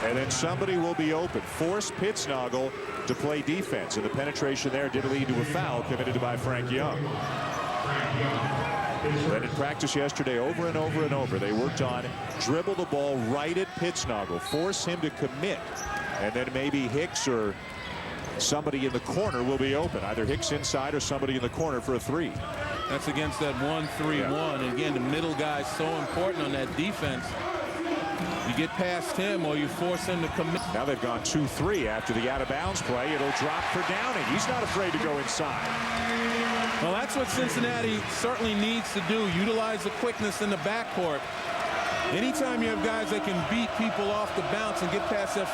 and then somebody will be open. Force Pittsnogle to play defense, and the penetration there did lead to a foul committed by Frank Young. Then in practice yesterday, over and over and over, they worked on dribble the ball right at Pittsnogle, force him to commit, and then maybe Hicks or somebody in the corner will be open. Either Hicks inside or somebody in the corner for a three. That's against that 1-3-1. And again, the middle guy's so important on that defense. You get past him or you force him to commit. Now they've gone 2-3 after the out-of-bounds play. It'll drop for Downing. He's not afraid to go inside. Well, that's what Cincinnati certainly needs to do. Utilize the quickness in the backcourt. Anytime you have guys that can beat people off the bounce and get past that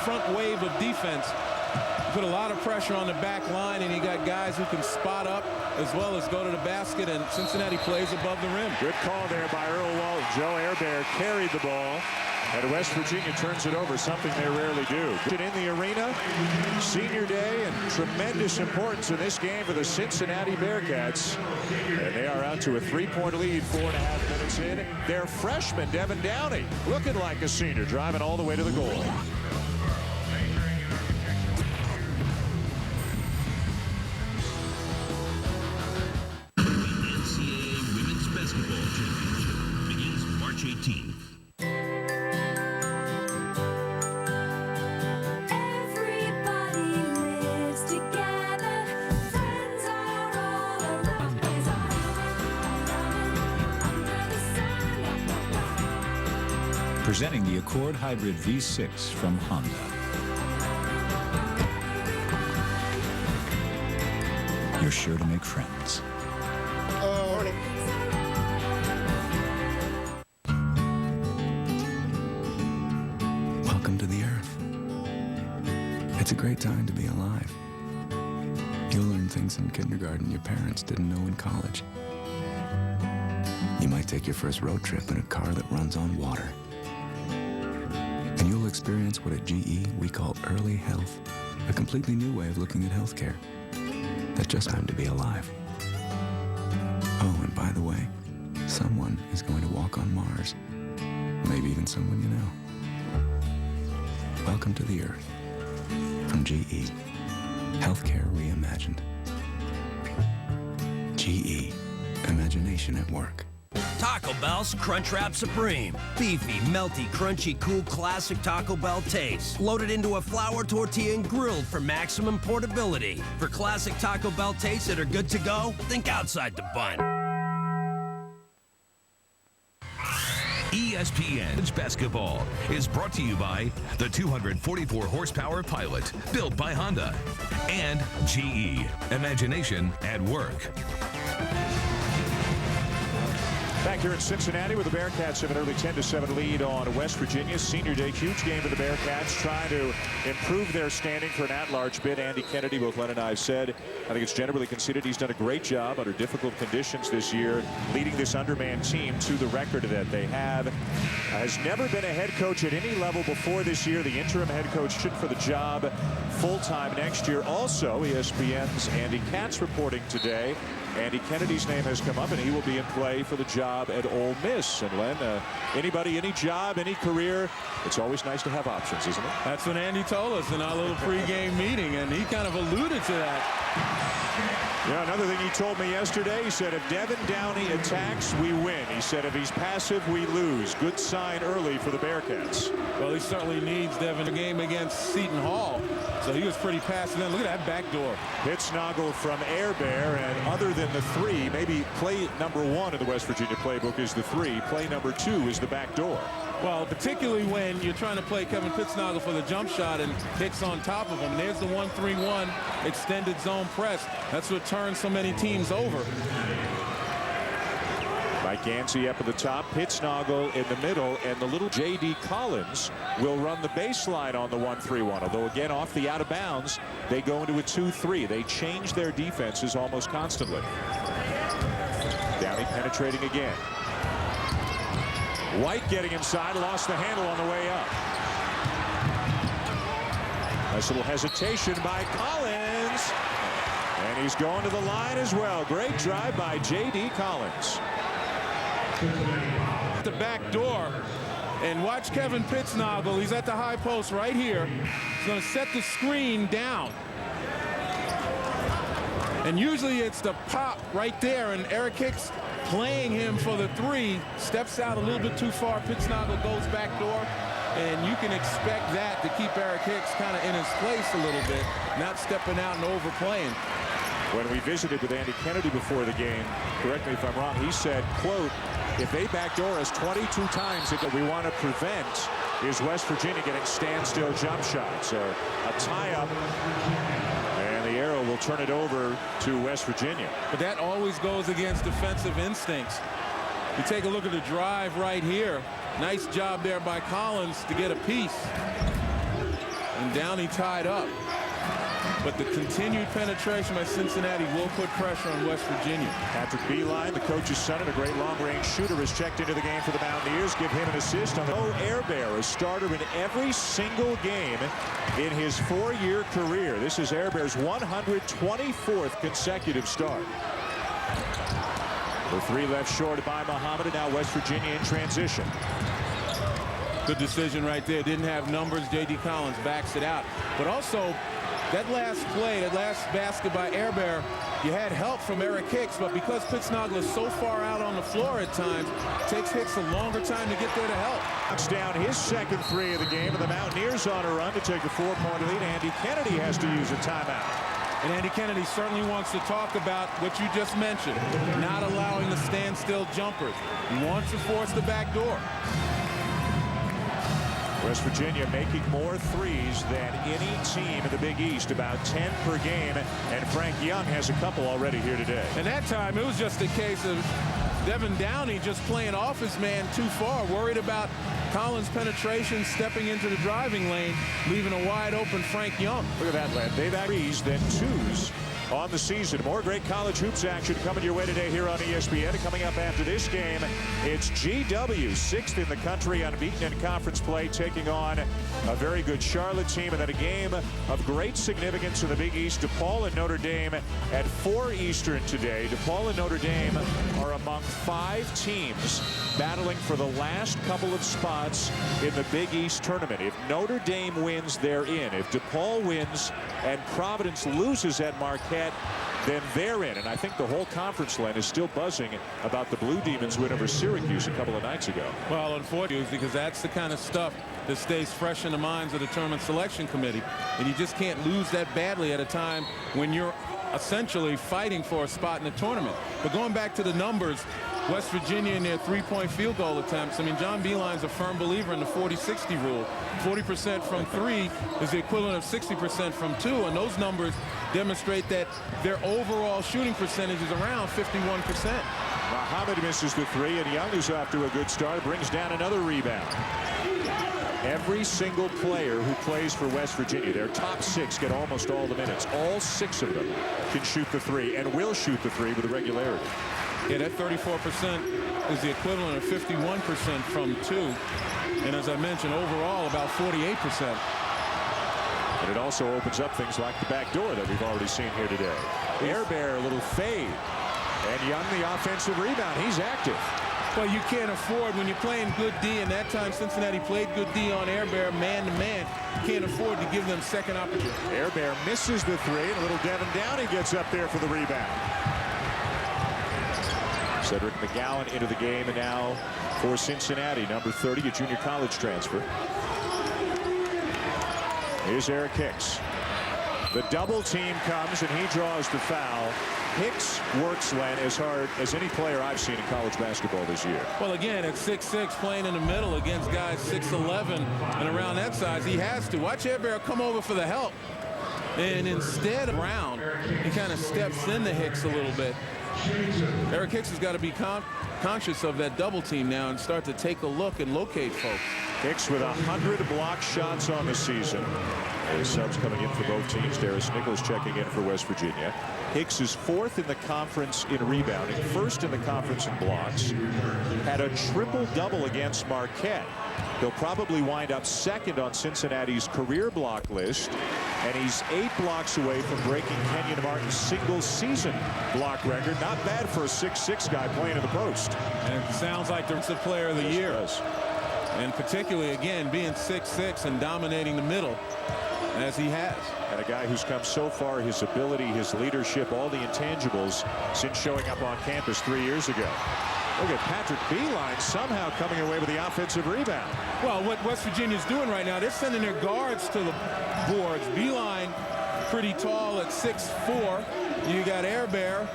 front wave of defense, you put a lot of pressure on the back line, and you got guys who can spot up as well as go to the basket, and Cincinnati plays above the rim. Good call there by Earl Walton. Joe Airbear carried the ball, and West Virginia turns it over, something they rarely do. In the arena, senior day, and tremendous importance in this game for the Cincinnati Bearcats. And they are out to a 3-point lead, 4.5 minutes in. Their freshman, Devin Downey, looking like a senior, driving all the way to the goal. March 18th. Everybody lives together. Friends are all around. Under the sun. Presenting the Accord Hybrid V6 from Honda. You're sure to make friends. Welcome to the Earth. It's a great time to be alive. You'll learn things in kindergarten your parents didn't know in college. You might take your first road trip in a car that runs on water. And you'll experience what at GE we call early health, a completely new way of looking at healthcare. That's just time to be alive. Oh, and by the way, someone is going to walk on Mars. Maybe even someone you know. Welcome to the Earth. From GE. Healthcare reimagined. GE. Imagination at work. Taco Bell's Crunchwrap Supreme. Beefy, melty, crunchy, cool, classic Taco Bell taste. Loaded into a flour tortilla and grilled for maximum portability. For classic Taco Bell tastes that are good to go, think outside the bun. ESPN's basketball is brought to you by the 244 horsepower Pilot, built by Honda, and GE. Imagination at work. Back here in Cincinnati, where the Bearcats have an early 10-7 lead on West Virginia. Senior day, huge game for the Bearcats, trying to improve their standing for an at-large bid. Andy Kennedy, both Len and I have said, I think it's generally conceded he's done a great job under difficult conditions this year, leading this undermanned team to the record that they have. Has never been a head coach at any level before this year. The interim head coach should for the job full-time next year. Also, ESPN's Andy Katz reporting today. Andy Kennedy's name has come up, and he will be in play for the job at Ole Miss. And Len, anybody, any job, any career, it's always nice to have options, isn't it? That's what Andy told us in our little pregame meeting, and he kind of alluded to that. Yeah, another thing he told me yesterday, he said if Devin Downey attacks, we win. He said if he's passive, we lose. Good sign early for the Bearcats. Well, he certainly needs Devin. A game against Seton Hall, so he was pretty passive. Look at that back door. Pittsnogle from Airbear, and other than the three, maybe play number one in the West Virginia playbook is the three. Play number two is the back door. Well, particularly when you're trying to play Kevin Pittsnogle for the jump shot and Hicks on top of him. There's the 1-3-1 extended zone press. That's what turns so many teams over. Mike Gansey up at the top, Pittsnogle in the middle, and the little J.D. Collins will run the baseline on the 1-3-1. Although, again, off the out of bounds, they go into a 2-3. They change their defenses almost constantly. Downey penetrating again. White getting inside, lost the handle on the way up. Nice little hesitation by Collins. And he's going to the line as well. Great drive by J.D. Collins. The back door. And watch Kevin Pittsnogle. He's at the high post right here. He's going to set the screen down. And usually it's the pop right there, and Eric Hicks playing him for the three. Steps out a little bit too far. Pittsnogle goes back door. And you can expect that to keep Eric Hicks kind of in his place a little bit, not stepping out and overplaying. When we visited with Andy Kennedy before the game, correct me if I'm wrong, he said, quote, if they backdoor us 22 times, what we want to prevent is West Virginia getting standstill jump shots. So a tie-up, and the arrow will turn it over to West Virginia. But that always goes against defensive instincts. You take a look at the drive right here. Nice job there by Collins to get a piece. And Downey tied up. But the continued penetration by Cincinnati will put pressure on West Virginia. Patrick Beeline, the coach's son and a great long-range shooter, has checked into the game for the Mountaineers. Give him an assist on the Air Bear, a starter in every single game in his 4-year career. This is Air Bear's 124th consecutive start. The three left short by Muhammad, and now West Virginia in transition. Good decision right there. Didn't have numbers. J.D. Collins backs it out. But also, that last play, that last basket by Air Bear, you had help from Eric Hicks, but because Pittsnogle is so far out on the floor at times, it takes Hicks a longer time to get there to help. Knocks down his second three of the game, and the Mountaineers on a run to take a 4-point lead. Andy Kennedy has to use a timeout. And Andy Kennedy certainly wants to talk about what you just mentioned, not allowing the standstill jumpers. He wants to force the back door. West Virginia making more threes than any team in the Big East, about 10 per game, and Frank Young has a couple already here today. And that time it was just a case of Devin Downey just playing off his man too far, worried about Collins' penetration, stepping into the driving lane, leaving a wide open Frank Young. Look at that, Len. They've had threes, then twos on the season. More great college hoops action coming your way today here on ESPN. Coming up after this game, it's GW, 6th in the country, unbeaten in conference play, taking on a very good Charlotte team. And then a game of great significance in the Big East. DePaul and Notre Dame at 4 Eastern today. DePaul and Notre Dame are among 5 teams battling for the last couple of spots in the Big East tournament. If Notre Dame wins, they're in. If DePaul wins and Providence loses at Marquette, then they're in. And I think the whole conference land is still buzzing about the Blue Demons win over Syracuse a couple of nights ago. Well, unfortunately, because that's the kind of stuff that stays fresh in the minds of the tournament selection committee. And you just can't lose that badly at a time when you're essentially fighting for a spot in the tournament. But going back to the numbers, West Virginia in their 3-point field goal attempts. I mean, John Beeline's a firm believer in the 40-60 rule. 40% from 3 is the equivalent of 60% from 2, and those numbers demonstrate that their overall shooting percentage is around 51%. Muhammad misses the 3, and Young, who's off to a good start, brings down another rebound. Every single player who plays for West Virginia, their top 6 get almost all the minutes. All 6 of them can shoot the 3 and will shoot the 3 with regularity. Yeah, that 34% is the equivalent of 51% from 2. And as I mentioned, overall about 48%. And it also opens up things like the back door that we've already seen here today. Air Bear, a little fade. And Young, the offensive rebound. He's active. Well, you can't afford, when you're playing good D, and that time Cincinnati played good D on Air Bear man-to-man, you can't afford to give them second opportunity. Air Bear misses the 3, and a little Devin Downey gets up there for the rebound. Cedric McGowan into the game, and now for Cincinnati, number 30, a junior college transfer. Here's Eric Hicks. The double team comes, and he draws the foul. Hicks works, Len, as hard as any player I've seen in college basketball this year. Well, again, at 6'6", playing in the middle against guys 6'11", and around that size, he has to. Watch Air Bear come over for the help. And instead of Brown, he kind of steps into Hicks a little bit. Eric Hicks has got to be conscious of that double team now and start to take a look and locate folks. Hicks with 100 block shots on the season. There's subs coming in for both teams. Darius Nichols checking in for West Virginia. Hicks is 4th in the conference in rebounding, 1st in the conference in blocks. Had a triple-double against Marquette. He'll probably wind up 2nd on Cincinnati's career block list, and he's 8 blocks away from breaking Kenyon Martin's single-season block record. Not bad for a 6'6" guy playing in the post. And it sounds like the player of the year. And particularly, again, being 6'6" and dominating the middle as he has. And a guy who's come so far, his ability, his leadership, all the intangibles since showing up on campus 3 years ago. Look at Patrick Beeline somehow coming away with the offensive rebound. Well, what West Virginia's doing right now, they're sending their guards to the boards. Beeline pretty tall at 6'4". You got Air Bear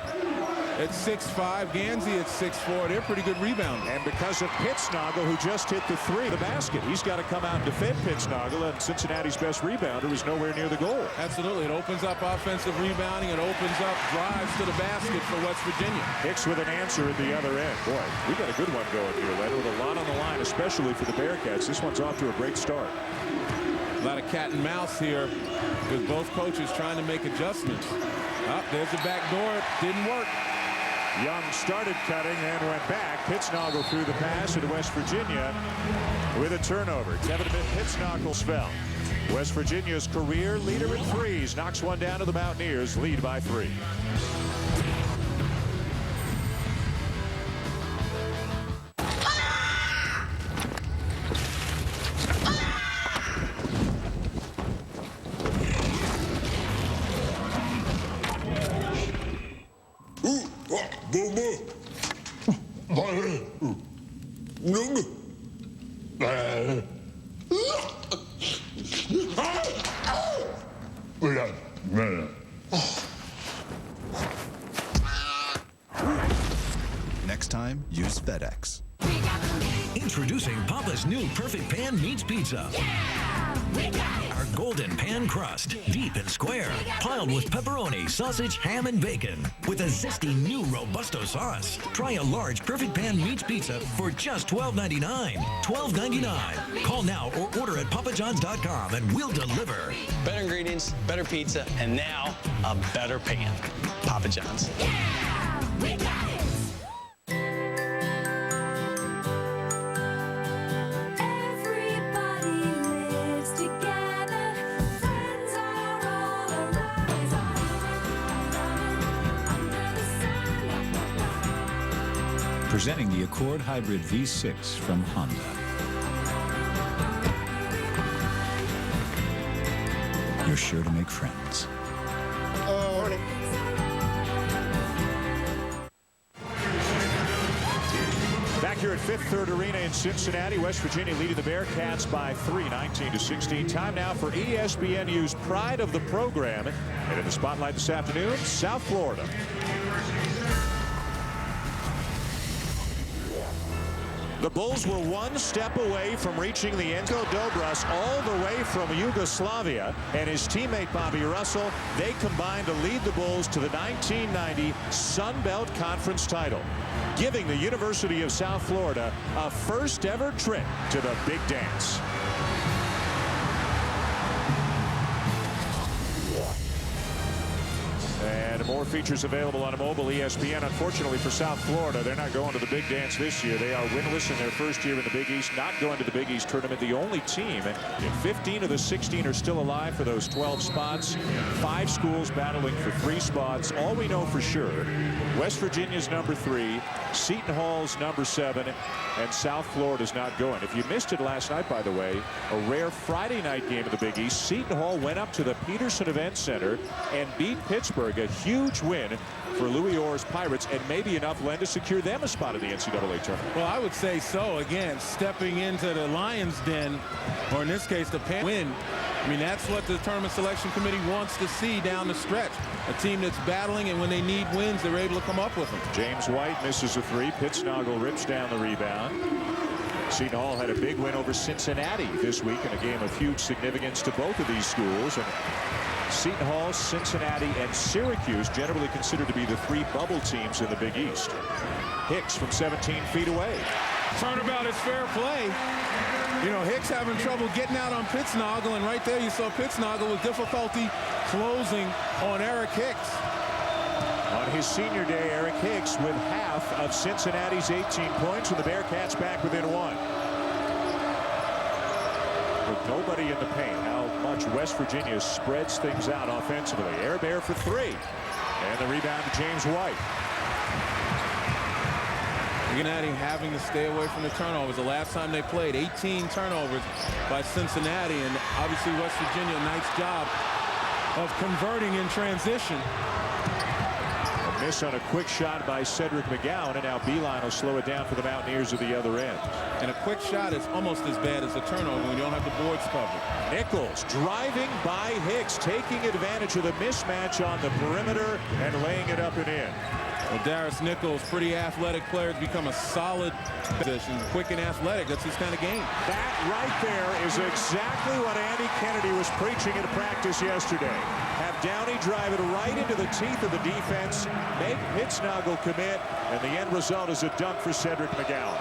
at 6'5", Gansey at 6'4". They're pretty good rebounders. And because of Pittsnoggle, who just hit the three, the basket, he's got to come out and defend Pittsnoggle, and Cincinnati's best rebounder is nowhere near the goal. Absolutely. It opens up offensive rebounding. It opens up drives to the basket for West Virginia. Hicks with an answer at the other end. Boy, we got a good one going here, Led, with a lot on the line, especially for the Bearcats. This one's off to a great start. A lot of cat and mouse here with both coaches trying to make adjustments. There's the back door. Didn't work. Young started cutting and went back. Pittsnoggle threw the pass into West Virginia with a turnover. Kevin Pittsnoggle's fell. West Virginia's career leader in threes knocks one down to the Mountaineers, lead by 3. Next time, use FedEx. Introducing Papa's new Perfect Pan Meats Pizza. Our golden pan crust, deep and square, piled with pepperoni, sausage, ham, and bacon, with a zesty new Robusto sauce. Try a large Perfect Pan Meats Pizza for just $12.99. $12.99. Call now or order at papajohns.com and we'll deliver. Better ingredients, better pizza, and now a better pan. Papa John's. We got it. Everybody lives together. Friends are all around. Under the sun. Presenting the Accord Hybrid V6 from Honda. You're sure to make friends. Back here at Fifth Third Arena in Cincinnati, West Virginia leading the Bearcats by 3, 19-16. Time now for ESPNU's pride of the program. And in the spotlight this afternoon, South Florida. The Bulls were one step away from reaching the end. Dobras all the way from Yugoslavia and his teammate Bobby Russell. They combined to lead the Bulls to the 1990 Sun Belt Conference title, giving the University of South Florida a first ever trip to the Big Dance. And more features available on a mobile ESPN. Unfortunately for South Florida, they're not going to the Big Dance this year. They are winless in their first year in the Big East, not going to the Big East tournament. The only team, and 15 of the 16 are still alive for those 12 spots. 5 schools battling for 3 spots. All we know for sure, West Virginia's number 3, Seton Hall's number 7, and South Florida's not going. If you missed it last night, by the way, a rare Friday night game of the Big East. Seton Hall went up to the Peterson Event Center and beat Pittsburgh. A huge win for Louis Orr's Pirates, and maybe enough, Len, to secure them a spot in the NCAA tournament. Well, I would say so. Again, stepping into the Lions' den, or in this case, the win. I mean, that's what the tournament selection committee wants to see down the stretch. A team that's battling, and when they need wins, they're able to come up with them. James White misses a 3. Pittsnoggle rips down the rebound. Seton Hall had a big win over Cincinnati this week in a game of huge significance to both of these schools. And Seton Hall, Cincinnati, and Syracuse generally considered to be the 3 bubble teams in the Big East. Hicks from 17 feet away. Turnabout is fair play. You know, Hicks having trouble getting out on Pittsnoggle, and right there you saw Pittsnoggle with difficulty closing on Eric Hicks. On his senior day, Eric Hicks with half of Cincinnati's 18 points, and the Bearcats back within 1. With nobody in the paint, how much West Virginia spreads things out offensively. Air Bear for 3. And the rebound to James White. Cincinnati having to stay away from the turnovers. The last time they played, 18 turnovers by Cincinnati, and obviously West Virginia, nice job of converting in transition. A miss on a quick shot by Cedric McGowan, and now Beeline will slow it down for the Mountaineers at the other end. And a quick shot is almost as bad as a turnover when you don't have the boards covered. Nichols driving by Hicks, taking advantage of the mismatch on the perimeter and laying it up and in. Well, Darius Nichols, pretty athletic player, has become a solid position. Quick and athletic, that's his kind of game. That right there is exactly what Andy Kennedy was preaching in practice yesterday. Have Downey drive it right into the teeth of the defense, make Pittsnoggle commit, and the end result is a dunk for Cedric McGowan.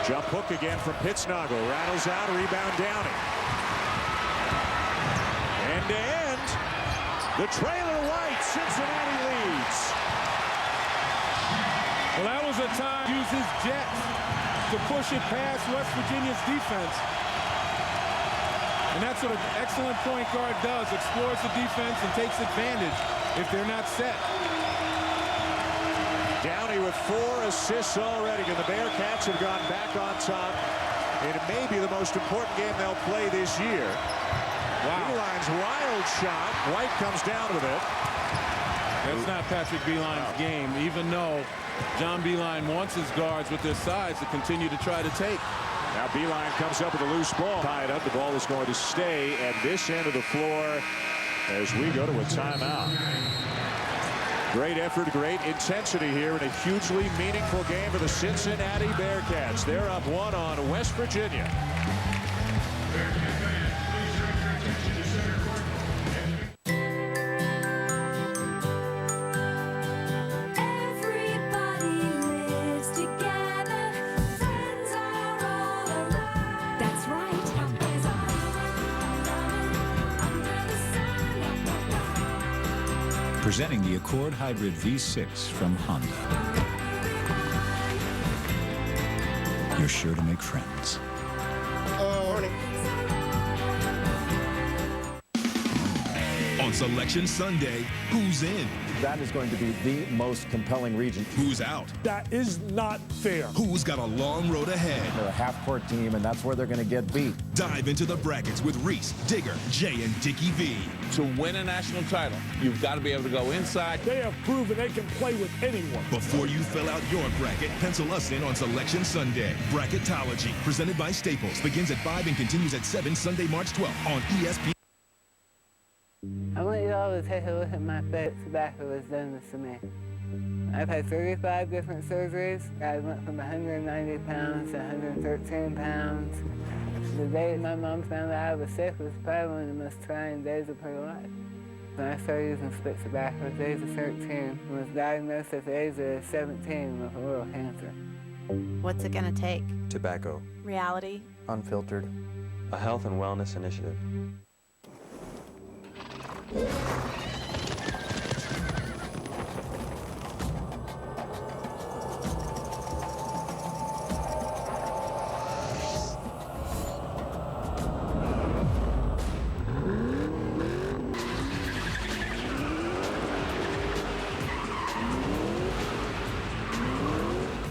Jump hook again from Pittsnoggle, rattles out, rebound Downey. End to end, the trailer white, Cincinnati leads. Well, that was a time to use his jets to push it past West Virginia's defense. And that's what an excellent point guard does, explores the defense and takes advantage if they're not set. Downey with 4 assists already, and the Bearcats have gone back on top. It may be the most important game they'll play this year. Wow. Beeline's wild shot. White comes down with it. That's not Patrick Beeline's game, even though John Beeline wants his guards with their size to continue to try to take. Now Beeline comes up with a loose ball. Tied up. The ball is going to stay at this end of the floor as we go to a timeout. Great effort, great intensity here in a hugely meaningful game for the Cincinnati Bearcats. They're up 1 on West Virginia. Everybody lives together. Friends are all alive. That's right. Is all under the sun. Presenting the Accord Hybrid V6 from Honda. You're sure to make friends. On Selection Sunday, who's in? That is going to be the most compelling region. Who's out? That is not fair. Who's got a long road ahead? They're a half-court team, and that's where they're going to get beat. Dive into the brackets with Reese, Digger, Jay, and Dickie V. To win a national title, you've got to be able to go inside. They have proven they can play with anyone. Before you fill out your bracket, pencil us in on Selection Sunday. Bracketology, presented by Staples, begins at 5 and continues at 7 Sunday, March 12th on ESPN. I want you all to take a look at my face. Tobacco has done this to me. I've had 35 different surgeries. I went from 190 pounds to 113 pounds. The day my mom found out I was sick was probably one of the most trying days of her life. When I started using spit tobacco at the age of 13 and was diagnosed at the age of 17 with oral cancer. What's it gonna take? Tobacco. Reality. Unfiltered. A health and wellness initiative.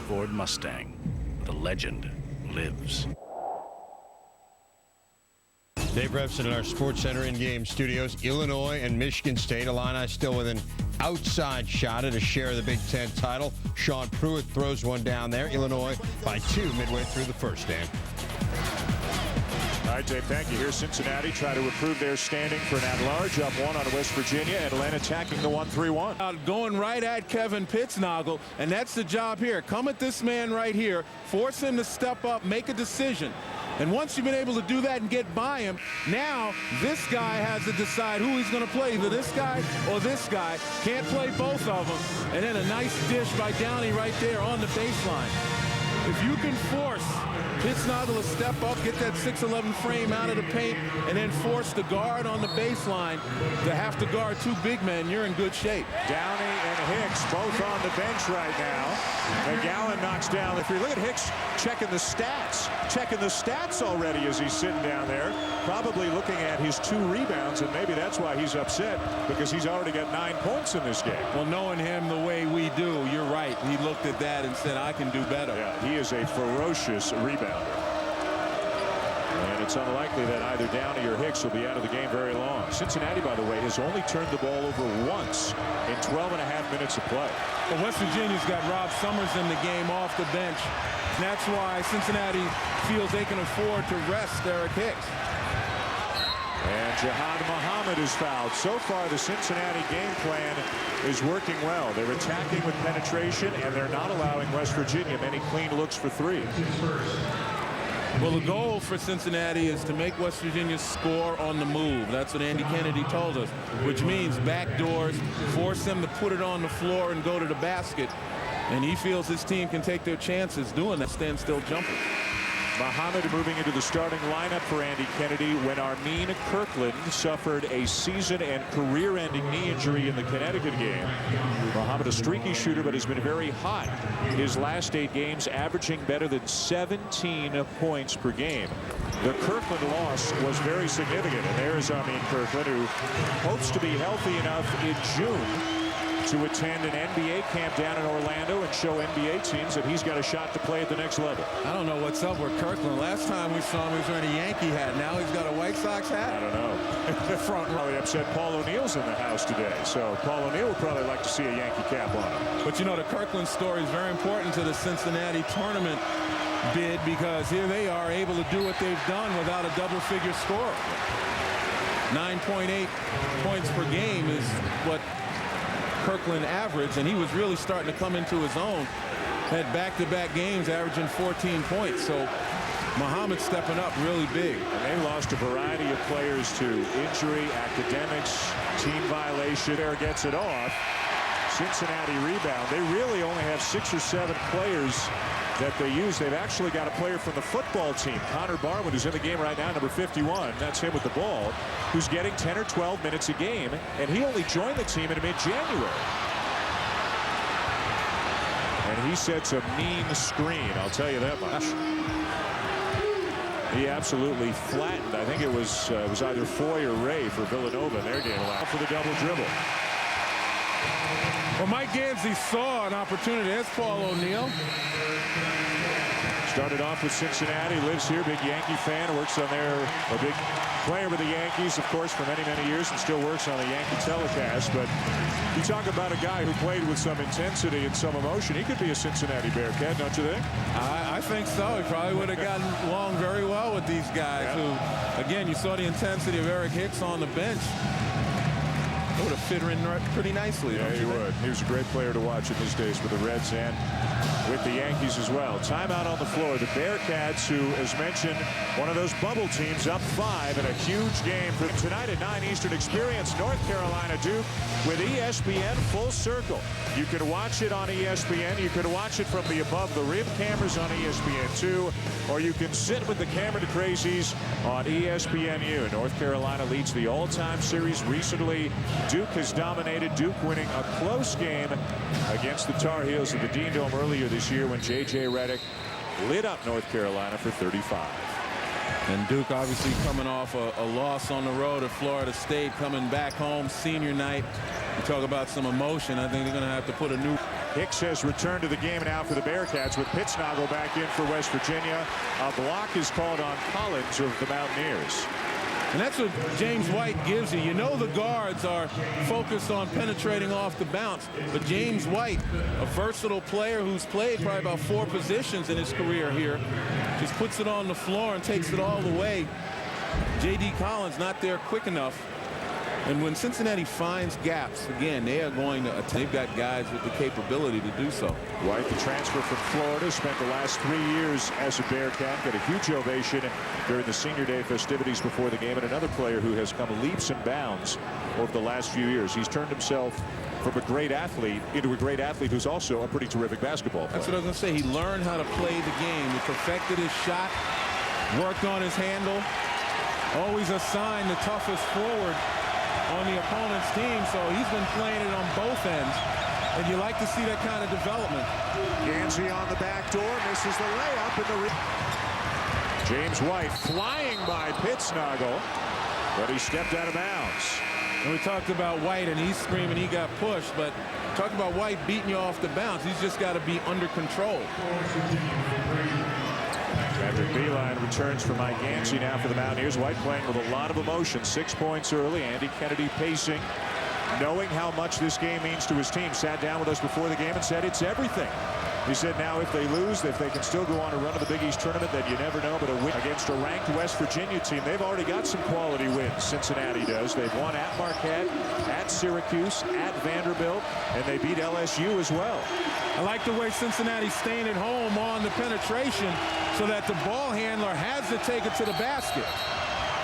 Ford Mustang. The legend lives. Dave Revson in our Sports Center in-game studios. Illinois and Michigan State. Illini still with an outside shot at a share of the Big Ten title. Sean Pruitt throws one down there. Illinois by 2 midway through the first, Dan. All right, Dave, thank you. Here's Cincinnati try to improve their standing for an at-large. Up 1 on West Virginia. Atlanta attacking the 1-3-1. Going right at Kevin Pittsnoggle, and that's the job here. Come at this man right here. Force him to step up, make a decision. And once you've been able to do that and get by him, now this guy has to decide who he's going to play, either this guy or this guy. Can't play both of them. And then a nice dish by Downey right there on the baseline. If you can force Pittsnoggle to step up, get that 6'11" frame out of the paint, and then force the guard on the baseline to have to guard two big men, you're in good shape. Downey and Hicks both on the bench right now. McGowan knocks down. If you look at Hicks checking the stats already as he's sitting down there, probably looking at his 2 rebounds, and maybe that's why he's upset, because he's already got 9 points in this game. Well, knowing him the way we do, you're right. He looked at that and said, I can do better. Yeah, he is a ferocious rebounder. And it's unlikely that either Downey or Hicks will be out of the game very long. Cincinnati, by the way, has only turned the ball over once in 12.5 minutes of play. Well, West Virginia's got Rob Summers in the game off the bench. And that's why Cincinnati feels they can afford to rest Eric Hicks. And Jihad Muhammad is fouled. So far, the Cincinnati game plan is working well. They're attacking with penetration, and they're not allowing West Virginia many clean looks for 3. Well, the goal for Cincinnati is to make West Virginia score on the move. That's what Andy Kennedy told us, which means back doors, force them to put it on the floor and go to the basket. And he feels his team can take their chances doing that standstill jumper. Muhammad moving into the starting lineup for Andy Kennedy when Armin Kirkland suffered a season and career-ending knee injury in the Connecticut game. Muhammad, a streaky shooter, but has been very hot his last 8 games, averaging better than 17 points per game. The Kirkland loss was very significant, and there's Armin Kirkland, who hopes to be healthy enough in June to attend an NBA camp down in Orlando and show NBA teams that he's got a shot to play at the next level. I don't know what's up with Kirkland. Last time we saw him, he was wearing a Yankee hat. Now he's got a White Sox hat. I don't know. The front row upset. Paul O'Neill's in the house today, so Paul O'Neill would probably like to see a Yankee cap on him. But you know, the Kirkland story is very important to the Cincinnati tournament bid, because here they are able to do what they've done without a double-figure score. 9.8 points per game is what Kirkland average, and he was really starting to come into his own. Had back-to-back games averaging 14 points. So Muhammad stepping up really big. And they lost a variety of players to injury, academics, team violation. There gets it off. Cincinnati rebound. They really only have 6 or 7 players that they use. They've actually got a player from the football team, Connor Barwin, who's in the game right now, number 51. That's him with the ball, who's getting 10 or 12 minutes a game, and he only joined the team in mid-January. And he sets a mean screen, I'll tell you that much. He absolutely flattened. I think it was either Foy or Ray for Villanova in their game last for the double dribble. Well, Mike Gansey saw an opportunity. That's Paul O'Neill. Started off with Cincinnati, lives here, big Yankee fan, works on there, a big player with the Yankees, of course, for many, many years, and still works on the Yankee telecast. But you talk about a guy who played with some intensity and some emotion. He could be a Cincinnati Bearcat, don't you think? I think so. He probably would have gotten along very well with these guys who, again, you saw the intensity of Eric Hicks on the bench. It would have fit in pretty nicely. Yeah, he would. He was a great player to watch in his days with the Reds and with the Yankees as well. Timeout on the floor. The Bearcats, who, as mentioned, one of those bubble teams, up 5 in a huge game for tonight at 9 Eastern. Experience North Carolina Duke with ESPN Full Circle. You can watch it on ESPN. You can watch it from the above the rim cameras on ESPN2, or you can sit with the camera to crazies on ESPNU. North Carolina leads the all-time series recently. Duke has dominated. Duke winning a close game against the Tar Heels at the Dean Dome earlier this year when J.J. Redick lit up North Carolina for 35. And Duke obviously coming off a loss on the road at Florida State, coming back home senior night. You talk about some emotion. I think they're going to have to put a new... Hicks has returned to the game now for the Bearcats with Pittsnoggle back in for West Virginia. A block is called on Collins of the Mountaineers. And that's what James White gives you. You know the guards are focused on penetrating off the bounce, but James White, a versatile player who's played probably about 4 positions in his career here, just puts it on the floor and takes it all the way. J.D. Collins not there quick enough. And when Cincinnati finds gaps, again, they are going to attack. They've got guys with the capability to do so. White, the transfer from Florida, spent the last 3 years as a Bearcat, got a huge ovation during the senior day festivities before the game, and another player who has come leaps and bounds over the last few years. He's turned himself from a great athlete into a great athlete who's also a pretty terrific basketball player. That's what I was going to say. He learned how to play the game. He perfected his shot, worked on his handle, always assigned the toughest forward on the opponent's team, so he's been playing it on both ends, and you like to see that kind of development. Gansey on the back door, misses the layup in the James White flying by Pittsnoggle, but he stepped out of bounds. And we talked about White, and he's screaming he got pushed, but talk about White beating you off the bounce. He's just got to be under control. Patrick Beeline returns for Mike Gansey now for the Mountaineers. White playing with a lot of emotion. 6 points early. Andy Kennedy pacing, knowing how much this game means to his team. Sat down with us before the game and said it's everything. He said now if they lose, if they can still go on a run to the Big East tournament, then you never know. But a win against a ranked West Virginia team, they've already got some quality wins. Cincinnati does. They've won at Marquette, at Syracuse, at Vanderbilt, and they beat LSU as well. I like the way Cincinnati's staying at home on the penetration so that the ball handler has to take it to the basket.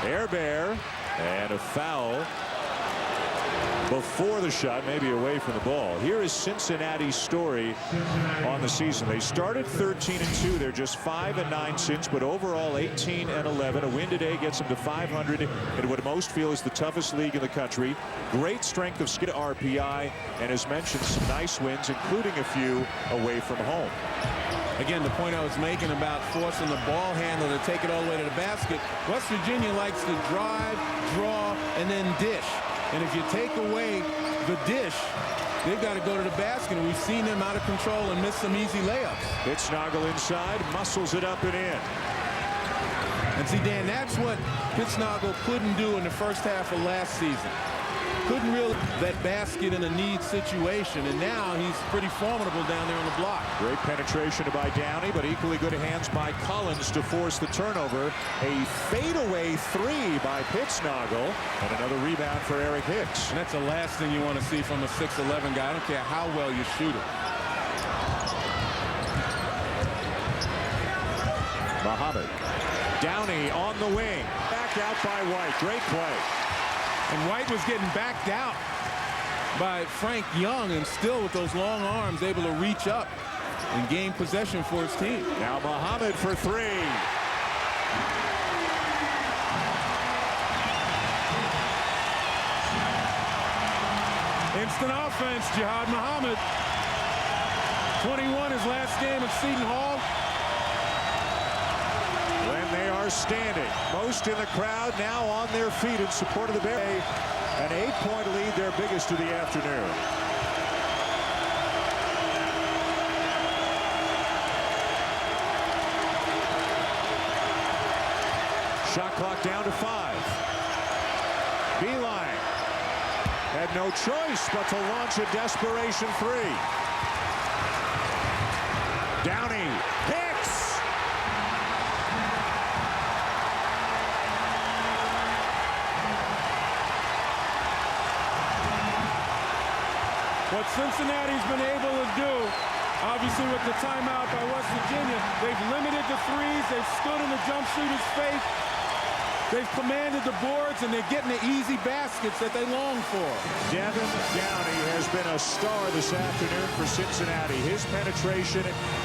Air Bear and a foul before the shot, maybe away from the ball. Here is Cincinnati's story on the season. They started 13-2. They're just 5-9 since, but overall 18-11. A win today gets them to 500 in what most feel is the toughest league in the country. Great strength of skid RPI, and as mentioned, some nice wins, including a few away from home. Again, the point I was making about forcing the ball handler to take it all the way to the basket. West Virginia likes to drive, draw, and then dish. And if you take away the dish, they've got to go to the basket. And we've seen them out of control and miss some easy layups. Pittsnoggle inside, muscles it up and in. And see, Dan, that's what Pittsnoggle couldn't do in the first half of last season. Couldn't really that basket in a need situation, and now he's pretty formidable down there on the block. Great penetration by Downey, but equally good hands by Collins to force the turnover. A fadeaway three by Pittsnoggle, and another rebound for Eric Hicks. And that's the last thing you want to see from a 6'11" guy. I don't care how well you shoot it. Muhammad. Downey on the wing. Back out by White. Great play. And White was getting backed out by Frank Young, and still with those long arms able to reach up and gain possession for his team. Now Muhammad for three. Instant offense, Jihad Muhammad. 21 his last game at Seton Hall. They are standing. Most in the crowd now on their feet in support of the Bears. An 8-point lead, their biggest of the afternoon. Shot clock down to 5. Beeline had no choice but to launch a desperation three. Downey hits. What Cincinnati's been able to do, obviously with the timeout by West Virginia, they've limited the threes, they've stood in the jump shooter's face, they've commanded the boards, and they're getting the easy baskets that they long for. Devin Downey has been a star this afternoon for Cincinnati. His penetration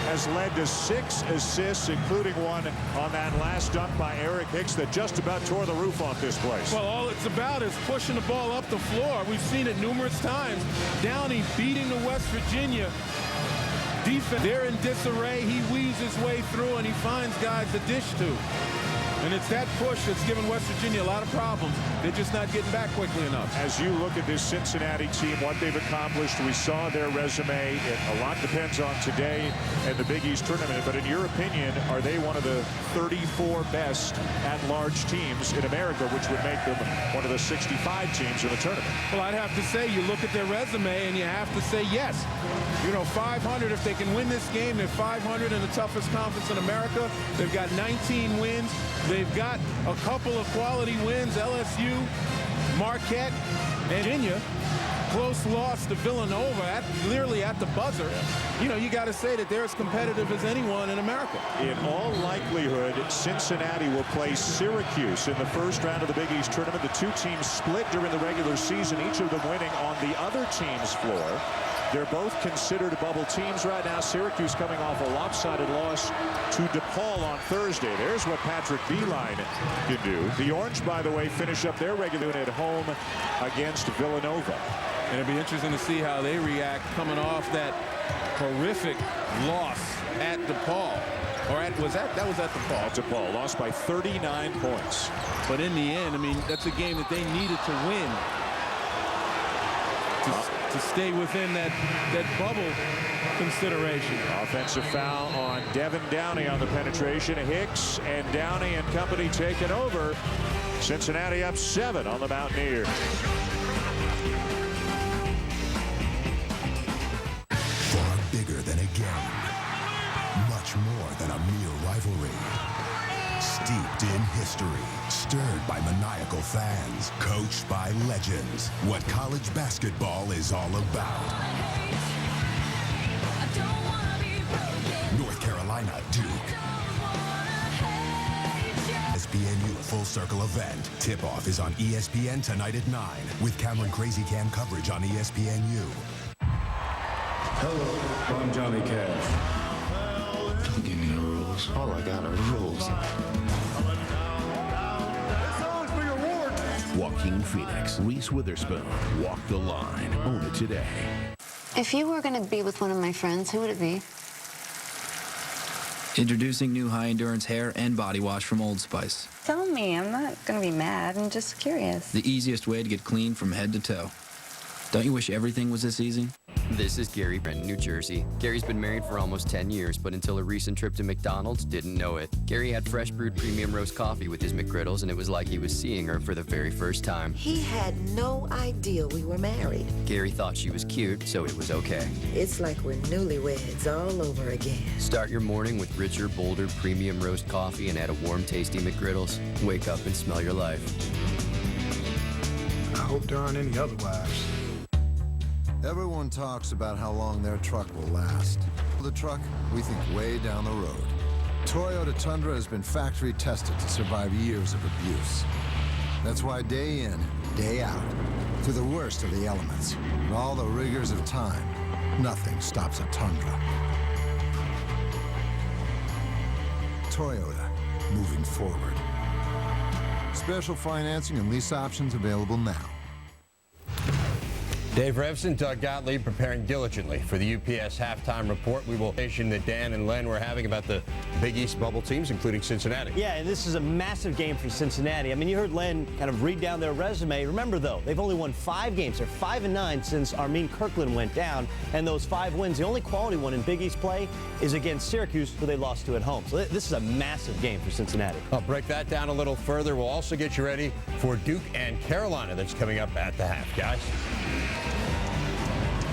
has led to 6 assists, including one on that last dunk by Eric Hicks that just about tore the roof off this place. Well, all it's about is pushing the ball up the floor. We've seen it numerous times. Downey beating the West Virginia defense. They're in disarray. He weaves his way through, and he finds guys to dish to. And it's that push that's given West Virginia a lot of problems. They're just not getting back quickly enough. As you look at this Cincinnati team, what they've accomplished, we saw their resume. A lot depends on today and the Big East tournament. But in your opinion, are they one of the 34 best at-large teams in America, which would make them one of the 65 teams in the tournament? Well, I'd have to say, you look at their resume and you have to say yes. You know, 500, if they can win this game, they're 500 in the toughest conference in America. They've got 19 wins. They've got a couple of quality wins, LSU, Marquette, and Virginia. close loss to Villanova, nearly at the buzzer. You know, you got to say that they're as competitive as anyone in America. In all likelihood, Cincinnati will play Syracuse in the first round of the Big East tournament. The two teams split during the regular season, each of them winning on the other team's floor. They're both considered bubble teams right now. Syracuse coming off a lopsided loss to DePaul on Thursday. There's what Patrick Beeline can do. The Orange, by the way, finish up their regular at home against Villanova. And it'll be interesting to see how they react coming off that horrific loss at DePaul. Or that was at DePaul. At DePaul, lost by 39 points. But in the end, I mean, that's a game that they needed to win to stay within that bubble consideration. Offensive foul on Devin Downey on the penetration. Hicks and Downey and company taken over. Cincinnati up 7 on the Mountaineers. Far bigger than a game. Much more than a mere rivalry. Steeped in history, stirred by maniacal fans, coached by legends. What college basketball is all about. North Carolina, Duke. ESPNU Full Circle event. Tip-off is on ESPN tonight at 9 with Cameron Crazy Cam coverage on ESPNU. Hello, I'm Johnny Cash. Don't give me the rules. All I got are rules. Joaquin Phoenix, Reese Witherspoon, Walk the Line. Own it today. If you were going to be with one of my friends, who would it be? Introducing new high-endurance hair and body wash from Old Spice. Tell me, I'm not going to be mad. I'm just curious. The easiest way to get clean from head to toe. Don't you wish everything was this easy? This is Gary Brent, New Jersey. Gary's been married for almost 10 years, but until a recent trip to McDonald's, didn't know it. Gary had fresh brewed premium roast coffee with his McGriddles, and it was like he was seeing her for the very first time. He had no idea we were married. Gary thought she was cute, so it was okay. It's like we're newlyweds all over again. Start your morning with richer, bolder premium roast coffee and add a warm, tasty McGriddles. Wake up and smell your life. I hope there aren't any other wives. Everyone talks about how long their truck will last. The truck, we think way down the road. Toyota Tundra has been factory tested to survive years of abuse. That's why day in, day out, through the worst of the elements and all the rigors of time, nothing stops a Tundra. Toyota, moving forward. Special financing and lease options available now. Dave Revson, Doug Gottlieb preparing diligently for the UPS halftime report. We will station that Dan and Len were having about the Big East bubble teams, including Cincinnati. Yeah, and this is a massive game for Cincinnati. I mean, you heard Len kind of read down their resume. Remember, though, they've only won 5 games. They're 5-9 since Armin Kirkland went down. And those 5 wins, the only quality one in Big East play is against Syracuse, who they lost to at home. So this is a massive game for Cincinnati. I'll break that down a little further. We'll also get you ready for Duke and Carolina that's coming up at the half, guys.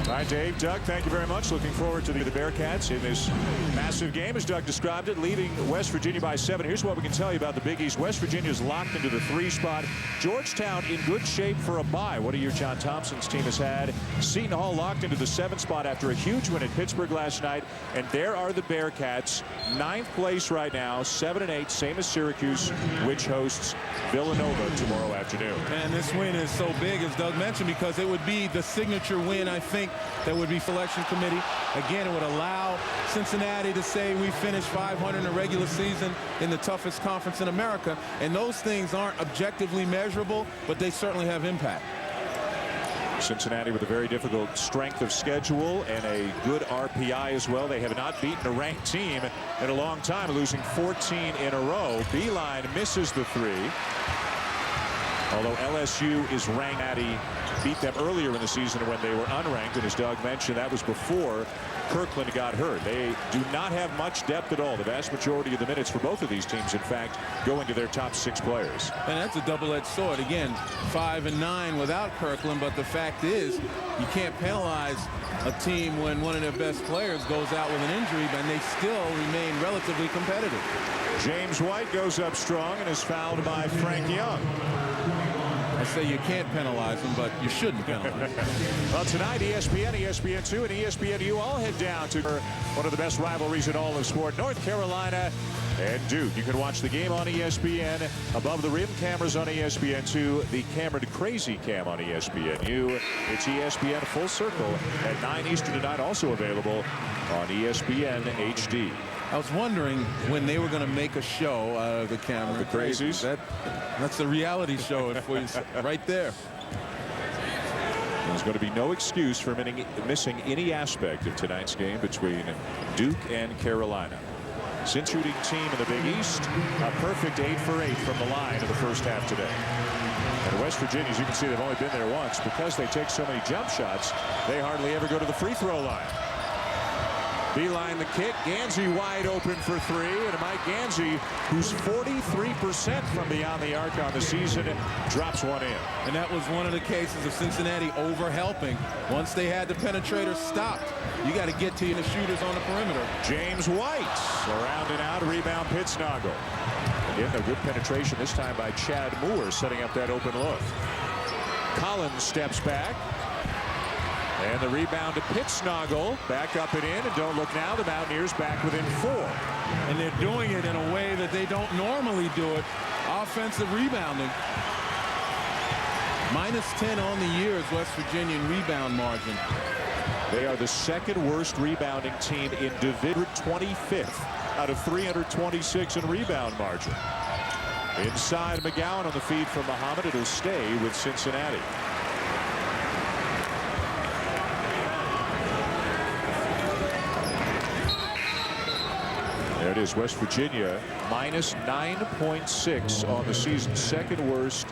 All right, Dave, Doug, thank you very much. Looking forward to the Bearcats in this massive game, as Doug described it, leading West Virginia by 7. Here's what we can tell you about the Big East. West Virginia is locked into the 3 spot. Georgetown in good shape for a bye. What a year John Thompson's team has had. Seton Hall locked into the 7 spot after a huge win at Pittsburgh last night. And there are the Bearcats, 9th place right now, 7-8, same as Syracuse, which hosts Villanova tomorrow afternoon. And this win is so big, as Doug mentioned, because it would be the signature win, I think, that would be selection committee. Again, it would allow Cincinnati to say we finished 500 in the regular season in the toughest conference in America. And those things aren't objectively measurable, but they certainly have impact. Cincinnati with a very difficult strength of schedule and a good RPI as well. They have not beaten a ranked team in a long time, losing 14 in a row. Beeline misses the 3. Although LSU is ranked, beat them earlier in the season when they were unranked, and as Doug mentioned, that was before Kirkland got hurt. They do not have much depth at all. The vast majority of the minutes for both of these teams, in fact, going to their top 6 players. And that's a double-edged sword. Again, 5-9 without Kirkland, but the fact is you can't penalize a team when one of their best players goes out with an injury, but they still remain relatively competitive. James White goes up strong and is fouled by Frank Young. I say you can't penalize them, but you shouldn't penalize them. Well, tonight, ESPN, ESPN2, and ESPNU all head down to one of the best rivalries in all of sport, North Carolina and Duke. You can watch the game on ESPN, above the rim cameras on ESPN2, the Cameron Crazy Cam on ESPNU. It's ESPN Full Circle at 9 Eastern tonight, also available on ESPN HD. I was wondering when they were going to make a show out of the Cameron The Crazies. That's the reality show right there. There's going to be no excuse for missing any aspect of tonight's game between Duke and Carolina. Since shooting team in the Big East, a perfect 8 for 8 from the line in the first half today. And West Virginia, as you can see, they've only been there once. Because they take so many jump shots, they hardly ever go to the free throw line. Beeline the kick. Gansey wide open for 3. And Mike Gansey, who's 43% from beyond the arc on the season, drops one in. And that was one of the cases of Cincinnati over-helping. Once they had the penetrators stopped, you got to get to the shooters on the perimeter. James White around and out. Rebound Pittsnoggle. Again, a good penetration this time by Chad Moore, setting up that open look. Collins steps back. And the rebound to Pittsnoggle. Back up and in. And don't look now. The Mountaineers back within 4. And they're doing it in a way that they don't normally do it. Offensive rebounding. -10 on the year is West Virginia in rebound margin. They are the second worst rebounding team in Division, 25th out of 326 in rebound margin. Inside McGowan on the feed from Muhammad. It'll stay with Cincinnati. There it is. West Virginia -9.6 on the season, second worst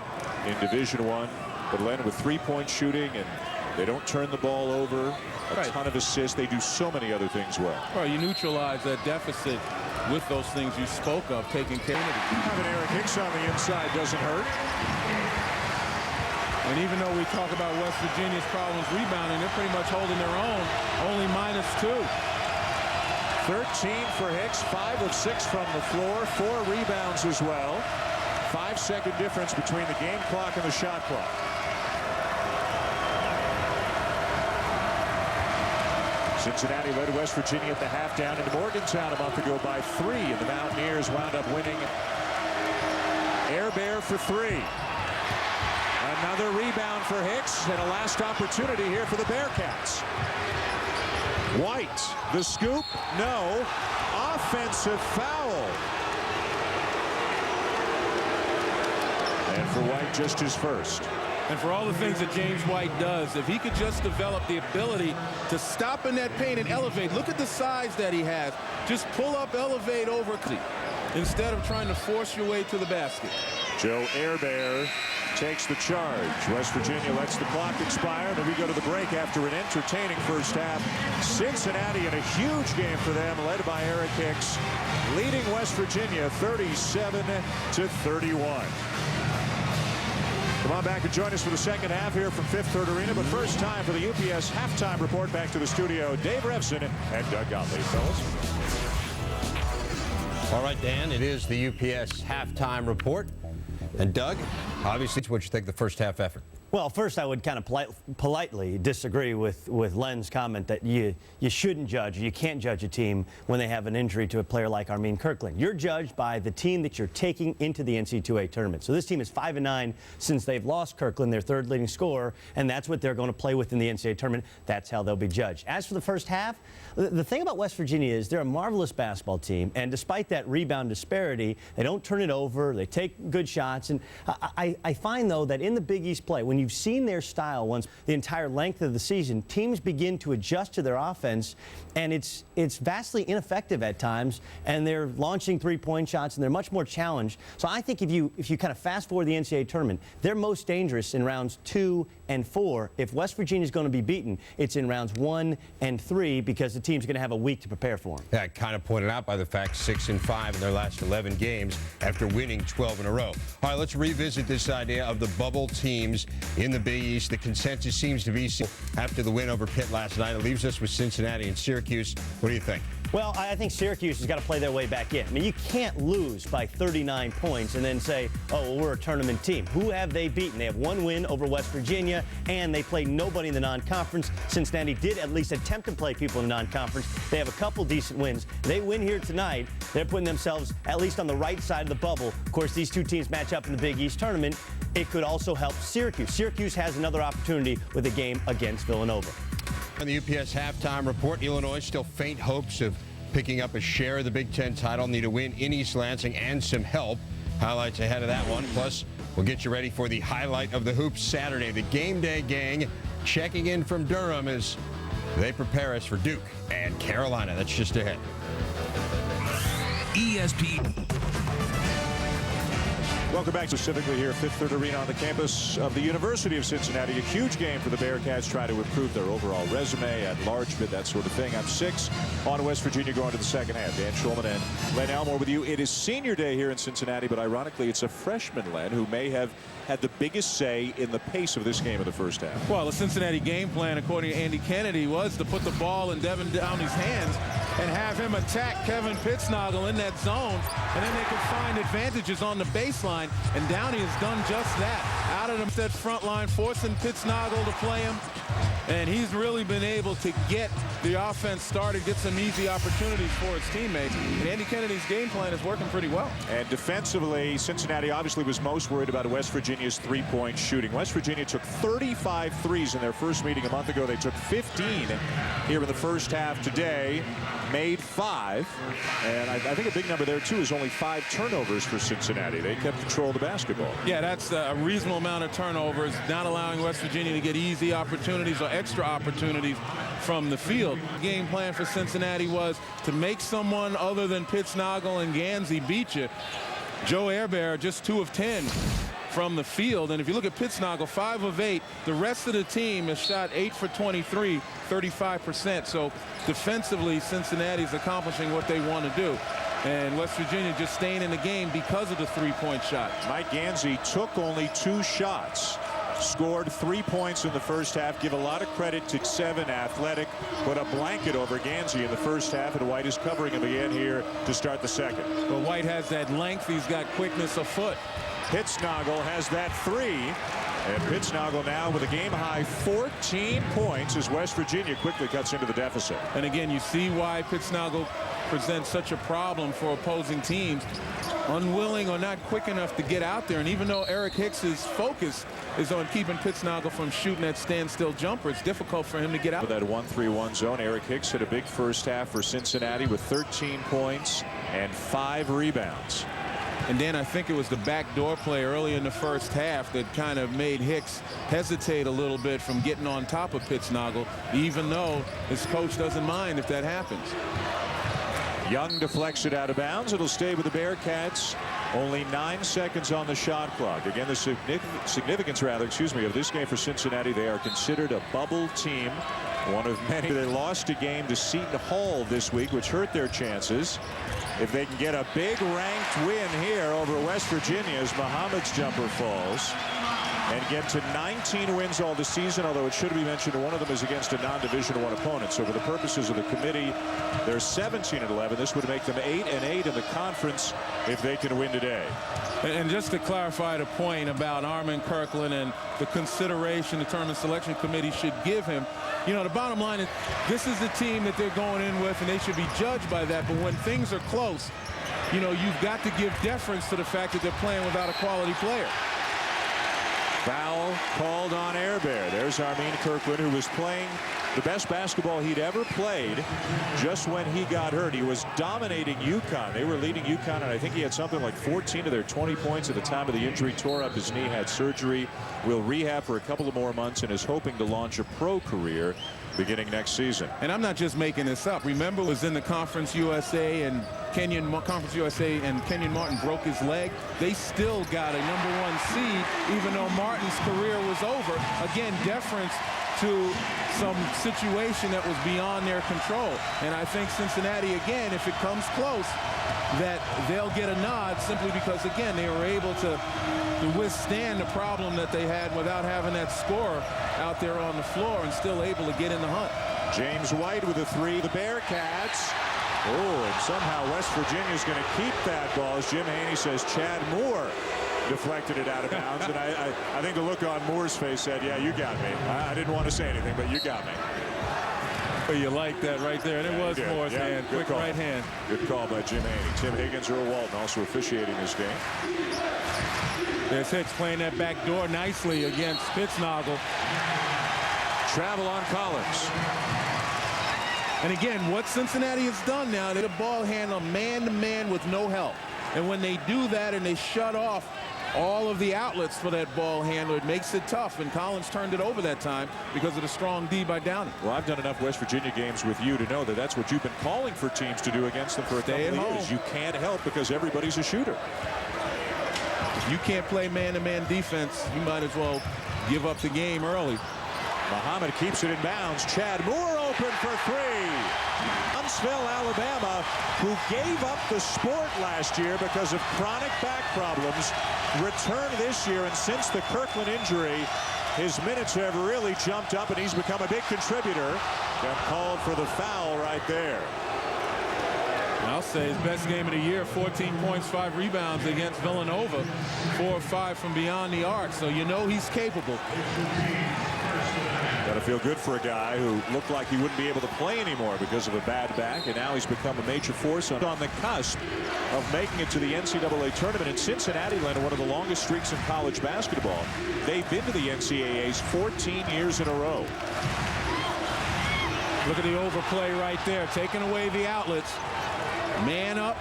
in Division I. But Len with 3-point shooting, and they don't turn the ball over. A ton of assists. They do so many other things well. Well, you neutralize that deficit with those things you spoke of, taking care of it. Having Eric Hicks on the inside doesn't hurt. And even though we talk about West Virginia's problems rebounding, they're pretty much holding their own, only -2. 13 for Hicks, 5 of 6 from the floor, 4 rebounds as well. 5-second difference between the game clock and the shot clock. Cincinnati led West Virginia at the half down into Morgantown a month ago by 3, and the Mountaineers wound up winning. Air Bear for 3. Another rebound for Hicks, and a last opportunity here for the Bearcats. White, the scoop, no. Offensive foul. And for White, just his first. And for all the things that James White does, if he could just develop the ability to stop in that paint and elevate. Look at the size that he has. Just pull up, elevate over, instead of trying to force your way to the basket. Joe Airbear takes the charge. West Virginia lets the clock expire. Then we go to the break after an entertaining first half. Cincinnati in a huge game for them, led by Eric Hicks, leading West Virginia 37-31. Come on back and join us for the second half here from Fifth Third Arena. But first time for the UPS halftime report. Back to the studio, Dave Revson and Doug Gottlieb, fellas. All right, Dan, it is the UPS halftime report. And Doug, obviously, what you think of the first half effort? Well, first I would kind of politely disagree with Len's comment that you shouldn't judge, you can't judge a team when they have an injury to a player like Armin Kirkland. You're judged by the team that you're taking into the NCAA tournament. So this team is 5-9 since they've lost Kirkland, their third leading scorer, and that's what they're going to play with in the NCAA tournament. That's how they'll be judged. As for the first half, the thing about West Virginia is they're a marvelous basketball team, and despite that rebound disparity, they don't turn it over, they take good shots, and I find, though, that in the Big East play, when you've seen their style once the entire length of the season, teams begin to adjust to their offense, and it's vastly ineffective at times, and they're launching three-point shots, and they're much more challenged. So I think if you kind of fast forward the NCAA tournament, they're most dangerous in rounds 2 and 4. If West Virginia is going to be beaten, it's in rounds 1 and 3 because the team's going to have a week to prepare for them. Yeah, kind of pointed out by the fact 6-5 in their last 11 games after winning 12 in a row. All right, let's revisit this idea of the bubble teams in the Big East. The consensus seems to be after the win over Pitt last night. It leaves us with Cincinnati and Syracuse. What do you think? Well, I think Syracuse has got to play their way back in. I mean, you can't lose by 39 points and then say, oh, well, we're a tournament team. Who have they beaten? They have one win over West Virginia, and they played nobody in the non-conference. Cincinnati did at least attempt to play people in the non-conference. They have a couple decent wins. They win here tonight. They're putting themselves at least on the right side of the bubble. Of course, these two teams match up in the Big East tournament. It could also help Syracuse. Syracuse has another opportunity with a game against Villanova. On the UPS halftime report, Illinois still faint hopes of picking up a share of the Big Ten title. Need a win in East Lansing and some help. Highlights ahead of that one. Plus, we'll get you ready for the highlight of the Hoops Saturday. The Game Day gang checking in from Durham as they prepare us for Duke and Carolina. That's just ahead. ESPN. Welcome back specifically here at Fifth Third Arena on the campus of the University of Cincinnati. A huge game for the Bearcats, trying to improve their overall resume at large bit, that sort of thing. I'm 6 on West Virginia going to the second half. Dan Schulman and Len Elmore with you. It is senior day here in Cincinnati, but ironically it's a freshman, Len, who may have had the biggest say in the pace of this game in the first half. Well, the Cincinnati game plan, according to Andy Kennedy, was to put the ball in Devin Downey's hands and have him attack Kevin Pittsnoggle in that zone, and then they could find advantages on the baseline, and Downey has done just that. Out of that front line, forcing Pittsnoggle to play him, and he's really been able to get the offense started, get some easy opportunities for his teammates, and Andy Kennedy's game plan is working pretty well. And defensively, Cincinnati obviously was most worried about West Virginia's three-point shooting. West Virginia took 35 threes in their first meeting a month ago. They took 15 here in the first half today, made 5, and I think a big number there too is only 5 turnovers for Cincinnati. They kept control of the basketball. Yeah, that's a reasonable amount of turnovers, not allowing West Virginia to get easy opportunities or extra opportunities from the field. The game plan for Cincinnati was to make someone other than Pittsnoggle and Gansey beat you. Joe Airbear just 2 of 10 from the field, and if you look at Pittsnoggle, 5 of 8. The rest of the team has shot 8 for 23, 35%. So defensively, Cincinnati's accomplishing what they want to do, and West Virginia just staying in the game because of the three-point shot. Mike Gansey took only 2 shots, scored 3 points in the first half. Give a lot of credit to 7 athletic, put a blanket over Gansey in the first half, and White is covering him again here to start the second. Well, White has that length. He's got quickness of foot. Pittsnoggle has that 3, and Pittsnoggle now with a game-high 14 points as West Virginia quickly cuts into the deficit. And again, you see why Pittsnoggle presents such a problem for opposing teams. Unwilling or not quick enough to get out there, and even though Eric Hicks's focus is on keeping Pittsnoggle from shooting that standstill jumper, it's difficult for him to get out. With that 1-3-1 zone, Eric Hicks had a big first half for Cincinnati with 13 points and 5 rebounds. And Dan, I think it was the backdoor play early in the first half that kind of made Hicks hesitate a little bit from getting on top of Pittsnoggle, even though his coach doesn't mind if that happens. Young deflects it out of bounds. It'll stay with the Bearcats. Only 9 seconds on the shot clock. Again, the significance, of this game for Cincinnati. They are considered a bubble team, one of many. They lost a game to Seton Hall this week, which hurt their chances. If they can get a big ranked win here over West Virginia as Muhammad's jumper falls, and get to 19 wins all this season, although it should be mentioned one of them is against a non-Division I opponent. So for the purposes of the committee, they're 17-11. This would make them 8-8 in the conference if they can win today. And just to clarify the point about Armin Kirkland and the consideration the tournament selection committee should give him, you know, the bottom line is this is the team that they're going in with, and they should be judged by that. But when things are close, you know, you've got to give deference to the fact that they're playing without a quality player. Foul called on Airbear. There's Armin Kirkland, who was playing the best basketball he'd ever played just when he got hurt. He was dominating UConn. They were leading UConn, and I think he had something like 14 of their 20 points at the time of the injury. Tore up his knee, had surgery, will rehab for a couple of more months, and is hoping to launch a pro career beginning next season. And I'm not just making this up. Remember, it was in the Conference USA, and Kenyon Martin broke his leg. They still got a #1 seed, even though Martin's career was over. Again, deference to some situation that was beyond their control. And I think Cincinnati, again, if it comes close, that they'll get a nod simply because, again, they were able to withstand the problem that they had without having that scorer out there on the floor and still able to get in the hunt. James White with a 3. The Bearcats Oh, and somehow West Virginia's going to keep that ball. As Jim Haney says, Chad Moore deflected it out of bounds. And I think the look on Moore's face said, yeah, you got me. I didn't want to say anything, but you got me. Well, you like that right there. And it was Moore's hand. Quick call. right hand. Good call by Jim Haney. Tim Higgins, Earl Walton also officiating this game. There's Hicks playing that back door nicely against Pittsnoggle. Travel on Collins. And again, what Cincinnati has done now, they're the ball handler man-to-man with no help. And when they do that and they shut off all of the outlets for that ball handler, it makes it tough. And Collins turned it over that time because of the strong D by Downey. Well, I've done enough West Virginia games with you to know that that's what you've been calling for teams to do against them for a couple of years. You can't help because everybody's a shooter. If you can't play man-to-man defense, you might as well give up the game early. Muhammad keeps it in bounds. Chad Moore open for three. Huntsville, Alabama, who gave up the sport last year because of chronic back problems, returned this year, and since the Kirkland injury, his minutes have really jumped up, and he's become a big contributor. Got called for the foul right there. I'll say his best game of the year, 14 points, 5 rebounds against Villanova, 4 or 5 from beyond the arc, so you know he's capable. Got to feel good for a guy who looked like he wouldn't be able to play anymore because of a bad back, and now he's become a major force on the cusp of making it to the NCAA tournament. And Cincinnati led one of the longest streaks in college basketball. They've been to the NCAAs 14 years in a row. Look at the overplay right there, taking away the outlets. Man up.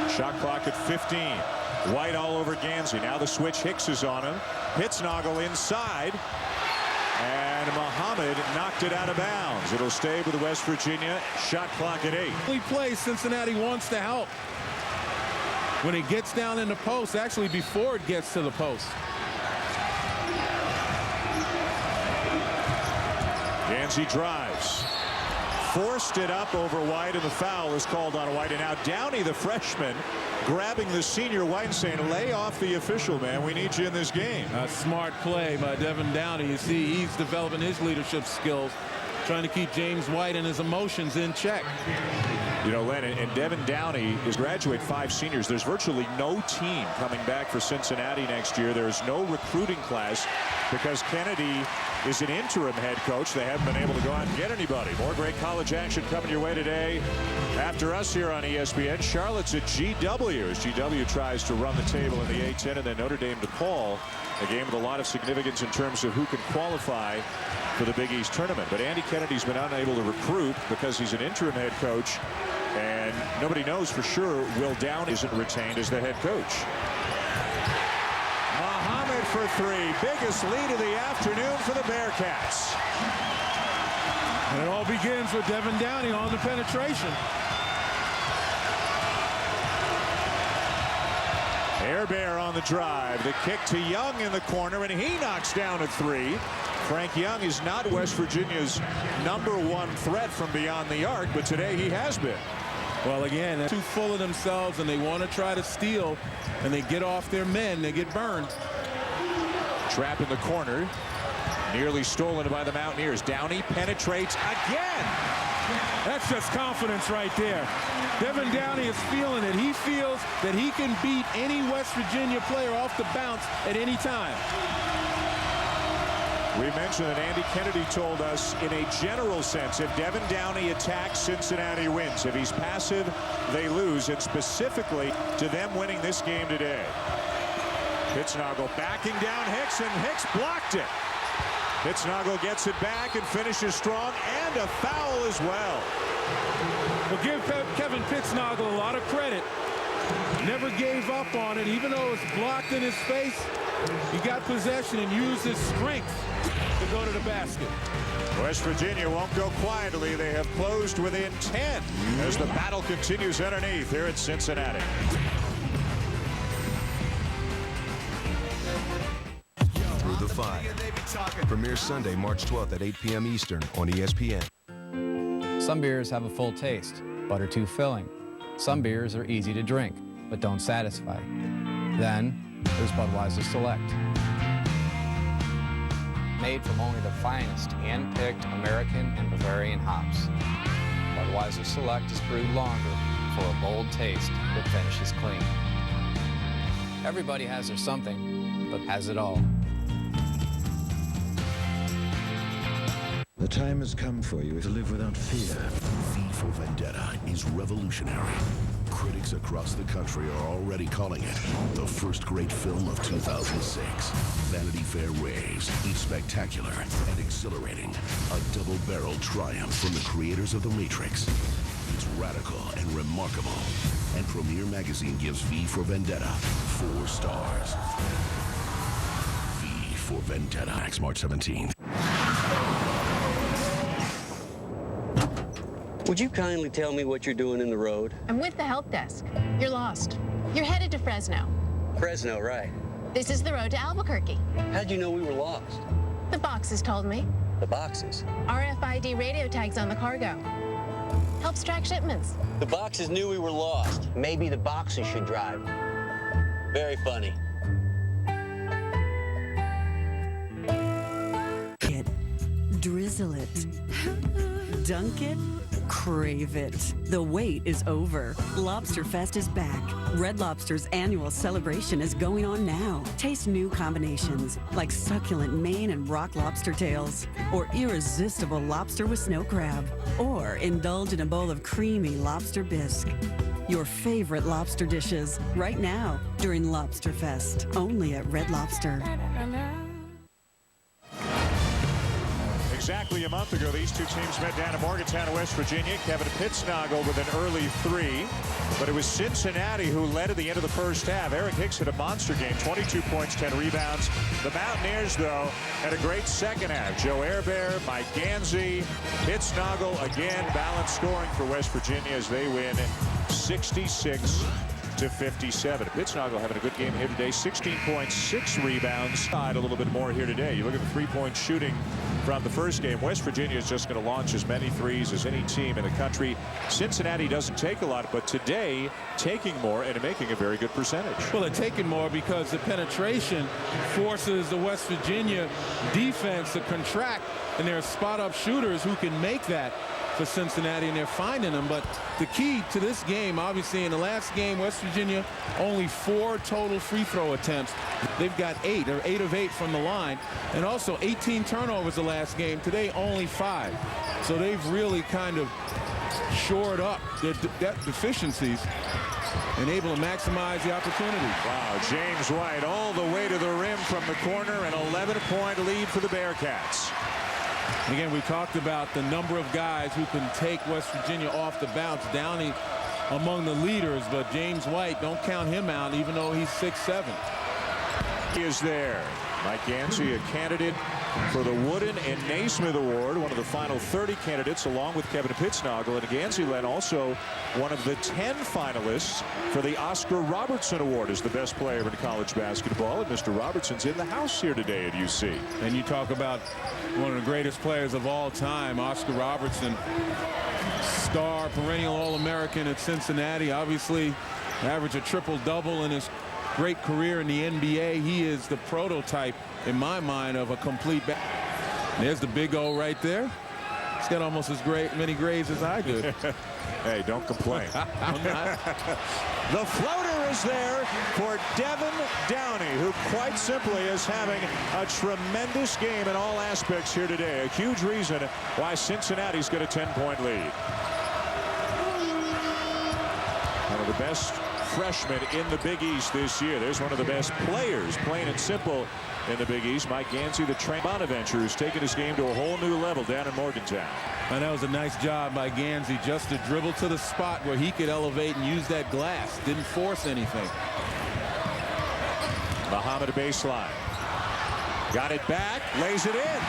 Shot clock at 15. White all over Gansey. Now the switch. Hicks is on him. Pittsnoggle inside. And Muhammad knocked it out of bounds. It'll stay with West Virginia. Shot clock at 8. He plays. Cincinnati wants to help. When it gets down in the post, actually before it gets to the post. Gansey drives. Forced it up over White, and the foul is called on White. And now Downey, the freshman, grabbing the senior White and saying, lay off the official, man. We need you in this game. A smart play by Devin Downey. You see, he's developing his leadership skills, trying to keep James White and his emotions in check. You know, Len, and Devin Downey is graduate 5 seniors. There's virtually no team coming back for Cincinnati next year. There's no recruiting class because Kennedy is an interim head coach. They haven't been able to go out and get anybody. More great college action coming your way today. After us here on ESPN, Charlotte's at GW as GW tries to run the table in the A-10, and then Notre Dame DePaul, a game with a lot of significance in terms of who can qualify for the Big East tournament. But Andy Kennedy's been unable to recruit because he's an interim head coach, and nobody knows for sure Will Downey isn't retained as the head coach. Muhammad for 3. Biggest lead of the afternoon for the Bearcats. And it all begins with Devin Downey on the penetration. Air Bear on the drive. The kick to Young in the corner, and he knocks down a 3. Frank Young is not West Virginia's #1 threat from beyond the arc, but today he has been. Well, again, they're too full of themselves, and they want to try to steal, and they get off their men. They get burned. Trap in the corner. Nearly stolen by the Mountaineers. Downey penetrates again. That's just confidence right there. Devin Downey is feeling it. He feels that he can beat any West Virginia player off the bounce at any time. We mentioned that Andy Kennedy told us in a general sense, if Devin Downey attacks, Cincinnati wins. If he's passive, they lose, and specifically to them winning this game today. Pittsnoggle backing down Hicks, and Hicks blocked it. Pittsnoggle gets it back and finishes strong, and a foul as well. We'll give Kevin Pittsnoggle a lot of credit. Never gave up on it, even though it's blocked in his face. He got possession and used his strength to go to the basket. West Virginia won't go quietly. They have closed within 10 as the battle continues underneath here at Cincinnati. Through the Fire. Premieres Sunday, March 12th at 8 p.m. Eastern on ESPN. Some beers have a full taste, but are too filling. Some beers are easy to drink, but don't satisfy. Then, there's Budweiser Select. made from only the finest hand-picked American and Bavarian hops. Budweiser Select is brewed longer for a bold taste that finishes clean. Everybody has their something, but has it all. The time has come for you to live without fear. V for Vendetta is revolutionary. Critics across the country are already calling it the first great film of 2006. Vanity Fair raves it's spectacular and exhilarating. A double-barrel triumph from the creators of The Matrix. It's radical and remarkable. And Premiere Magazine gives V for Vendetta 4 stars. V for Vendetta. Next March 17th. Would you kindly tell me what you're doing in the road? I'm with the help desk. You're lost. You're headed to Fresno. Fresno, right. This is the road to Albuquerque. How'd you know we were lost? The boxes told me. The boxes? RFID radio tags on the cargo. Helps track shipments. The boxes knew we were lost. Maybe the boxes should drive. Very funny. Drizzle it. Dunk it. Crave it. The wait is over. Lobster Fest is back. Red Lobster's annual celebration is going on now. Taste new combinations like succulent Maine and rock lobster tails, or irresistible lobster with snow crab, or indulge in a bowl of creamy lobster bisque. Your favorite lobster dishes right now during Lobster Fest, only at Red Lobster. Exactly a month ago, these two teams met down in Morgantown, West Virginia. Kevin Pittsnogle with an early 3, but it was Cincinnati who led at the end of the first half. Eric Hicks had a monster game, 22 points, 10 rebounds. The Mountaineers, though, had a great second half. Joe Airbear, Mike Gansey, Pittsnogle again, balanced scoring for West Virginia as they win 66-57. Pittsnogle having a good game here today. 16 points, 6 rebounds. A little bit more here today. You look at the three-point shooting from the first game. West Virginia is just going to launch as many threes as any team in the country. Cincinnati doesn't take a lot, but today taking more and making a very good percentage. Well, they're taking more because the penetration forces the West Virginia defense to contract, and there are spot-up shooters who can make that for Cincinnati, and they're finding them. But the key to this game, obviously, in the last game, West Virginia only 4 total free throw attempts. They've got 8 of 8 from the line, and also 18 turnovers the last game. Today, only 5. So they've really kind of shored up their deficiencies and able to maximize the opportunity. Wow, James White all the way to the rim from the corner, an 11-point lead for the Bearcats. Again, we talked about the number of guys who can take West Virginia off the bounce. Downey among the leaders, but James White, don't count him out, even though he's 6'7". He is there. Mike Gansey, a candidate for the Wooden and Naismith Award, one of the final 30 candidates, along with Kevin Pittsnogle. And Gansey led also one of the 10 finalists for the Oscar Robertson Award as the best player in college basketball. And Mr. Robertson's in the house here today at UC. And you talk about one of the greatest players of all time, Oscar Robertson, star, perennial All-American at Cincinnati, obviously averaged a triple-double in his great career in the NBA. He is the prototype, in my mind, of a complete There's the big O right there. He's got almost as many grades as I did. Hey, don't complain. The floater is there for Devin Downey, who quite simply is having a tremendous game in all aspects here today. A huge reason why Cincinnati's got a 10-point lead. One of the best freshmen in the Big East this year. There's one of the best players, plain and simple, in the Big East. Mike Gansey, the train Bonaventure, who's taken his game to a whole new level down in Morgantown. And that was a nice job by Gansey, just to dribble to the spot where he could elevate and use that glass. Didn't force anything. Muhammad baseline. Got it back, lays it in.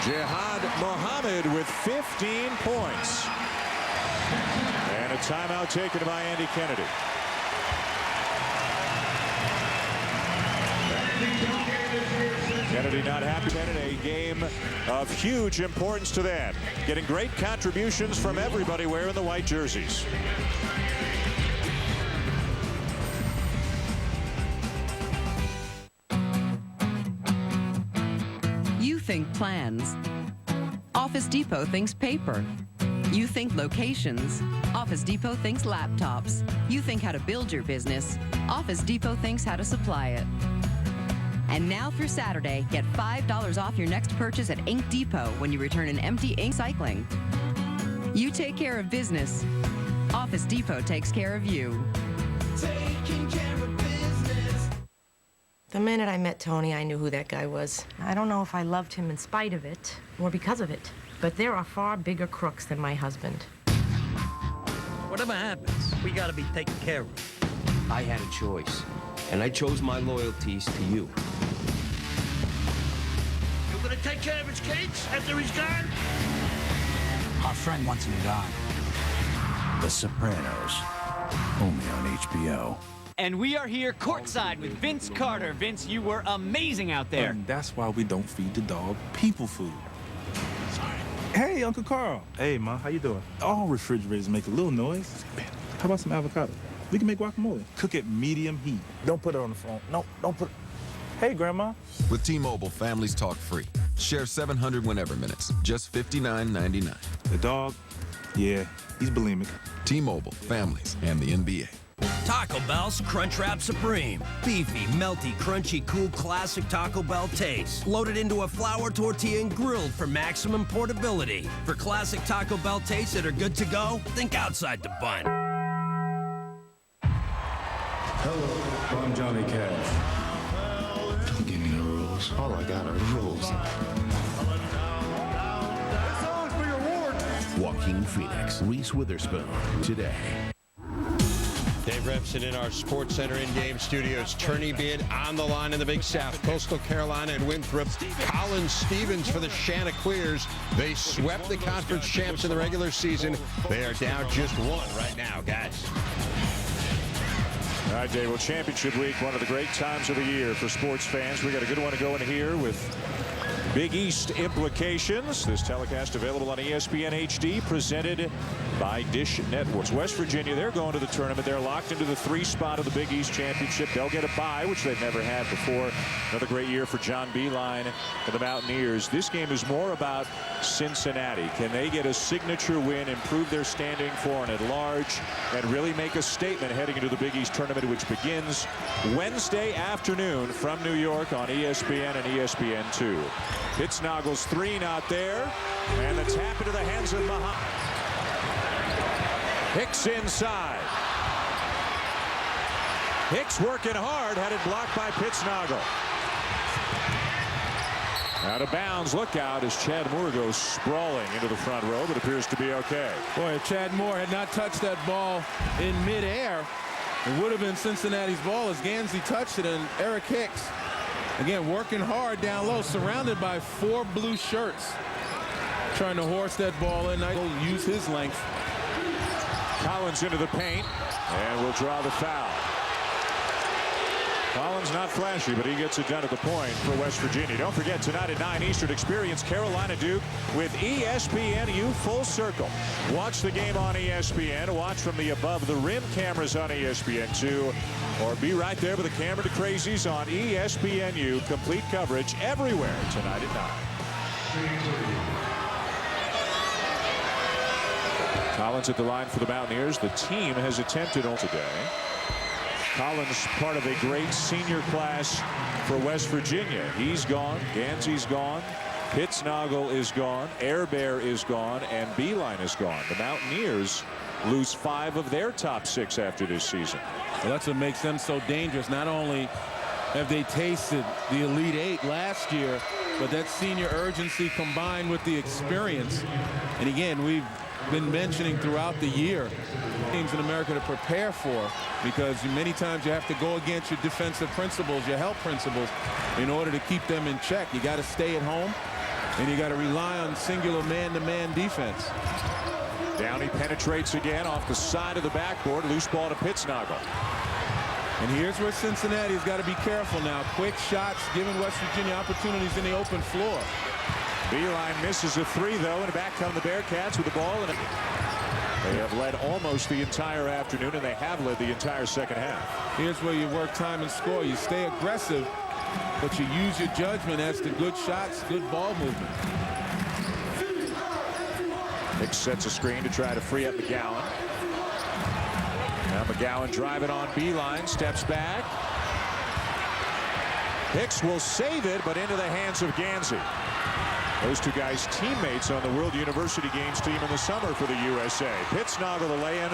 Jihad Muhammad with 15 points. And a timeout taken by Andy Kennedy. Kennedy not happy. A game of huge importance to them. Getting great contributions from everybody wearing the white jerseys. think plans. Office Depot thinks paper. You think locations. Office Depot thinks laptops. You think how to build your business. Office Depot thinks how to supply it. And now through Saturday, get $5 off your next purchase at Ink Depot when you return an empty ink cycling. You take care of business. Office Depot takes care of you. Taking care of business. The minute I met Tony, I knew who that guy was. I don't know if I loved him in spite of it or because of it, but there are far bigger crooks than my husband. Whatever happens, we gotta be taken care of. I had a choice, and I chose my loyalties to you. You gonna take care of his kids after he's gone? Our friend wants him gone. The Sopranos, only on HBO. And we are here courtside with Vince Carter. Vince, you were amazing out there. And that's why we don't feed the dog people food. Sorry. Hey, Uncle Carl. Hey, Ma, how you doing? All refrigerators make a little noise. How about some avocado? We can make guacamole. Cook it medium heat. Don't put it on the phone. No, don't put it. Hey, Grandma. With T-Mobile, families talk free. Share 700 whenever minutes. Just $59.99. The dog, yeah, he's bulimic. T-Mobile, families, and the NBA. Taco Bell's Crunchwrap Supreme. Beefy, melty, crunchy, cool, classic Taco Bell taste. Loaded into a flour tortilla and grilled for maximum portability. For classic Taco Bell tastes that are good to go, think outside the bun. Hello, I'm Johnny Cash. Don't give me the rules. All I got are rules. Joaquin Phoenix, Reese Witherspoon, today. Dave Remsen in our Sports Center in-game studios. Tourney bid on the line in the Big South. Coastal Carolina and Winthrop. Colin Stevens for the Chanticleers. They swept the conference champs in the regular season. They are down just one right now, guys. All right, Dave. Well, championship week, one of the great times of the year for sports fans. We got a good one to go in here with Big East implications. This telecast available on ESPN HD, presented by Dish Networks. West Virginia, they're going to the tournament. They're locked into the 3 spot of the Big East Championship. They'll get a bye, which they've never had before. Another great year for John Beilein and the Mountaineers. This game is more about Cincinnati. Can they get a signature win, improve their standing for an at-large, and really make a statement heading into the Big East tournament, which begins Wednesday afternoon from New York on ESPN and ESPN2. Pitznagel's 3 not there, and the tap into the hands of Muhammad. Hicks inside. Hicks working hard, had it blocked by Pitznagel. Out of bounds, look out as Chad Moore goes sprawling into the front row, but appears to be okay. Boy, if Chad Moore had not touched that ball in midair, it would have been Cincinnati's ball as Gansey touched it, and Eric Hicks, again, working hard down low, surrounded by 4 blue shirts, trying to horse that ball in. He'll use his length. Collins into the paint, and will draw the foul. Collins not flashy, but he gets it done at the point for West Virginia. Don't forget, tonight at 9 Eastern, experience Carolina Duke with ESPNU Full Circle. Watch the game on ESPN. Watch from the above the rim cameras on ESPN2. Or be right there with the camera to crazies on ESPNU. Complete coverage everywhere tonight at 9. Collins at the line for the Mountaineers. The team has attempted all today. Collins part of a great senior class for West Virginia. He's gone. Gansey's gone. Pitznagel is gone. Air Bear is gone. And Beilein is gone. The Mountaineers lose 5 of their top 6 after this season. Well, that's what makes them so dangerous. Not only have they tasted the Elite 8 last year, but that senior urgency combined with the experience. And again, we've been mentioning throughout the year teams in America to prepare for, because many times you have to go against your defensive principles, your help principles, in order to keep them in check. You got to stay at home, and you got to rely on singular man-to-man defense. Downey penetrates again off the side of the backboard. Loose ball to Pitznagel. And here's where Cincinnati's got to be careful now. Quick shots, giving West Virginia opportunities in the open floor. Beilein misses a 3, though, and back come the Bearcats with the ball. And they have led almost the entire afternoon, and they have led the entire second half. Here's where you work time and score. You stay aggressive, but you use your judgment as to good shots, good ball movement. Hicks sets a screen to try to free up McGowan. Now McGowan driving on Beeline, steps back. Hicks will save it, but into the hands of Gansey. Those two guys teammates on the World University Games team in the summer for the USA. Pittsnoggle the lay-in.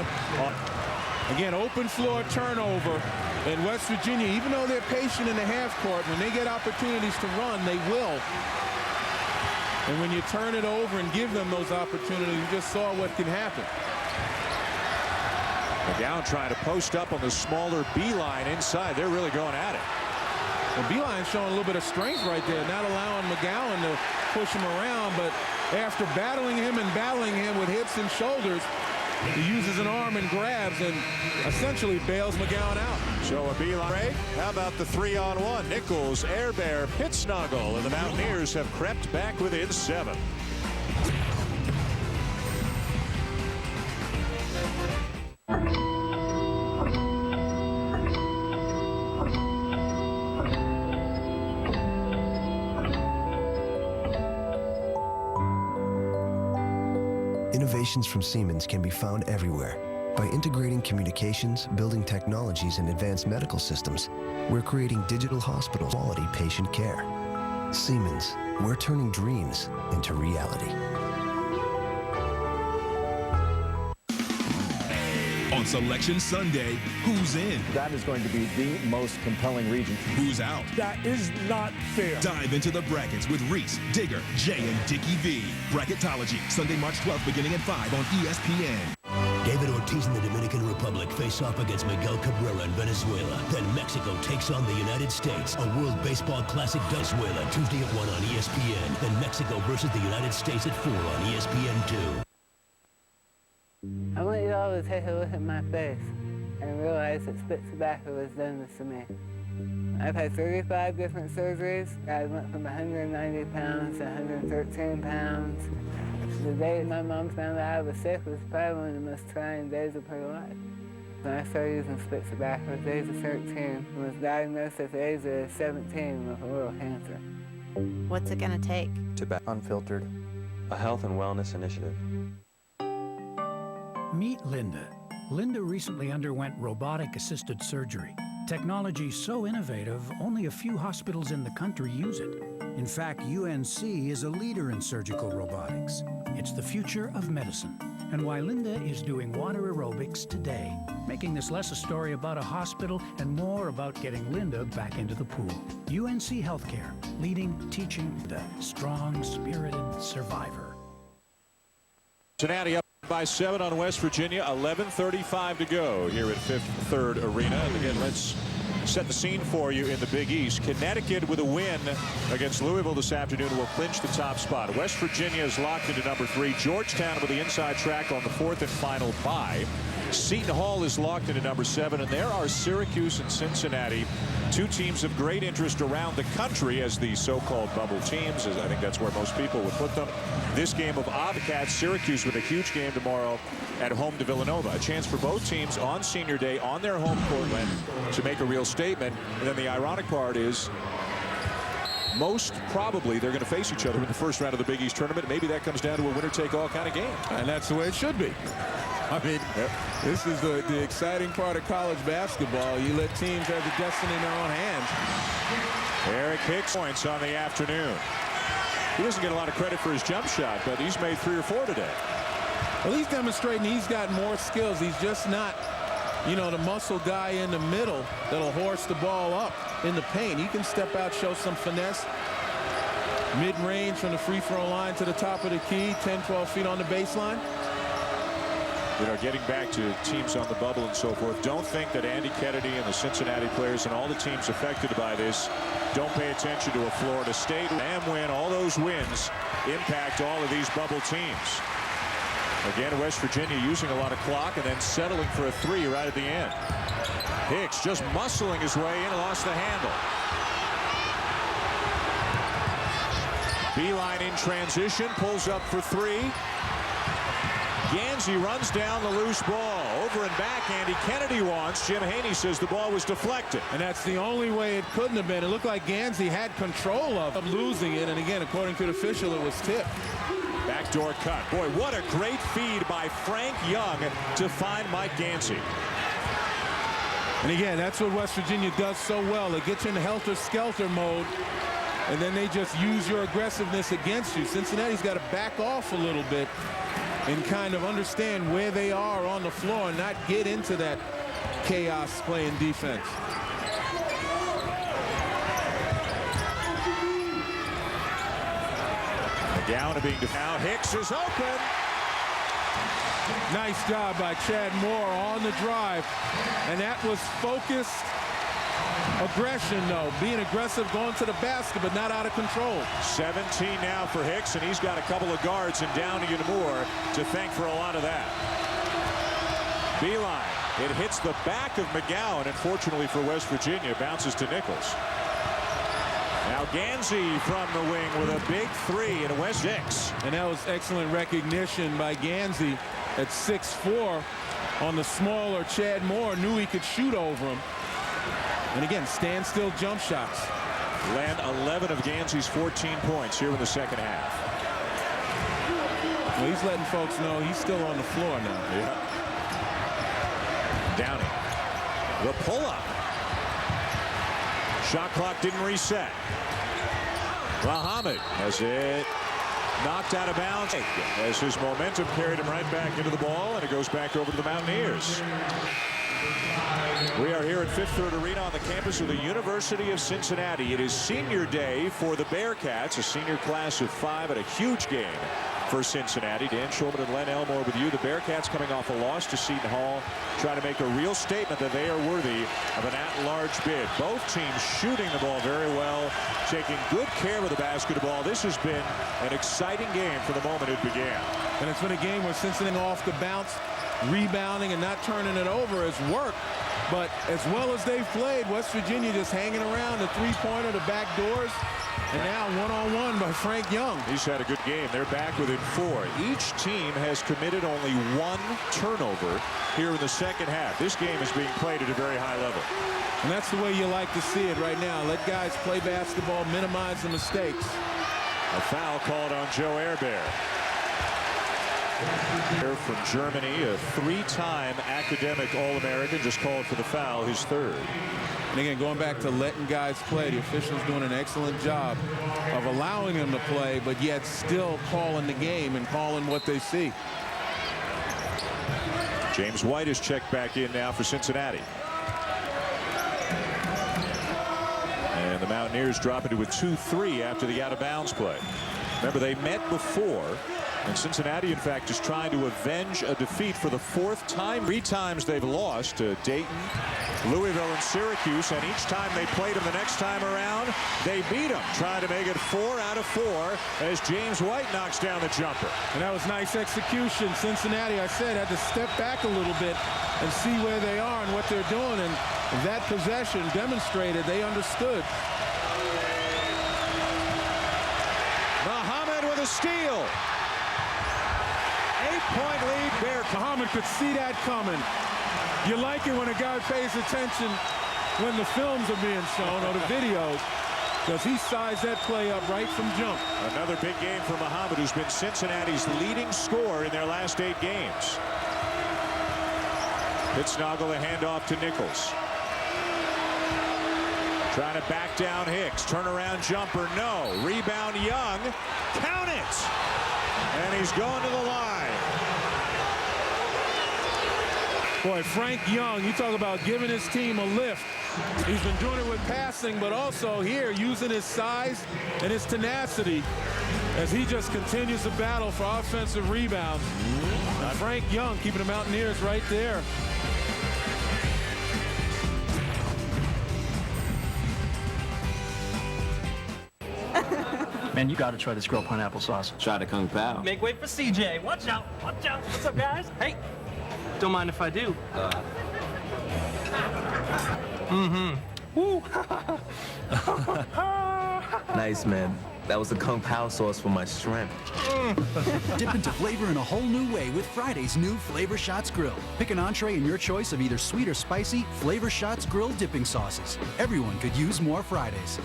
Again, open floor turnover. And West Virginia, even though they're patient in the half court, when they get opportunities to run, they will. And when you turn it over and give them those opportunities, you just saw what can happen. McGowan trying to post up on the smaller Beeline inside. They're really going at it. Well, Beeline's showing a little bit of strength right there, not allowing McGowan to push him around, but after battling him with hips and shoulders, he uses an arm and grabs and essentially bails McGowan out. So a Beeline. How about the 3-on-1? Nichols, Air Bear, Pittsnoggle, and the Mountaineers have crept back within 7. Innovations from Siemens can be found everywhere. By integrating communications, building technologies, and advanced medical systems, we're creating digital hospital quality patient care. Siemens, we're turning dreams into reality. On Selection Sunday, who's in? That is going to be the most compelling region. Who's out? That is not fair. Dive into the brackets with Reese, Digger, Jay, and Dickie V. Bracketology, Sunday, March 12th, beginning at 5 on ESPN. David Ortiz and the Dominican Republic face off against Miguel Cabrera in Venezuela. Then Mexico takes on the United States. A World Baseball Classic Venezuela, Tuesday at 1 on ESPN. Then Mexico versus the United States at 4 on ESPN2. I want you all to take a look at my face and realize that spit tobacco has done this to me. I've had 35 different surgeries. I went from 190 pounds to 113 pounds. The day my mom found out I was sick was probably one of the most trying days of her life. When I started using spit tobacco at the age of 13 and was diagnosed at the age of 17 with oral cancer. What's it gonna take? Tobacco Unfiltered, a health and wellness initiative. Meet Linda. Linda recently underwent robotic-assisted surgery. Technology so innovative, only a few hospitals in the country use it. In fact, UNC is a leader in surgical robotics. It's the future of medicine, and why Linda is doing water aerobics today, making this less a story about a hospital and more about getting Linda back into the pool. UNC Healthcare, leading, teaching, the strong, spirited survivor. Cincinnati up by 7 on West Virginia, 11:35 to go here at Fifth Third Arena. And again, let's set the scene for you in the Big East. Connecticut with a win against Louisville this afternoon will clinch the top spot. West Virginia is locked into number 3. Georgetown with the inside track on the 4th and final bye. Seton Hall is locked into number 7, and there are Syracuse and Cincinnati, two teams of great interest around the country as the so-called bubble teams, as I think that's where most people would put them. This game of Bobcats, Syracuse with a huge game tomorrow at home to Villanova. A chance for both teams on senior day on their home court to make a real statement. And then the ironic part is most probably they're going to face each other in the first round of the Big East tournament. Maybe that comes down to a winner-take-all kind of game. And that's the way it should be. I mean, this is the exciting part of college basketball. You let teams have the destiny in their own hands. Eric Hicks points on the afternoon. He doesn't get a lot of credit for his jump shot, but he's made 3 or 4 today. Well, he's demonstrating he's got more skills. He's just not, you know, the muscle guy in the middle that'll horse the ball up in the paint. He can step out, show some finesse. Mid-range from the free throw line to the top of the key, 10, 12 feet on the baseline. You know, getting back to teams on the bubble and so forth, don't think that Andy Kennedy and the Cincinnati players and all the teams affected by this don't pay attention to a Florida State win. All those wins impact all of these bubble teams. Again, West Virginia using a lot of clock and then settling for a 3 right at the end. Hicks just muscling his way in and lost the handle. Beeline in transition, pulls up for 3. Gansey runs down the loose ball. over and back. Andy Kennedy wants. Jim Haney says the ball was deflected. And that's the only way it couldn't have been. It looked like Gansey had control of losing it. And again, according to the official, it was tipped. Backdoor cut. Boy, what a great feed by Frank Young to find Mike Gansey. And again, that's what West Virginia does so well. They get you in the helter-skelter mode, and then they just use your aggressiveness against you. Cincinnati's got to back off a little bit and kind of understand where they are on the floor and not get into that chaos playing defense. Down to being now. Hicks is open. Nice job by Chad Moore on the drive. And that was focused aggression, though. Being aggressive, going to the basket, but not out of control. 17 now for Hicks, and he's got a couple of guards and Downey and Moore to thank for a lot of that. Beeline. It hits the back of McGowan, and fortunately for West Virginia, bounces to Nichols. Now Gansey from the wing with a big three in West Hicks. And that was excellent recognition by Gansey at 6'4" on the smaller Chad Moore. Knew he could shoot over him. And again, standstill jump shots. Land 11 of Gansey's 14 points here in the second half. Well, he's letting folks know he's still on the floor now. Yeah. Downey. The pull-up. Shot clock didn't reset. Muhammad has it knocked out of bounds as his momentum carried him right back into the ball, and it goes back over to the Mountaineers. We are here at Fifth Third Arena on the campus of the University of Cincinnati. It is senior day for the Bearcats, a senior class of 5 at a huge game for Cincinnati. Dan Schulman and Len Elmore with you. The Bearcats coming off a loss to Seton Hall, trying to make a real statement that they are worthy of an at-large bid. Both teams shooting the ball very well, taking good care of the basketball. This has been an exciting game from the moment it began. And it's been a game where Cincinnati off the bounce, rebounding and not turning it over has worked. But as well as they've played, West Virginia just hanging around the three-pointer, the back doors. And now one-on-one by Frank Young. He's had a good game. They're back within 4. Each team has committed only 1 turnover here in the second half. This game is being played at a very high level. And that's the way you like to see it right now. Let guys play basketball, minimize the mistakes. A foul called on Joe Herbert. Here from Germany, a 3-time academic All-American, just called for the foul, his 3rd. And again, going back to letting guys play, the officials doing an excellent job of allowing them to play, but yet still calling the game and calling what they see. James White is checked back in now for Cincinnati. And the Mountaineers drop into a 2-3 after the out-of-bounds play. Remember, they met before. And Cincinnati, in fact, is trying to avenge a defeat for the 4th time. 3 times they've lost to Dayton, Louisville, and Syracuse. And each time they played them the next time around, they beat them, trying to make it 4 out of 4 as James White knocks down the jumper. And that was nice execution. Cincinnati, I said, had to step back a little bit and see where they are and what they're doing. And that possession demonstrated they understood. Muhammad with a steal. 8-point lead, Bearcats. Muhammad could see that coming. You like it when a guy pays attention when the films are being shown or the videos, because he sized that play up right from jump. Another big game for Muhammad, who's been Cincinnati's leading scorer in their last 8 games. Pittsnoggle the handoff to Nichols. Trying to back down Hicks. Turnaround jumper, no. Rebound Young. Count it! And he's going to the line. Boy, Frank Young, you talk about giving his team a lift. He's been doing it with passing, but also here using his size and his tenacity as he just continues to battle for offensive rebounds. Frank Young keeping the Mountaineers right there. Man, you gotta try this grilled pineapple sauce. Try the Kung Pao. Make way for CJ. Watch out. Watch out. What's up, guys? Hey. Don't mind if I do. Woo. Nice, man. That was the Kung Pao sauce for my shrimp. Dip into flavor in a whole new way with Friday's new Flavor Shots Grill. Pick an entree in your choice of either sweet or spicy Flavor Shots Grill dipping sauces. Everyone could use more Fridays.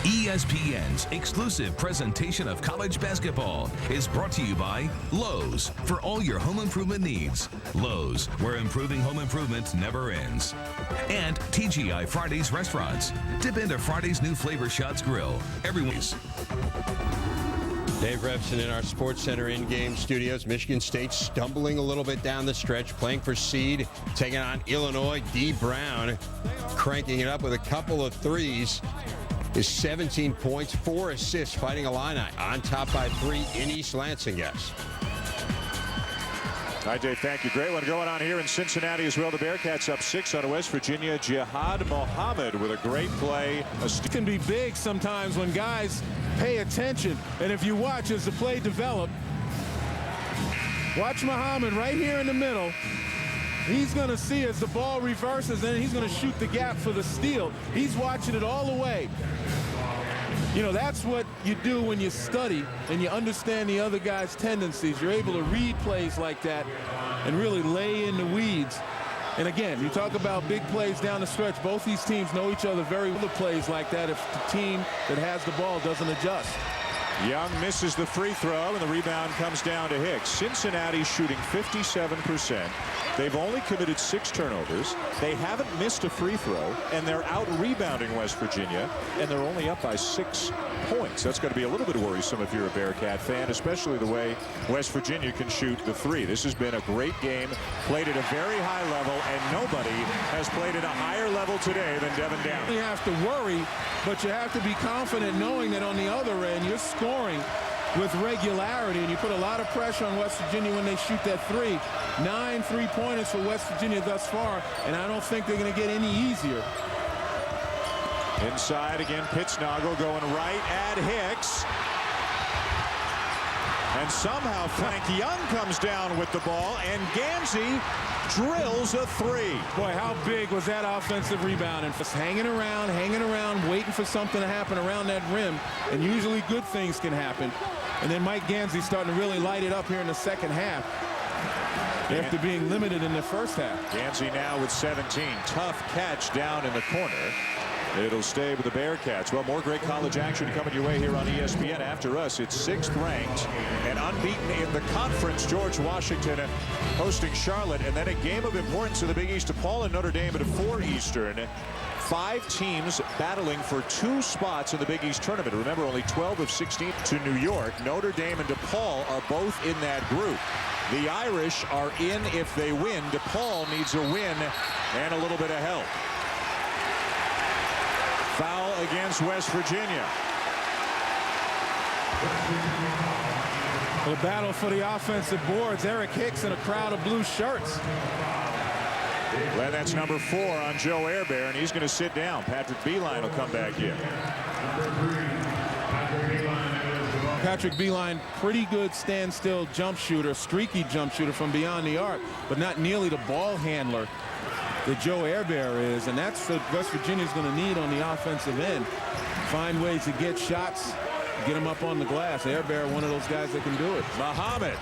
ESPN's exclusive presentation of college basketball is brought to you by Lowe's for all your home improvement needs. Lowe's, where improving home improvement never ends. And TGI Fridays Restaurants. Dip into Friday's new Flavor Shots Grill. Everyone's. Dave Revson in our Sports Center in-game studios. Michigan State stumbling a little bit down the stretch, playing for seed, taking on Illinois. D. Brown cranking it up with a couple of threes. Is 17 points, 4 assists, fighting Illini on top by 3 in East Lansing, yes. All right, Dave, thank you. Great one going on here in Cincinnati as well. The Bearcats up 6 on West Virginia. Jihad Mohammed with a great play. It can be big sometimes when guys pay attention. And if you watch as the play develop, watch Mohammed right here in the middle. He's going to see as the ball reverses, and he's going to shoot the gap for the steal. He's watching it all the way. You know, that's what you do when you study and you understand the other guy's tendencies. You're able to read plays like that and really lay in the weeds. And again, you talk about big plays down the stretch. Both these teams know each other very well. Plays like that if the team that has the ball doesn't adjust. Young misses the free throw, and the rebound comes down to Hicks. Cincinnati shooting 57%. They've only committed 6 turnovers. They haven't missed a free throw, and they're out rebounding West Virginia, and they're only up by 6 points. That's going to be a little bit worrisome if you're a Bearcat fan, especially the way West Virginia can shoot the 3. This has been a great game, played at a very high level, and nobody has played at a higher level today than Devin Downey. You have to worry, but you have to be confident knowing that on the other end, you're scoring with regularity, and you put a lot of pressure on West Virginia when they shoot that 3. 9 3-pointers for West Virginia thus far, and I don't think they're going to get any easier. Inside again, Pittsnoggle going right at Hicks. And somehow Frank Young comes down with the ball, and Gansey drills a 3. Boy, how big was that offensive rebound? And just hanging around, waiting for something to happen around that rim. And usually good things can happen. And then Mike Gansey starting to really light it up here in the second half after being limited in the first half. Gansey now with 17. Tough catch down in the corner. It'll stay with the Bearcats. Well, more great college action coming your way here on ESPN. After us, it's 6th ranked and unbeaten in the conference. George Washington hosting Charlotte. And then a game of importance in the Big East. DePaul and Notre Dame at 4 Eastern. 5 teams battling for 2 spots in the Big East tournament. Remember, only 12 of 16 to New York. Notre Dame and DePaul are both in that group. The Irish are in if they win. DePaul needs a win and a little bit of help. Foul against West Virginia. The battle for the offensive boards. Eric Hicks in a crowd of blue shirts. Well, that's number 4 on Joe Airbear, and he's going to sit down. Patrick Beeline will come back in. Patrick Beeline, pretty good standstill jump shooter, streaky jump shooter from beyond the arc, but not nearly the ball handler that Joe Airbear is, and that's what West Virginia's going to need on the offensive end. Find ways to get shots, get them up on the glass. Airbear, one of those guys that can do it. Muhammad.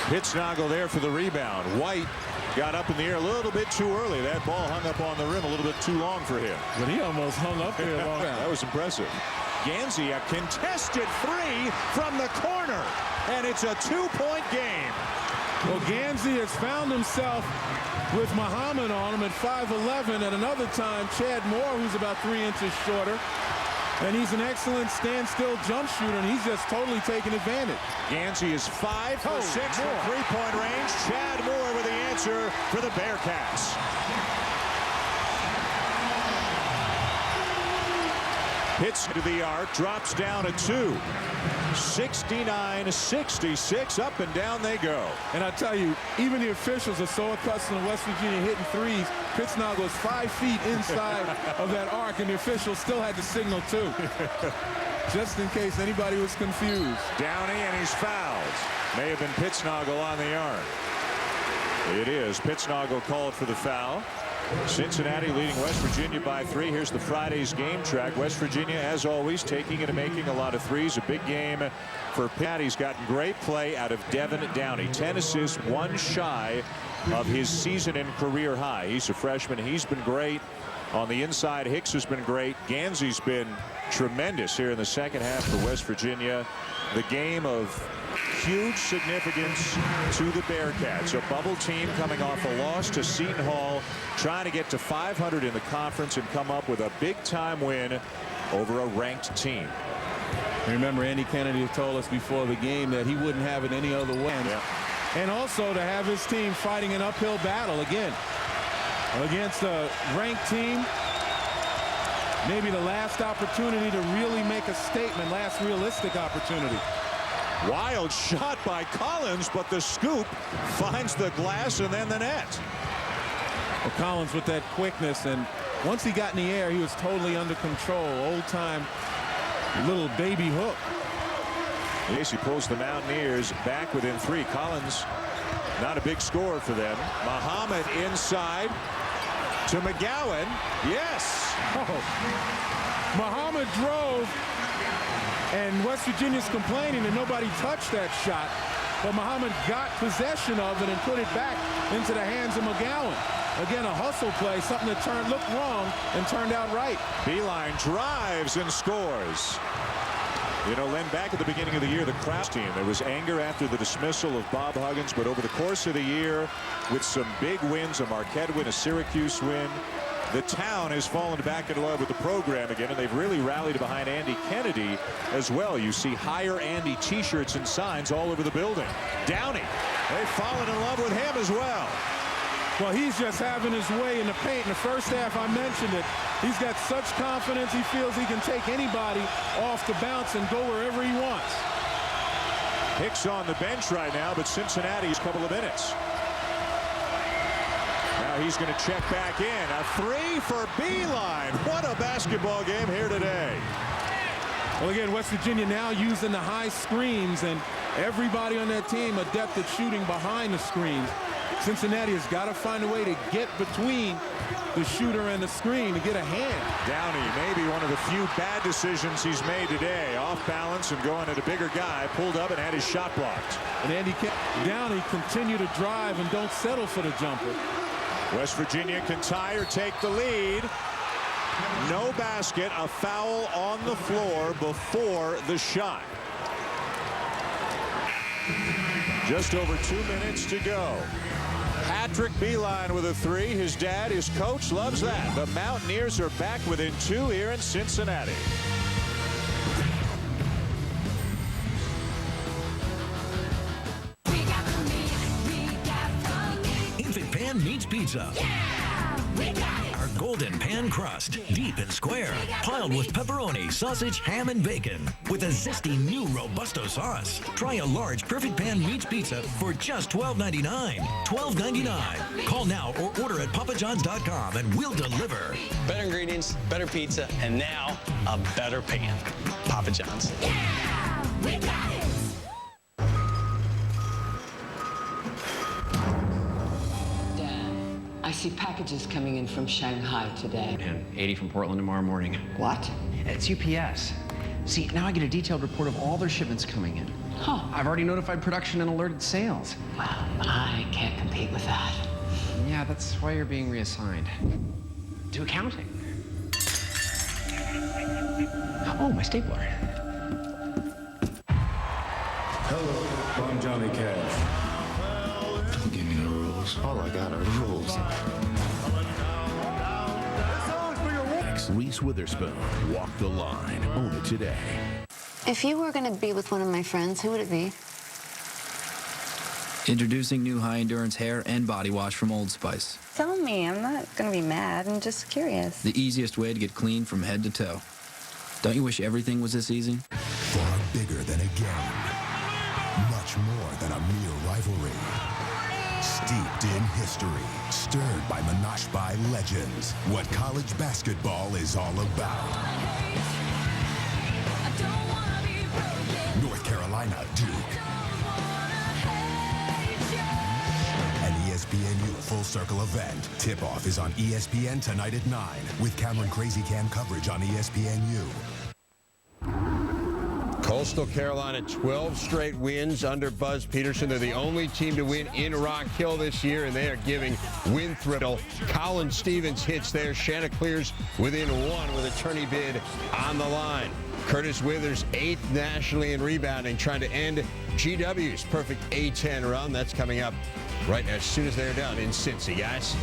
Pittsnoggle there for the rebound. White got up in the air a little bit too early. That ball hung up on the rim a little bit too long for him. But he almost hung up there long. That was impressive. Gansey, a contested three from the corner, and it's a 2-point game. Well, Gansey has found himself with Muhammad on him at 5'11", and another time Chad Moore, who's about 3 inches shorter, and he's an excellent standstill jump shooter, and he's just totally taking advantage. Gansey is 5 for 6 from three-point range. Chad Moore with the answer for the Bearcats. Hits to the arc, drops down a 2. 69-66, up and down they go. And I tell you, even the officials are so accustomed to West Virginia hitting threes. Pittsnogle was 5 feet inside of that arc, and the officials still had to signal too. Just in case anybody was confused. Downey, and he's fouled. May have been Pittsnogle on the arm. It is. Pittsnogle called for the foul. Cincinnati leading West Virginia by 3. Here's the Friday's game track. West Virginia, as always, taking it and making a lot of threes. A big game for Pitt. He's gotten great play out of Devin Downey. 10 assists, 1 shy of his season and career high. He's a freshman. He's been great. On the inside, Hicks has been great. Gansey's been tremendous here in the second half for West Virginia. The game of huge significance to the Bearcats, a bubble team coming off a loss to Seton Hall, trying to get to 500 in the conference and come up with a big-time win over a ranked team. Remember, Andy Kennedy had told us before the game that he wouldn't have it any other way. Yeah. And also to have his team fighting an uphill battle again against a ranked team. Maybe the last opportunity to really make a statement, last realistic opportunity. Wild shot by Collins, but the scoop finds the glass and then the net. Well, Collins with that quickness, and once he got in the air, he was totally under control. Old-time little baby hook. Yes, he pulls the Mountaineers back within 3. Collins, not a big scorer for them. Muhammad inside to McGowan. Yes. Oh. Muhammad drove. And West Virginia's complaining that nobody touched that shot. But Muhammad got possession of it and put it back into the hands of McGowan. Again, a hustle play, something that looked wrong and turned out right. Beeline drives and scores. You know, Len, back at the beginning of the year, the Kraus team, there was anger after the dismissal of Bob Huggins, but over the course of the year, with some big wins, a Marquette win, a Syracuse win, the town has fallen back in love with the program again, and they've really rallied behind Andy Kennedy as well. You see Hire Andy t-shirts and signs all over the building. Downey, they've fallen in love with him as well. Well, he's just having his way in the paint. In the first half, I mentioned it. He's got such confidence, he feels he can take anybody off the bounce and go wherever he wants. Hicks on the bench right now, but Cincinnati's a couple of minutes. Now he's going to check back in. A 3 for Beeline. What a basketball game here today. Well, again, West Virginia now using the high screens, and everybody on that team adept at shooting behind the screens. Cincinnati has got to find a way to get between the shooter and the screen to get a hand. Downey, maybe one of the few bad decisions he's made today. Off balance and going at a bigger guy. Pulled up and had his shot blocked. And Downey continue to drive and don't settle for the jumper. West Virginia can tie or take the lead. No basket, a foul on the floor before the shot. Just over 2 minutes to go. Patrick Beeline with a 3. His dad, his coach, loves that. The Mountaineers are back within 2 here in Cincinnati. Infant Pan meets pizza. Yeah, we got it. Our golden pan crust, deep and square, piled with pepperoni, sausage, ham, and bacon, with a zesty new Robusto sauce. Try a large Perfect Pan meets pizza for just $12.99. $12.99. Call now or order at papajohns.com and we'll deliver. Better ingredients, better pizza, and now a better pan. Papa John's. Yeah, we got it. I see packages coming in from Shanghai today. And 80 from Portland tomorrow morning. What? It's UPS. See, now I get a detailed report of all their shipments coming in. Huh. I've already notified production and alerted sales. Well, I can't compete with that. Yeah, that's why you're being reassigned. To accounting. Oh, my stapler. Hello, I'm Johnny Cash. Don't give me no rules. All I got are rules. Reese Witherspoon, Walk the Line. Own it today. If you were going to be with one of my friends, who would it be? Introducing new high-endurance hair and body wash from Old Spice. Tell me, I'm not going to be mad. I'm just curious. The easiest way to get clean from head to toe. Don't you wish everything was this easy? Far bigger than a game. Much more than a mere rivalry. Steeped in history. Stirred by Menashe by legends. What college basketball is all about. North Carolina, Duke. An ESPNU Full Circle event. Tip-off is on ESPN tonight at 9 with Cameron Crazy Cam coverage on ESPNU. Coastal Carolina, 12 straight wins under Buzz Peterson. They're the only team to win in Rock Hill this year, and they are giving Winthrop. Colin Stevens hits there. Chanticleers within one with a tourney bid on the line. Curtis Withers, 8th nationally in rebounding, trying to end GW's perfect A10 run. That's coming up right as soon as they're done in Cincy, guys.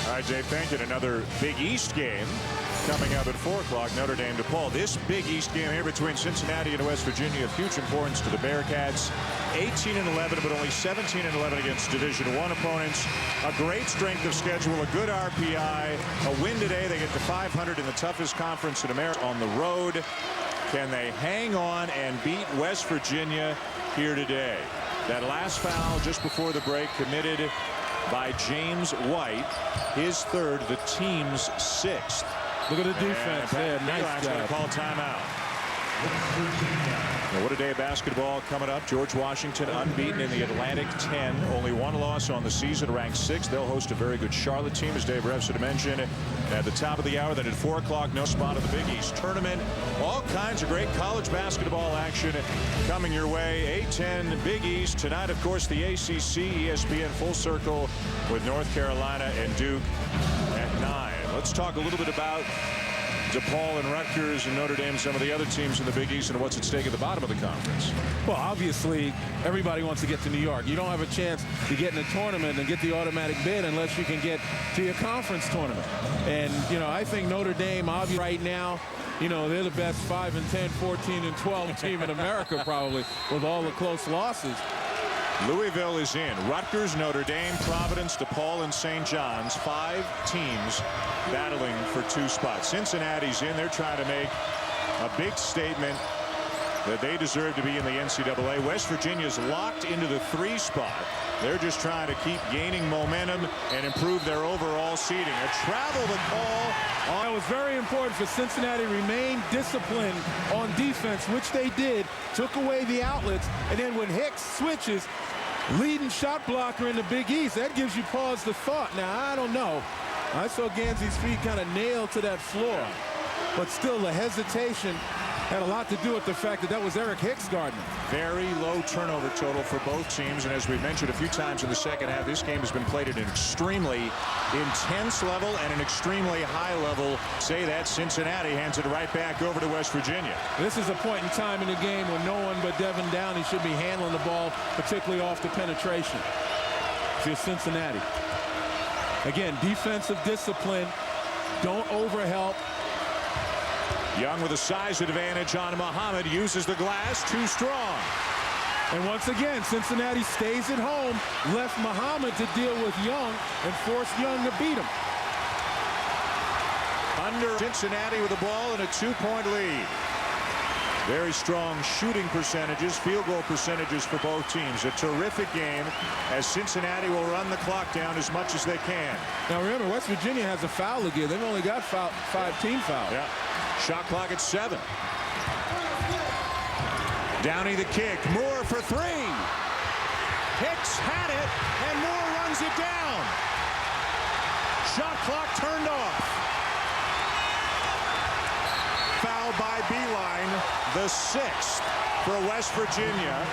All right, Dave, thank you. Another Big East game coming up at 4 o'clock, Notre Dame DePaul. This Big East game here between Cincinnati and West Virginia of huge importance to the Bearcats. 18-11, but only 17-11 against Division I opponents. A great strength of schedule, a good RPI. A win today, they get to 500 in the toughest conference in America on the road. Can they hang on and beat West Virginia here today? That last foul just before the break committed by James White, his third, the team's 6th. Look at the defense there. Nice job. Going to call timeout. Now, what a day of basketball coming up. George Washington unbeaten in the Atlantic 10. Only one loss on the season, ranked 6th. They'll host a very good Charlotte team, as Dave Revsett mentioned at the top of the hour. Then at 4 o'clock, no spot of the Big East tournament. All kinds of great college basketball action coming your way. A10 Big East. Tonight, of course, the ACC, ESPN Full Circle with North Carolina and Duke at 9. Let's talk a little bit about DePaul and Rutgers and Notre Dame, some of the other teams in the Big East, and what's at stake at the bottom of the conference. Well, obviously, everybody wants to get to New York. You don't have a chance to get in a tournament and get the automatic bid unless you can get to your conference tournament. And, you know, I think Notre Dame, obviously, right now, you know, they're the best 5-10, 14-12 team in America, probably, with all the close losses. Louisville is in. Rutgers, Notre Dame, Providence, DePaul, and St. John's. 5 teams battling for 2 spots. Cincinnati's in. They're trying to make a big statement that they deserve to be in the NCAA. West Virginia's locked into the 3 spot. They're just trying to keep gaining momentum and improve their overall seeding. A travel the call. It was very important for Cincinnati to remain disciplined on defense, which they did. Took away the outlets, and then when Hicks switches, leading shot blocker in the Big East, that gives you pause for thought. Now, I don't know. I saw Gansey's feet kind of nailed to that floor, but still the hesitation had a lot to do with the fact that was Eric Hicks guarding. Very low turnover total for both teams, and as we've mentioned a few times in the second half, this game has been played at an extremely intense level and an extremely high level. Say that Cincinnati hands it right back over to West Virginia. This is a point in time in the game when no one but Devin Downey should be handling the ball, particularly off the penetration. If you're Cincinnati. Again, defensive discipline. Don't overhelp. Young with a size advantage on Muhammad, uses the glass, too strong. And once again, Cincinnati stays at home, left Muhammad to deal with Young and forced Young to beat him. Under Cincinnati with the ball and a 2-point lead. Very strong shooting percentages, field goal percentages for both teams. A terrific game as Cincinnati will run the clock down as much as they can. Now remember, West Virginia has a foul again. They've only got 5 team fouls. Yeah. Shot clock at 7. Downey the kick. Moore for 3. Hicks had it, and Moore runs it down. Shot clock turned off. Foul by Beeline, the 6th for West Virginia.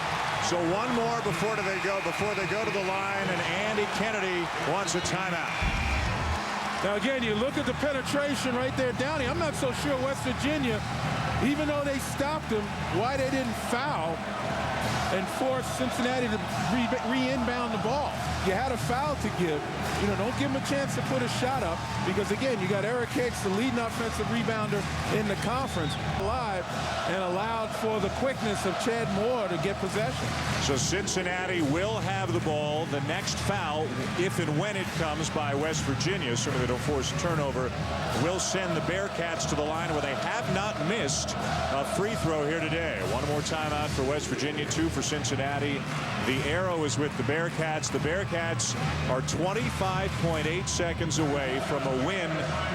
So one more before they go to the line, and Andy Kennedy wants a timeout. Now again, you look at the penetration right there, Downey. I'm not so sure West Virginia, even though they stopped him, why they didn't foul and force Cincinnati to re-inbound the ball. You had a foul to give. You know, don't give him a chance to put a shot up, because again, you got Eric Hicks, the leading offensive rebounder in the conference, alive, and allowed for the quickness of Chad Moore to get possession. So Cincinnati will have the ball. The next foul, if and when it comes by West Virginia, assuming they don't force a turnover, will send the Bearcats to the line where they have not missed a free throw here today. One more timeout for West Virginia, 2 for Cincinnati. The arrow is with the Bearcats. The Bearcats are 25.8 seconds away from a win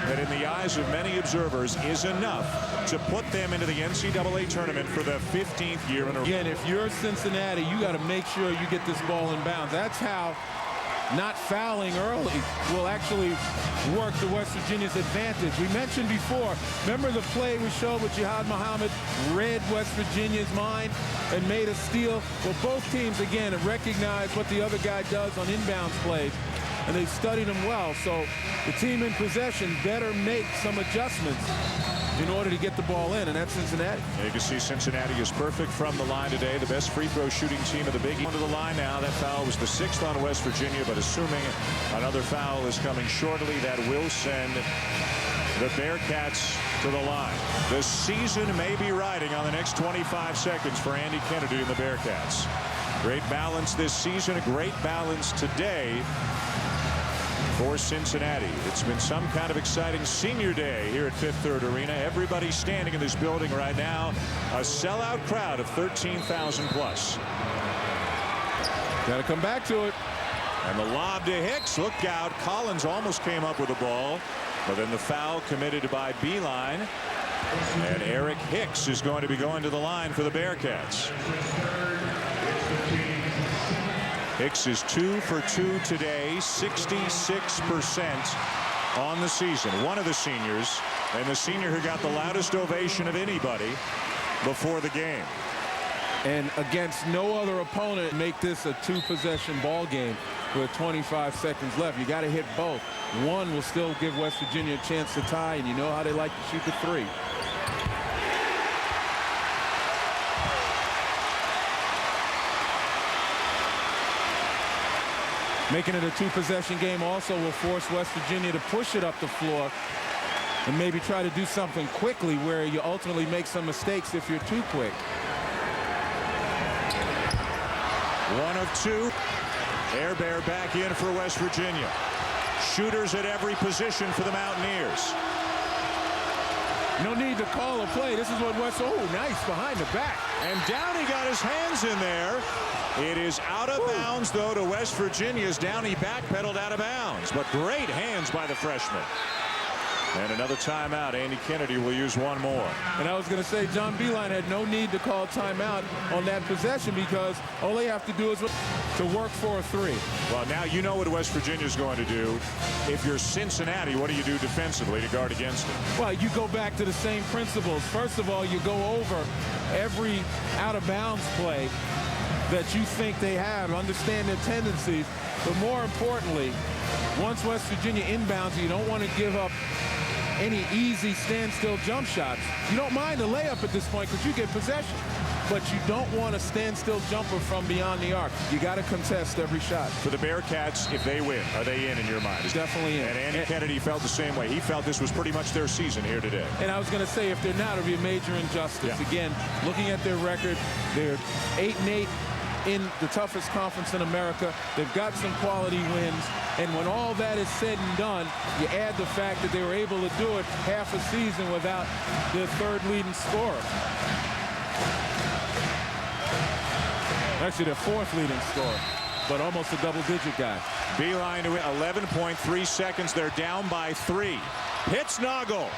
that in the eyes of many observers is enough to put them into the NCAA tournament for the 15th year in a row. Again, if you're Cincinnati, you got to make sure you get this ball in bounds. That's how not fouling early will actually work to West Virginia's advantage. We mentioned before, remember the play we showed with Jihad Muhammad read West Virginia's mind and made a steal? Well, both teams, again, have recognized what the other guy does on inbounds plays, and they studied him well. So the team in possession better make some adjustments in order to get the ball in, and that's Cincinnati. Yeah, you can see Cincinnati is perfect from the line today. The best free throw shooting team of the Big East. To the line now. That foul was the 6th on West Virginia, but assuming another foul is coming shortly, that will send the Bearcats to the line. The season may be riding on the next 25 seconds for Andy Kennedy and the Bearcats. Great balance this season, a great balance today for Cincinnati. It's been some kind of exciting senior day here at Fifth Third Arena. Everybody standing in this building right now. A sellout crowd of 13,000 plus. Got to come back to it. And the lob to Hicks. Look out. Collins almost came up with the ball, but then the foul committed by Beeline. And Eric Hicks is going to be going to the line for the Bearcats. Hicks is 2 for 2 today, 66% on the season. One of the seniors, and the senior who got the loudest ovation of anybody before the game. And against no other opponent, make this a 2-possession ball game with 25 seconds left. You got to hit both. One will still give West Virginia a chance to tie, and you know how they like to shoot the 3. Making it a 2-possession game also will force West Virginia to push it up the floor and maybe try to do something quickly where you ultimately make some mistakes if you're too quick. 1 of 2. Air Bear back in for West Virginia. Shooters at every position for the Mountaineers. No need to call a play. This is what West. Oh, nice behind the back. And Downey got his hands in there. It is out of bounds, though, to West Virginia's. Downey backpedaled out of bounds, but great hands by the freshman. And another timeout. Andy Kennedy will use one more. And I was going to say, John Beeline had no need to call timeout on that possession, because all they have to do is to work for a 3. Well, now you know what West Virginia is going to do. If you're Cincinnati, what do you do defensively to guard against it? Well, you go back to the same principles. First of all, you go over every out-of-bounds play that you think they have, understand their tendencies. But more importantly, once West Virginia inbounds, you don't want to give up any easy standstill jump shots. You don't mind a layup at this point because you get possession, but you don't want a standstill jumper from beyond the arc. You got to contest every shot. For the Bearcats, if they win, are they in your mind? It's definitely in. And Andy Kennedy felt the same way. He felt this was pretty much their season here today. And I was going to say, if they're not, it'll be a major injustice. Yeah. Again, looking at their record, they're 8-8 in the toughest conference in America. They've got some quality wins. And when all that is said and done, you add the fact that they were able to do it half a season without their 3rd leading scorer. Actually, their 4th leading scorer, but almost a double-digit guy. Beeline to 11.3 seconds. They're down by 3. Hits Noggle.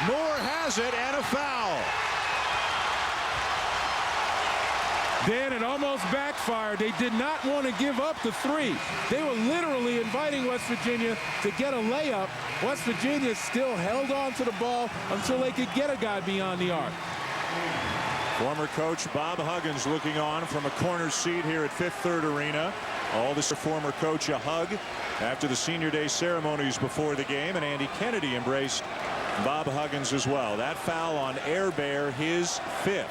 Moore has it, and a foul. Dan, it almost backfired. They did not want to give up the 3. They were literally inviting West Virginia to get a layup. West Virginia still held on to the ball until they could get a guy beyond the arc. Former coach Bob Huggins looking on from a corner seat here at Fifth Third Arena. All this former coach a hug after the senior day ceremonies before the game, and Andy Kennedy embraced Bob Huggins as well. That foul on Air Bear, his 5th.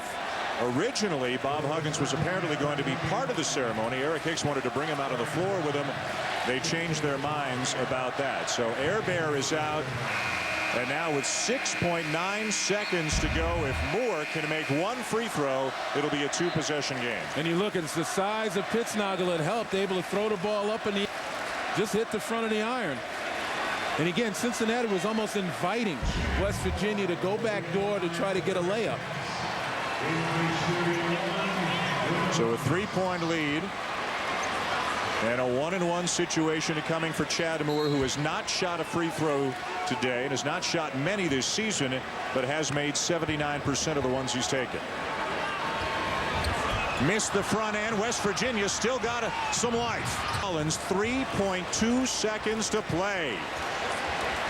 Originally, Bob Huggins was apparently going to be part of the ceremony. Eric Hicks wanted to bring him out on the floor with him. They changed their minds about that. So Air Bear is out. And now with 6.9 seconds to go, if Moore can make one free throw, it'll be a 2-possession game. And you look, it's the size of Pittsnogle that helped, able to throw the ball up and just hit the front of the iron. And again, Cincinnati was almost inviting West Virginia to go back door to try to get a layup. So a 3-point lead. And a 1-and-1 situation coming for Chad Moore, who has not shot a free throw today and has not shot many this season, but has made 79% of the ones he's taken. Missed the front end. West Virginia still got some life. Collins, 3.2 seconds to play.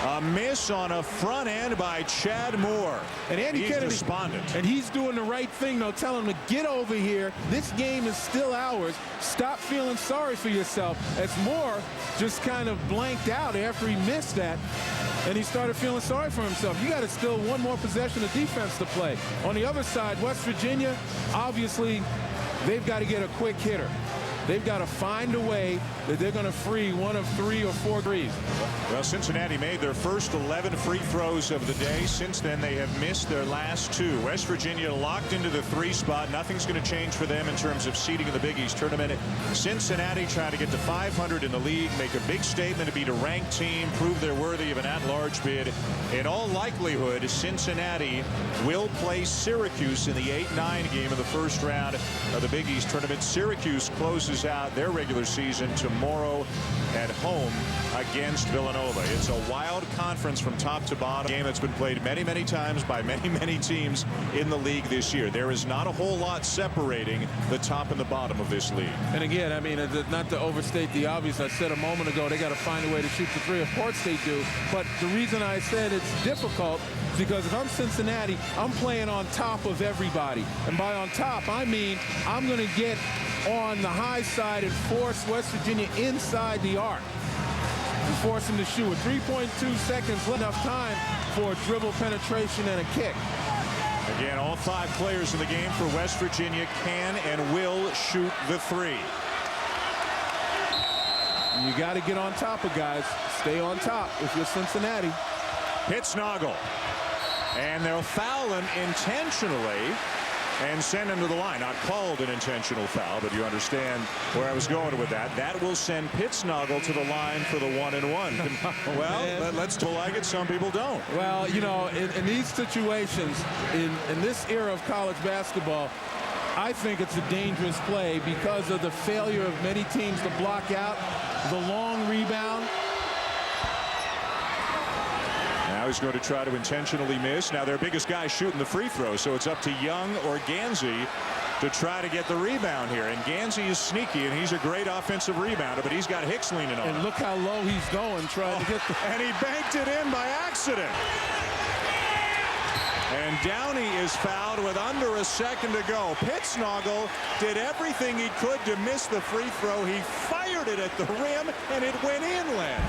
A miss on a front end by Chad Moore. And Andy Kennedy, despondent. And he's doing the right thing, though, telling him to get over here. This game is still ours. Stop feeling sorry for yourself. As Moore just kind of blanked out after he missed that, and he started feeling sorry for himself. You got to still one more possession of defense to play. On the other side, West Virginia, obviously, they've got to get a quick hitter. They've got to find a way that they're going to free one of 3 or 4 threes. Well, Cincinnati made their first 11 free throws of the day. Since then, they have missed their last 2. West Virginia locked into the 3 spot. Nothing's going to change for them in terms of seeding in the Big East tournament. Cincinnati trying to get to 500 in the league, make a big statement to beat a ranked team, prove they're worthy of an at-large bid. In all likelihood, Cincinnati will play Syracuse in the 8-9 game of the first round of the Big East tournament. Syracuse closes out their regular season tomorrow at home against Villanova. It's a wild conference from top to bottom. A game that's been played many, many times by many, many teams in the league this year. There is not a whole lot separating the top and the bottom of this league. And again, I mean, not to overstate the obvious, I said a moment ago, they got to find a way to shoot the 3. Of course they do. But the reason I said it's difficult is because if I'm Cincinnati, I'm playing on top of everybody. And by on top, I mean I'm going to get on the high side and force West Virginia inside the arc and force them to shoot with 3.2 seconds, enough time for a dribble penetration and a kick. Again, all 5 players in the game for West Virginia can and will shoot the 3. You got to get on top of guys. Stay on top if you're Cincinnati. Pittsnogle. And they'll foul him intentionally and send him to the line. Not called an intentional foul, but you understand where I was going with that. That will send Pittsnogle to the line for the 1-and-1. Well, let's do like it. Some people don't. Well, you know, in these situations, in this era of college basketball, I think it's a dangerous play because of the failure of many teams to block out the long rebound. Now he's going to try to intentionally miss. Now their biggest guy shooting the free throw, so it's up to Young or Gansey to try to get the rebound here. And Gansey is sneaky, and he's a great offensive rebounder, but he's got Hicks leaning on him. And look how low he's going trying to get the... And he banked it in by accident. And Downey is fouled with under a second to go. Pittsnogle did everything he could to miss the free throw. He fired it at the rim, and it went inland.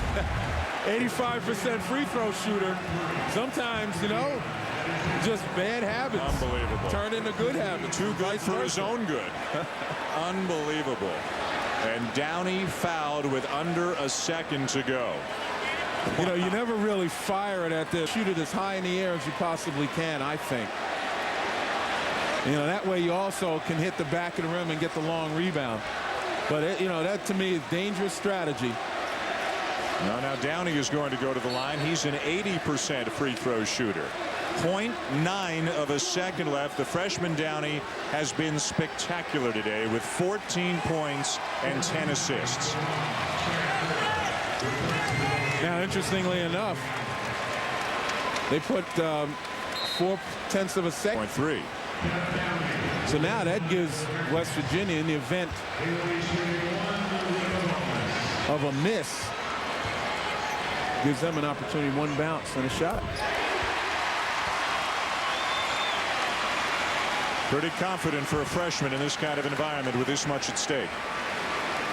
85% free throw shooter. Sometimes, you know, just bad habits. Unbelievable. Turn into good habits. Too good for his own good. Unbelievable. And Downey fouled with under a second to go. You know, you never really fire it at this. Shoot it as high in the air as you possibly can, I think. You know, that way you also can hit the back of the rim and get the long rebound. But, you know, that to me is dangerous strategy. Now Downey is going to go to the line. He's an 80% free throw shooter. 0.9 of a second left. The freshman Downey has been spectacular today with 14 points and 10 assists. Now, interestingly enough, they put 0.4 of a second. 0.3. So now that gives West Virginia, in the event of a miss, gives them an opportunity, one bounce and a shot. Pretty confident for a freshman in this kind of environment with this much at stake.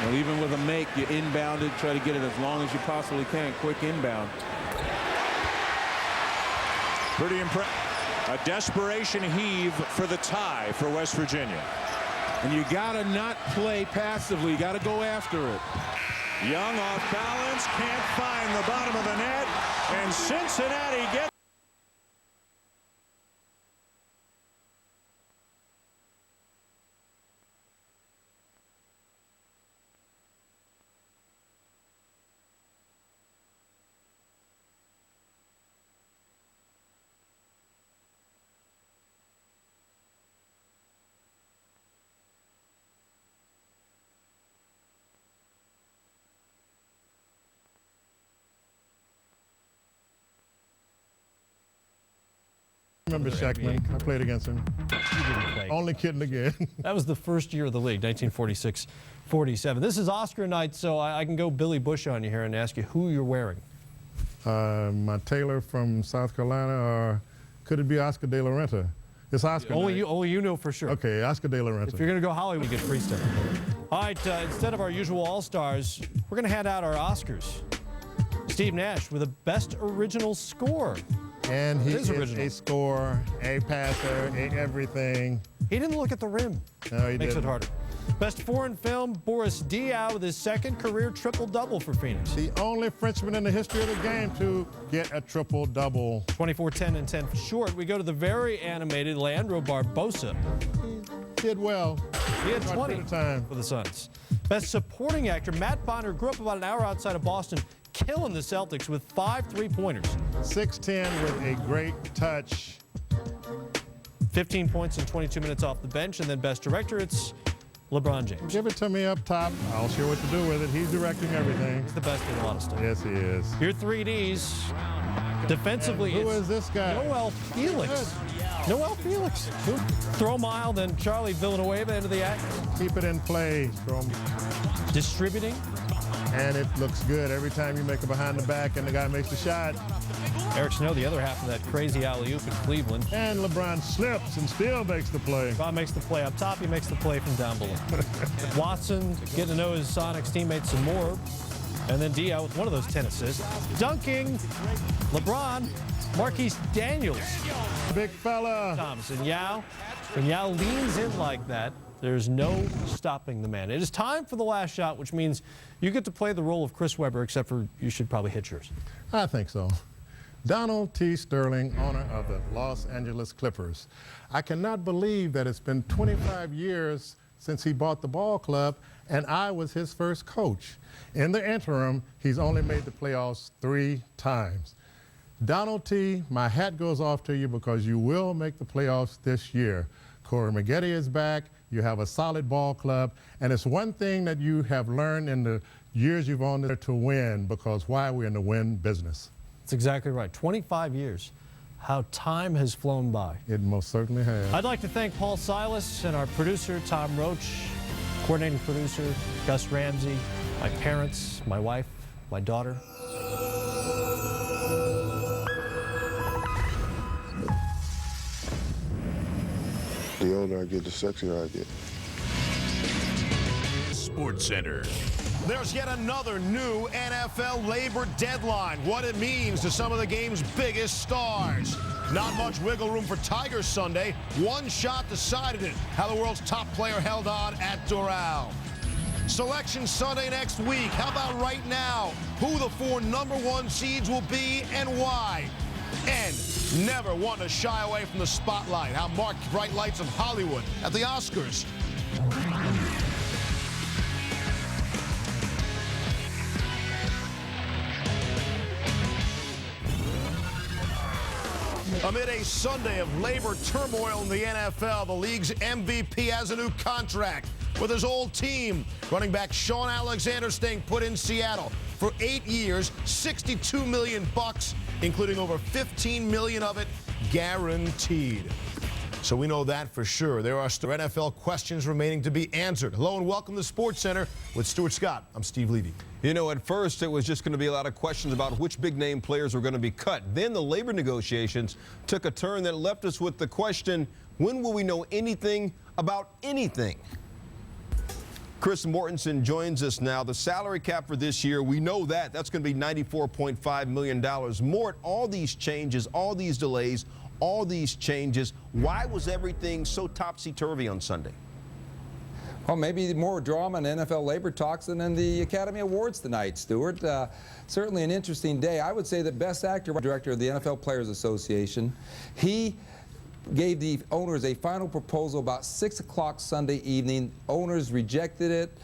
Well, even with a make, you inbound it, try to get it as long as you possibly can. Quick inbound. Pretty impressive. A desperation heave for the tie for West Virginia. And you got to not play passively. You got to go after it. Young off balance, can't find the bottom of the net, and Cincinnati gets. Remember Shackman? I played against him. You didn't play. Only kidding again. That was the first year of the league, 1946-47. This is Oscar night, so I can go Billy Bush on you here and ask you who you're wearing. My tailor from South Carolina, or could it be Oscar De La Renta? It's Oscar. Only you know for sure. Okay, Oscar De La Renta. If you're going to go Hollywood, you get free stuff. All right, instead of our usual All-Stars, we're going to hand out our Oscars. Steve Nash with the best original score. And he is a scorer, a passer, a everything. He didn't look at the rim. No, he Makes didn't. it harder. Best foreign film, Boris Diaw with his second career triple-double for Phoenix. The only Frenchman in the history of the game to get a triple-double. 24, 10, and 10 short. We go to the very animated Leandro Barbosa. He did well. He had 20 for the Suns. Best supporting actor, Matt Bonner, grew up about an hour outside of Boston, killing the Celtics with 5 3-pointers. 6'10" with a great touch. 15 points in 22 minutes off the bench. And then best director, it's LeBron James. Give it to me up top. I'll show what to do with it. He's directing everything. He's the best at a lot of stuff. Yes, he is. Your 3Ds. Defensively, who is this guy? Noel Felix. Noel Felix. Throw mile, then Charlie Villanueva into the act. Keep it in play. Distributing. And it looks good every time you make it behind the back and the guy makes the shot. Eric Snow, the other half of that crazy alley-oop in Cleveland. And LeBron slips and still makes the play. LeBron makes the play up top. He makes the play from down below. Watson getting to know his Sonics teammates some more. And then Diaw with one of those 10 assists. Dunking. LeBron. Marquise Daniels. Big fella. Thompson. Yao. When Yao leans in like that, there's no stopping the man. It is time for the last shot, which means you get to play the role of Chris Webber, except for you should probably hit yours. I think so. Donald T. Sterling, owner of the Los Angeles Clippers. I cannot believe that it's been 25 years since he bought the ball club, and I was his first coach. In the interim, he's only made the playoffs 3 times. Donald T., my hat goes off to you because you will make the playoffs this year. Corey Maggette is back. You have a solid ball club, and it's one thing that you have learned in the years you've owned there to win, because why? We're in the win business. That's exactly right. 25 years. How time has flown by. It most certainly has. I'd like to thank Paul Silas and our producer, Tom Roach, coordinating producer, Gus Ramsey, my parents, my wife, my daughter. The older I get, the sexier I get. Sports Center. There's yet another new NFL labor deadline. What it means to some of the game's biggest stars. Not much wiggle room for Tigers Sunday. One shot decided it. How the world's top player held on at Doral. Selection Sunday next week. How about right now? Who the 4 #1 seeds will be and why? And never want to shy away from the spotlight. How Mark bright lights of Hollywood at the Oscars. Amid a Sunday of labor turmoil in the NFL, the league's MVP has a new contract with his old team. Running back Sean Alexander staying put in Seattle for 8 years, $62 million, including over $15 million of it guaranteed. So we know that for sure. There are still NFL questions remaining to be answered. Hello and welcome to Sports Center with Stuart Scott. I'm Steve Levy. You know, at first it was just going to be a lot of questions about which big-name players were going to be cut. Then the labor negotiations took a turn that left us with the question, When will we know anything about anything? Chris Mortensen joins us now. The salary cap for this year, we know that's going to be $94.5 million. Mort, all these changes, all these delays, all these changes, why was everything so topsy-turvy on Sunday? Well, maybe more drama in NFL labor talks than in the Academy Awards tonight, Stuart. Certainly an interesting day. I would say the best actor, director of the NFL Players Association, he gave the owners a final proposal about 6 o'clock Sunday evening. Owners rejected it.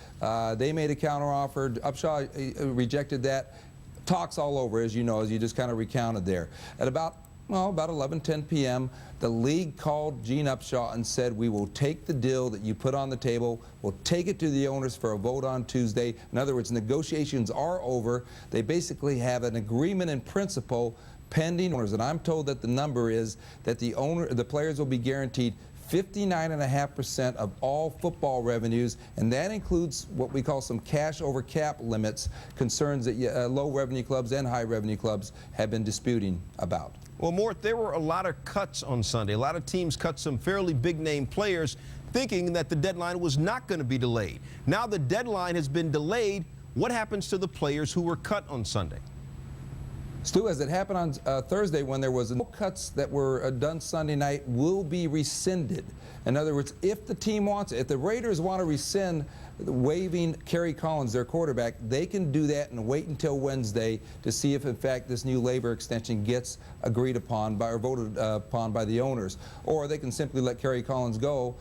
They made a counteroffer. Upshaw rejected that. Talks all over, as you know, as you just kind of recounted there. At about 11:10 p.m., the league called Gene Upshaw and said, we will take the deal that you put on the table. We'll take it to the owners for a vote on Tuesday. In other words, negotiations are over. They basically have an agreement in principle pending owners, and I'm told that the number is that the players will be guaranteed 59.5% of all football revenues, and that includes what we call some cash over cap limits, concerns that low revenue clubs and high revenue clubs have been disputing about. Well, Mort, there were a lot of cuts on Sunday. A lot of teams cut some fairly big-name players thinking that the deadline was not going to be delayed. Now the deadline has been delayed. What happens to the players who were cut on Sunday? Stu, as it happened on Thursday when there was no cuts that were done Sunday night will be rescinded. In other words, if the team wants it, if the Raiders want to rescind waiving Kerry Collins, their quarterback, they can do that and wait until Wednesday to see if, in fact, this new labor extension gets agreed upon by or voted upon by the owners. Or they can simply let Kerry Collins go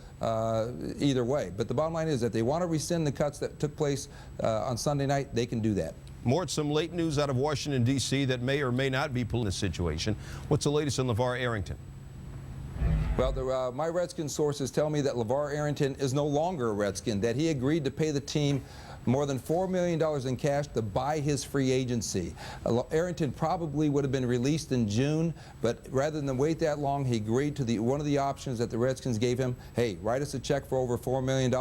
either way. But the bottom line is that they want to rescind the cuts that took place on Sunday night, they can do that. Mort, some late news out of Washington, D.C. that may or may not be pulling this situation. What's the latest on LeVar Arrington? Well, my Redskin sources tell me that LeVar Arrington is no longer a Redskin, that he agreed to pay the team more than $4 million in cash to buy his free agency. Arrington probably would have been released in June, but rather than wait that long, he agreed to one of the options that the Redskins gave him. Hey, write us a check for over $4 million.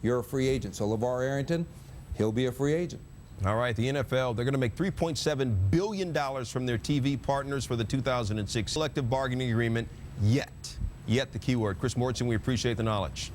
You're a free agent. So LeVar Arrington, he'll be a free agent. All right, the NFL, they're going to make $3.7 billion from their TV partners for the 2006 collective bargaining agreement, yet the keyword. Chris Mortensen, we appreciate the knowledge.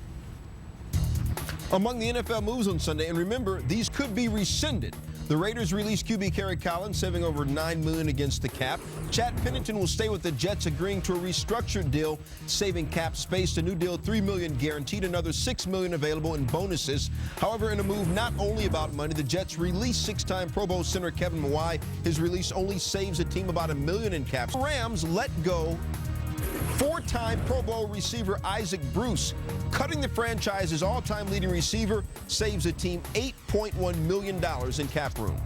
Among the NFL moves on Sunday, and remember, these could be rescinded. The Raiders released QB Kerry Collins, saving over $9 million against the cap. Chad Pennington will stay with the Jets, agreeing to a restructured deal, saving cap space. A new deal, $3 million guaranteed, another $6 million available in bonuses. However, in a move not only about money, the Jets released 6-time Pro Bowl center Kevin Mawai. His release only saves the team about $1 million in cap. Rams let go 4-time Pro Bowl receiver Isaac Bruce. Cutting the franchise's all-time leading receiver saves the team $8.1 million in cap room.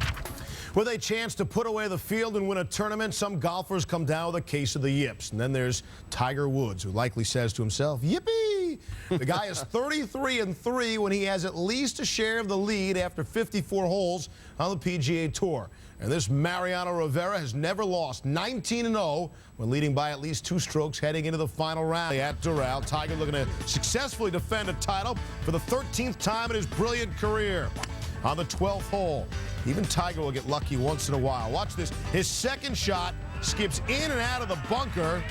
With a chance to put away the field and win a tournament, some golfers come down with a case of the yips. And then there's Tiger Woods, who likely says to himself, yippee! The guy is 33-3 when he has at least a share of the lead after 54 holes on the PGA Tour. And this Mariano Rivera has never lost, 19-0 when leading by at least 2 strokes heading into the final round. At Doral, Tiger looking to successfully defend a title for the 13th time in his brilliant career. On the 12th hole, even Tiger will get lucky once in a while. Watch this. His second shot skips in and out of the bunker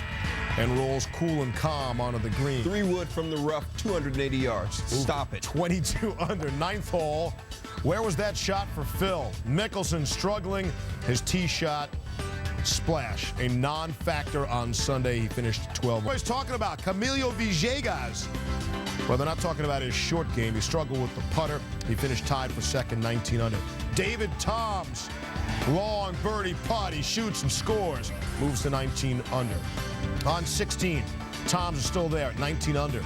and rolls cool and calm onto the green. 3 wood from the rough, 280 yards. Stop it. 22 under, 9th hole. Where was that shot for Phil? Mickelson struggling. His tee shot, splash, a non-factor on Sunday. He finished 12. What he's talking about, Camilo Villegas. Well, they're not talking about his short game. He struggled with the putter. He finished tied for second, 19 under. David Toms, long birdie putt. He shoots and scores. Moves to 19 under. On 16, Toms is still there at 19 under.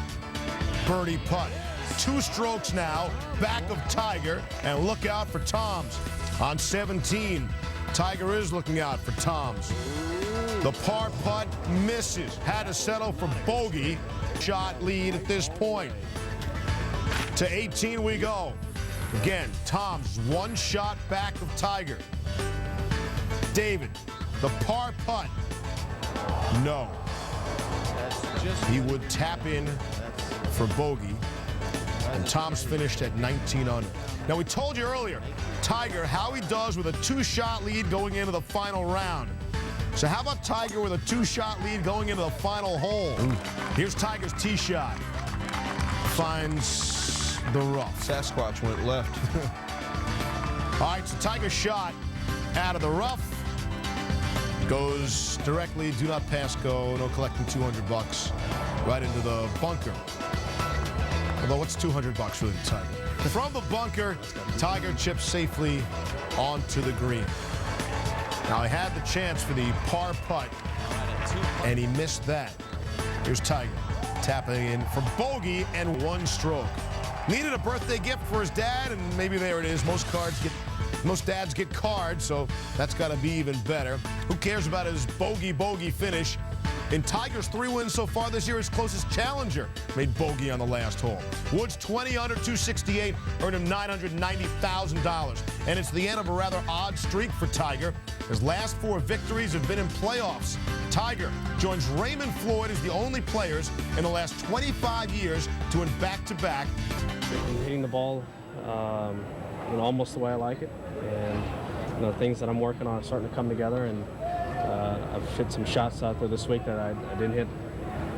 Birdie putt. 2 strokes now, back of Tiger, and look out for Toms. On 17, Tiger is looking out for Toms. The par putt misses. Had to settle for bogey. Shot lead at this point. To 18 we go. Again, Toms 1 shot back of Tiger. David, the par putt. No. He would tap in for bogey. And Toms finished at 19 under. Now, we told you earlier, Tiger, how he does with a 2-shot lead going into the final round. So how about Tiger with a 2-shot lead going into the final hole? Here's Tiger's tee shot. Finds the rough. Sasquatch went left. All right, so Tiger's shot out of the rough. Goes directly, do not pass go, no collecting $200 right into the bunker. Although what's $200 really to Tiger? From the bunker, Tiger chips safely onto the green. Now he had the chance for the par putt, and he missed that. Here's Tiger tapping in for bogey and 1 stroke. Needed a birthday gift for his dad, and maybe there it is. Most dads get cards, so that's got to be even better. Who cares about his bogey finish? In Tiger's 3 wins so far this year, his closest challenger made bogey on the last hole. Woods 20 under 268 earned him $990,000. And it's the end of a rather odd streak for Tiger. His last 4 victories have been in playoffs. Tiger joins Raymond Floyd as the only players in the last 25 years to win back-to-back. Hitting the ball almost the way I like it. And things that I'm working on are starting to come together. And I've hit some shots out there this week that I didn't hit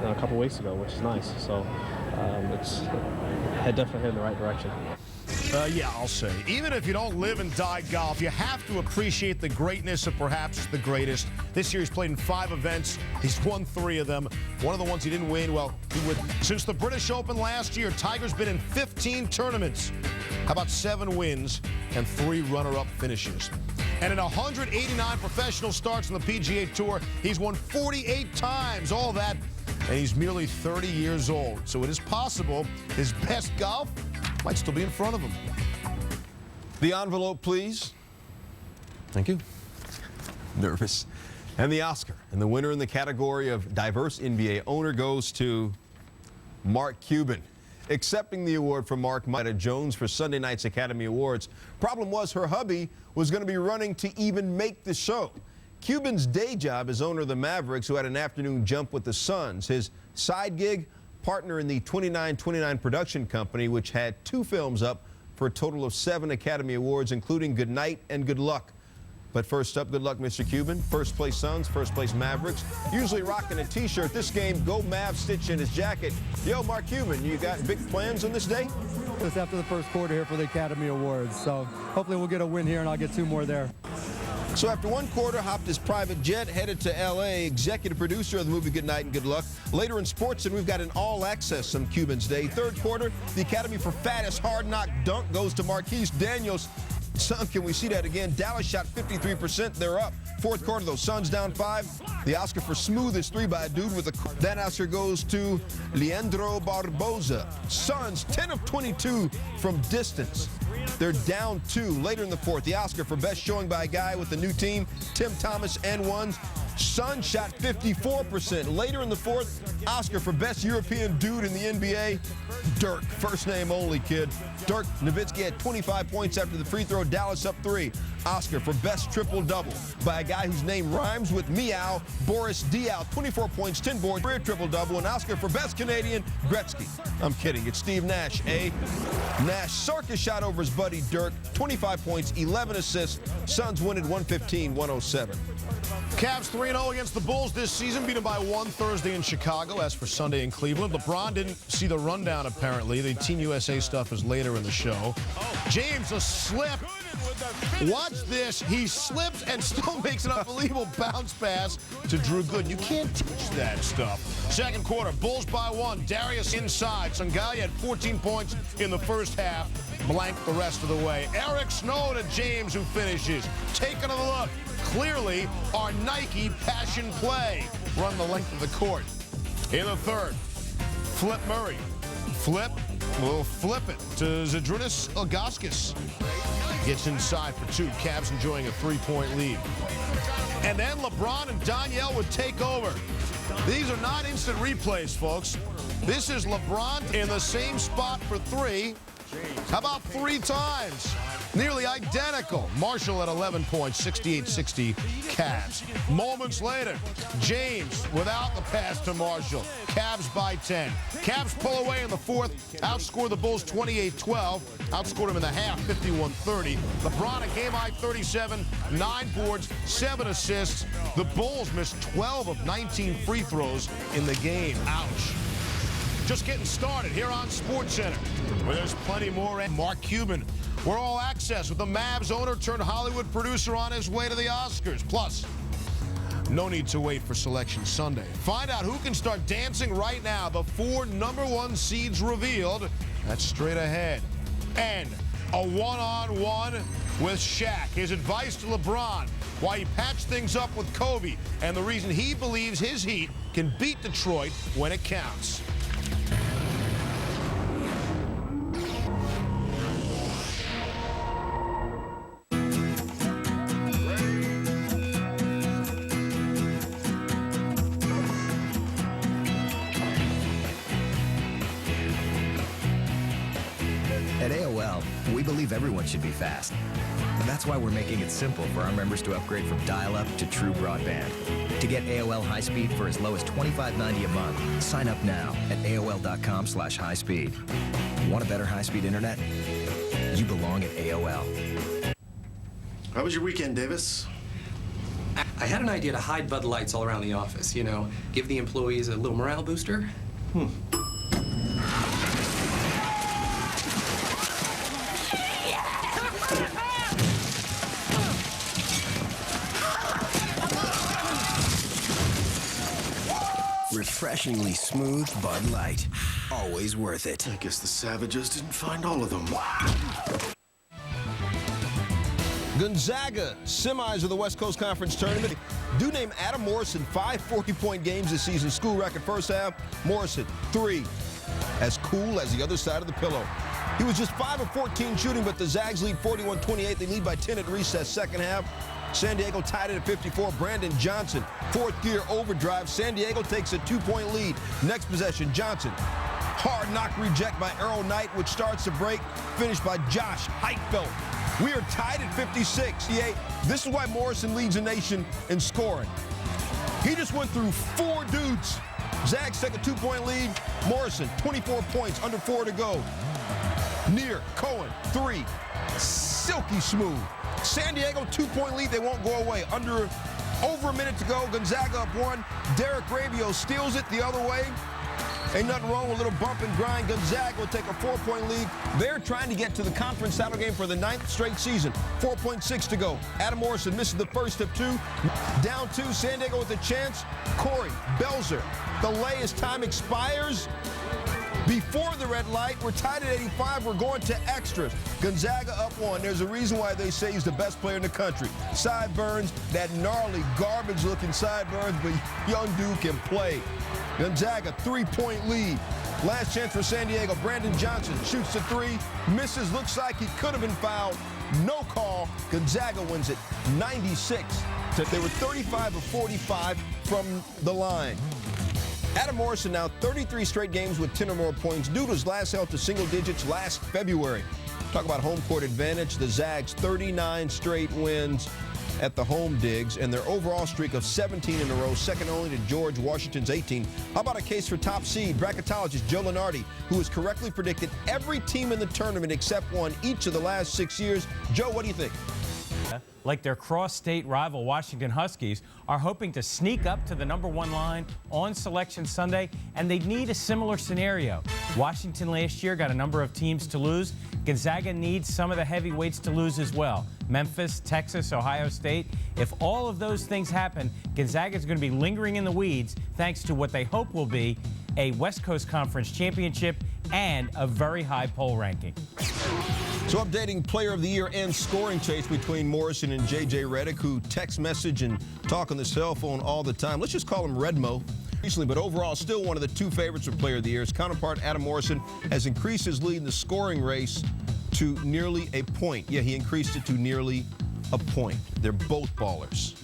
a couple weeks ago, which is nice. So it's definitely headed in the right direction. Yeah, I'll say. Even if you don't live and die golf, you have to appreciate the greatness of perhaps the greatest. This year he's played in 5 events. He's won 3 of them. One of the ones he didn't win, well, since the British Open last year, Tiger's been in 15 tournaments. How about 7 wins and 3 runner-up finishes? And in 189 professional starts on the PGA Tour, he's won 48 times, all that, and he's merely 30 years old. So it is possible his best golf might still be in front of him. The envelope, please. Thank you. Nervous. And the Oscar. And the winner in the category of Diverse NBA Owner goes to Mark Cuban. Accepting the award from Mark Mida Jones for Sunday night's Academy Awards. Problem was her hubby was going to be running to even make the show. Cuban's day job is owner of the Mavericks, who had an afternoon jump with the Suns. His side gig, partner in the 2929 production company, which had 2 films up for a total of 7 Academy Awards, including Good Night and Good Luck. But first up, good luck, Mr. Cuban. First place Suns, first place Mavericks. Usually rocking a T-shirt. This game, go Mavs stitch in his jacket. Yo, Mark Cuban, you got big plans on this day? Just after the first quarter here for the Academy Awards. So hopefully we'll get a win here, and I'll get 2 more there. So after 1 quarter, hopped his private jet, headed to L.A., executive producer of the movie Good Night and Good Luck. Later in sports, and we've got an all-access on Cuban's Day. 3rd quarter, the Academy for Fattest Hard Knock Dunk goes to Marquise Daniels. Son, can we see that again? Dallas shot 53%. They're up. 4th quarter, though. Suns down 5. The Oscar for smoothest 3 by a dude with a... That Oscar goes to Leandro Barboza. Suns 10 of 22 from distance. They're down 2. Later in the 4th, the Oscar for best showing by a guy with a new team, Tim Thomas and ones. Suns shot 54%. Later in the 4th, Oscar for best European dude in the NBA, Dirk. First name only, kid. Dirk Nowitzki had 25 points after the free throw. Dallas up 3. Oscar for best triple-double by a guy whose name rhymes with meow, Boris Diaw. 24 points, 10 boards, career triple-double. And Oscar for best Canadian, Gretzky. I'm kidding. It's Steve Nash, eh? Nash circus shot over his buddy Dirk. 25 points, 11 assists. Suns win at 115-107. Cavs 3-0 against the Bulls this season, beaten by 1 Thursday in Chicago. As for Sunday in Cleveland, LeBron didn't see the rundown, apparently. The Team USA stuff is later in the show. James, a slip. Watch this. He slips and still makes an unbelievable bounce pass to Drew Gooden. You can't teach that stuff. 2nd quarter, Bulls by 1. Darius inside. Sangalia had 14 points in the first half. Blanked the rest of the way. Eric Snow to James, who finishes. Take another look. Clearly, our Nike passion play. Run the length of the court. In the 3rd, Flip Murray. We'll flip it to Zydrunas Ilgauskas. Gets inside for 2. Cavs enjoying a 3-point lead. And then LeBron and Danielle would take over. These are not instant replays, folks. This is LeBron in the same spot for 3. How about 3 times? Nearly identical. Marshall at 11 points, 68-60 Cavs. Moments later, James without the pass to Marshall. Cavs by 10. Cavs pull away in the fourth, outscore the Bulls 28-12. Outscored them in the half, 51-30. LeBron a game-high 37, 9 boards, 7 assists. The Bulls missed 12 of 19 free throws in the game. Ouch. Just getting started here on SportsCenter, where there's plenty more. And Mark Cuban, we're all access with the Mavs owner turned Hollywood producer on his way to the Oscars. Plus, no need to wait for Selection Sunday. Find out who can start dancing right now. The 4 #1 seeds revealed. That's straight ahead. And a one-on-one with Shaq. His advice to LeBron, why he patched things up with Kobe, and the reason he believes his Heat can beat Detroit when it counts. At AOL, we believe everyone should be fast. And that's why we're making it simple for our members to upgrade from dial-up to true broadband. To get AOL high speed for as low as $25.90 a month, sign up now at AOL.com/highspeed. Want a better high-speed internet? You belong at AOL. How was your weekend, Davis? I had an idea to hide Bud Lights all around the office, you know, give the employees a little morale booster. Refreshingly smooth Bud Light. Always worth it. I guess the Savages didn't find all of them. Gonzaga, semis of the West Coast Conference Tournament. Do name Adam Morrison 5 40-point games this season. School record first half. Morrison, 3. As cool as the other side of the pillow. He was just 5 of 14 shooting, but the Zags lead 41-28. They lead by 10 at recess second half. San Diego tied it at 54. Brandon Johnson, 4th gear overdrive. San Diego takes a 2-point lead. Next possession, Johnson. Hard knock reject by Earl Knight, which starts the break. Finished by Josh Heitfeld. We are tied at 56. This is why Morrison leads the nation in scoring. He just went through 4 dudes. Zags take a 2-point lead. Morrison, 24 points, under 4 to go. Near, Cohen, 3. Silky smooth. San Diego, 2-point lead. They won't go away. Over a minute to go. Gonzaga up 1. Derek Rabio steals it the other way. Ain't nothing wrong with a little bump and grind. Gonzaga will take a 4-point lead. They're trying to get to the conference title game for the 9th straight season. 4.6 to go. Adam Morrison misses the first of 2. Down 2. San Diego with a chance. Corey Belzer. The lay as time expires. Before the red light, we're tied at 85. We're going to extras. Gonzaga up 1. There's a reason why they say he's the best player in the country. Sideburns, that gnarly, garbage-looking sideburns, but young dude can play. Gonzaga, 3-point lead. Last chance for San Diego. Brandon Johnson shoots the 3. Misses. Looks like he could have been fouled. No call. Gonzaga wins it 96. They were 35 of 45 from the line. Adam Morrison now 33 straight games with 10 or more points. Dude was last held to single digits last February. Talk about home court advantage. The Zags 39 straight wins at the home digs, and their overall streak of 17 in a row, second only to George Washington's 18. How about a case for top seed? Bracketologist Joe Lenardi, who has correctly predicted every team in the tournament except one each of the last 6 years. Joe, what do you think? Like their cross-state rival Washington Huskies, are hoping to sneak up to the #1 line on Selection Sunday, and they need a similar scenario. Washington last year got a number of teams to lose. Gonzaga needs some of the heavyweights to lose as well. Memphis, Texas, Ohio State. If all of those things happen, Gonzaga is going to be lingering in the weeds thanks to what they hope will be a West Coast Conference championship and a very high poll ranking. So updating Player of the Year and scoring chase between Morrison and J.J. Redick, who text message and talk on the cell phone all the time. Let's just call him Redmo. Recently, but overall, still one of the 2 favorites for Player of the Year. His counterpart, Adam Morrison, has increased his lead in the scoring race to nearly a point. Yeah, he increased it to nearly a point. They're both ballers.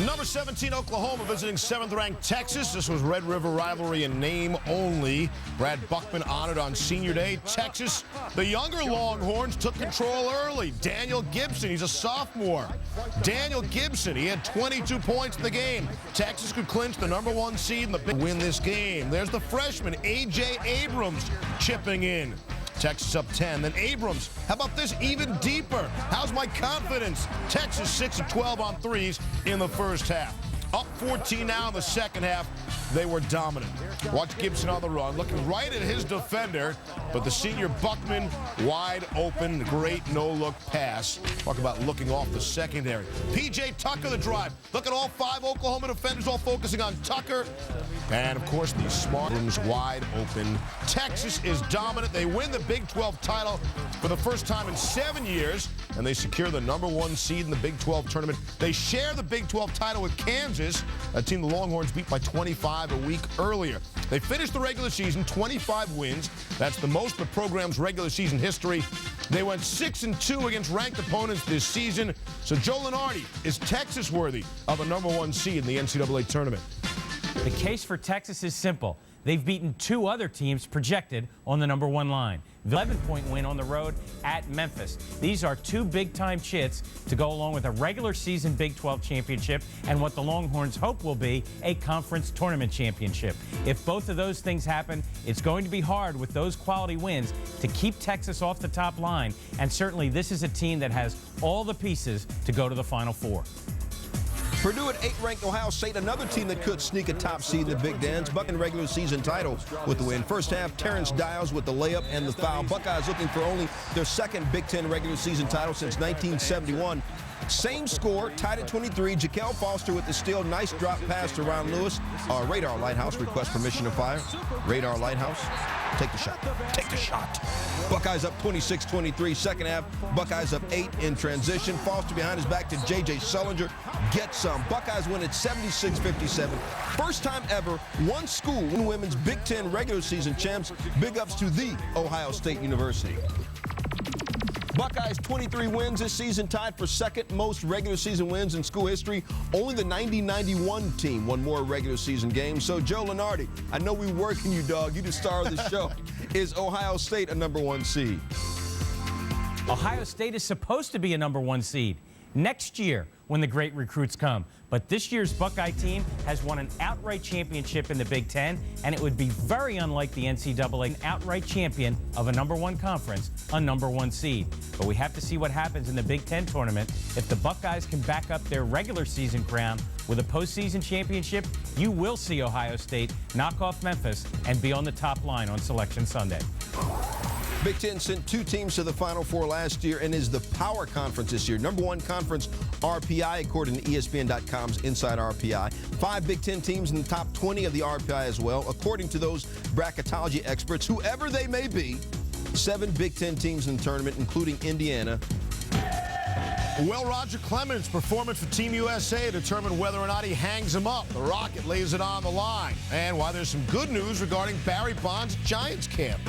Number 17, Oklahoma visiting 7th-ranked Texas. This was Red River rivalry in name only. Brad Buckman honored on Senior Day. Texas, the younger Longhorns, took control early. Daniel Gibson, he's a sophomore. Daniel Gibson, he had 22 points in the game. Texas could clinch the #1 seed and win this game. There's the freshman, A.J. Abrams, chipping in. Texas up 10. Then Abrams, how about this, even deeper? How's my confidence? Texas 6 of 12 on threes in the first half. Up 14 now in the second half. They were dominant. Watch Gibson on the run, looking right at his defender, but the senior Buckman wide open, great no-look pass. Talk about looking off the secondary. P.J. Tucker the drive. Look at all 5 Oklahoma defenders all focusing on Tucker. And, of course, the smart rooms wide open. Texas is dominant. They win the Big 12 title for the first time in 7 years, and they secure the #1 seed in the Big 12 tournament. They share the Big 12 title with Kansas, a team the Longhorns beat by 25 a week earlier. They finished the regular season 25 wins. That's the most in the program's regular season history. They went 6-2 against ranked opponents this season. So Joe Lunardi, is Texas worthy of a #1 seed in the NCAA tournament? The case for Texas is simple. They've beaten 2 other teams projected on the #1 line. The 11-point win on the road at Memphis. These are 2 big-time chits to go along with a regular season Big 12 championship and what the Longhorns hope will be a conference tournament championship. If both of those things happen, it's going to be hard with those quality wins to keep Texas off the top line. And certainly this is a team that has all the pieces to go to the Final Four. Purdue at 8th-ranked Ohio State, another team that could sneak a top seed in the Big Dance. Bucking regular season title with the win. First half, Terrence Dials with the layup and the foul. Buckeyes looking for only their 2nd Big Ten regular season title since 1971. Same score, tied at 23. Jaquel Foster with the steal. Nice drop pass to Ron Lewis. Radar Lighthouse request permission to fire. Radar Lighthouse, take the shot. Take the shot. Buckeyes up 26-23. Second half, Buckeyes up 8 in transition. Foster behind his back to J.J. Sullinger. Get some. Buckeyes win at 76-57. First time ever, one school win women's Big Ten regular season champs. Big ups to the Ohio State University. Buckeyes 23 wins this season, tied for 2nd most regular season wins in school history. Only the 90-91 team won more regular season games. So, Joe Lunardi, I know we're working you, dog. You the star of the show. Is Ohio State a #1 seed? Ohio State is supposed to be a #1 seed next year when the great recruits come. But this year's Buckeye team has won an outright championship in the Big Ten, and it would be very unlike the NCAA, an outright champion of a #1 conference, a #1 seed. But we have to see what happens in the Big Ten tournament. If the Buckeyes can back up their regular season crown with a postseason championship, you will see Ohio State knock off Memphis and be on the top line on Selection Sunday. Big Ten sent 2 teams to the Final Four last year and is the power conference this year. #1 conference RPI, according to ESPN.com's Inside RPI. 5 Big Ten teams in the top 20 of the RPI as well, according to those bracketology experts, whoever they may be. 7 Big Ten teams in the tournament, including Indiana. Well, Roger Clemens' performance for Team USA determined whether or not he hangs him up. The Rocket lays it on the line. And why there's some good news regarding Barry Bonds' Giants camp.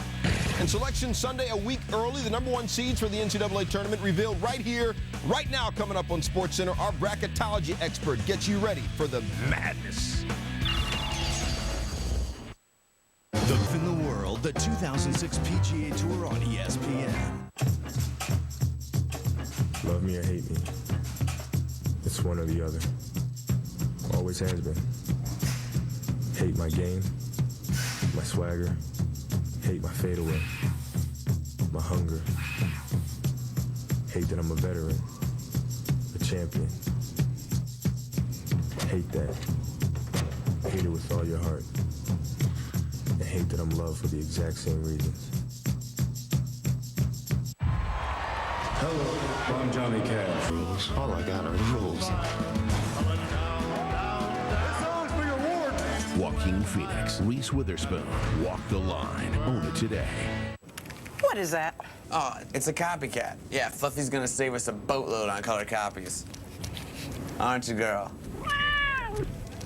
And Selection Sunday, a week early, the #1 seeds for the NCAA tournament revealed right here, right now, coming up on SportsCenter. Our bracketology expert gets you ready for the madness. In the world, the 2006 PGA Tour on ESPN. Love me or hate me, it's one or the other. Always has been. Hate my game, my swagger, hate my fadeaway, my hunger. Hate that I'm a veteran, a champion. Hate that. Hate it with all your heart. And hate that I'm loved for the exact same reasons. Hello, I'm Johnny Cash. Rules. All I got are rules. Joaquin Phoenix, Reese Witherspoon, Walk the Line. Own it today. What is that? Oh, it's a copycat. Yeah, Fluffy's gonna save us a boatload on color copies. Aren't you, girl?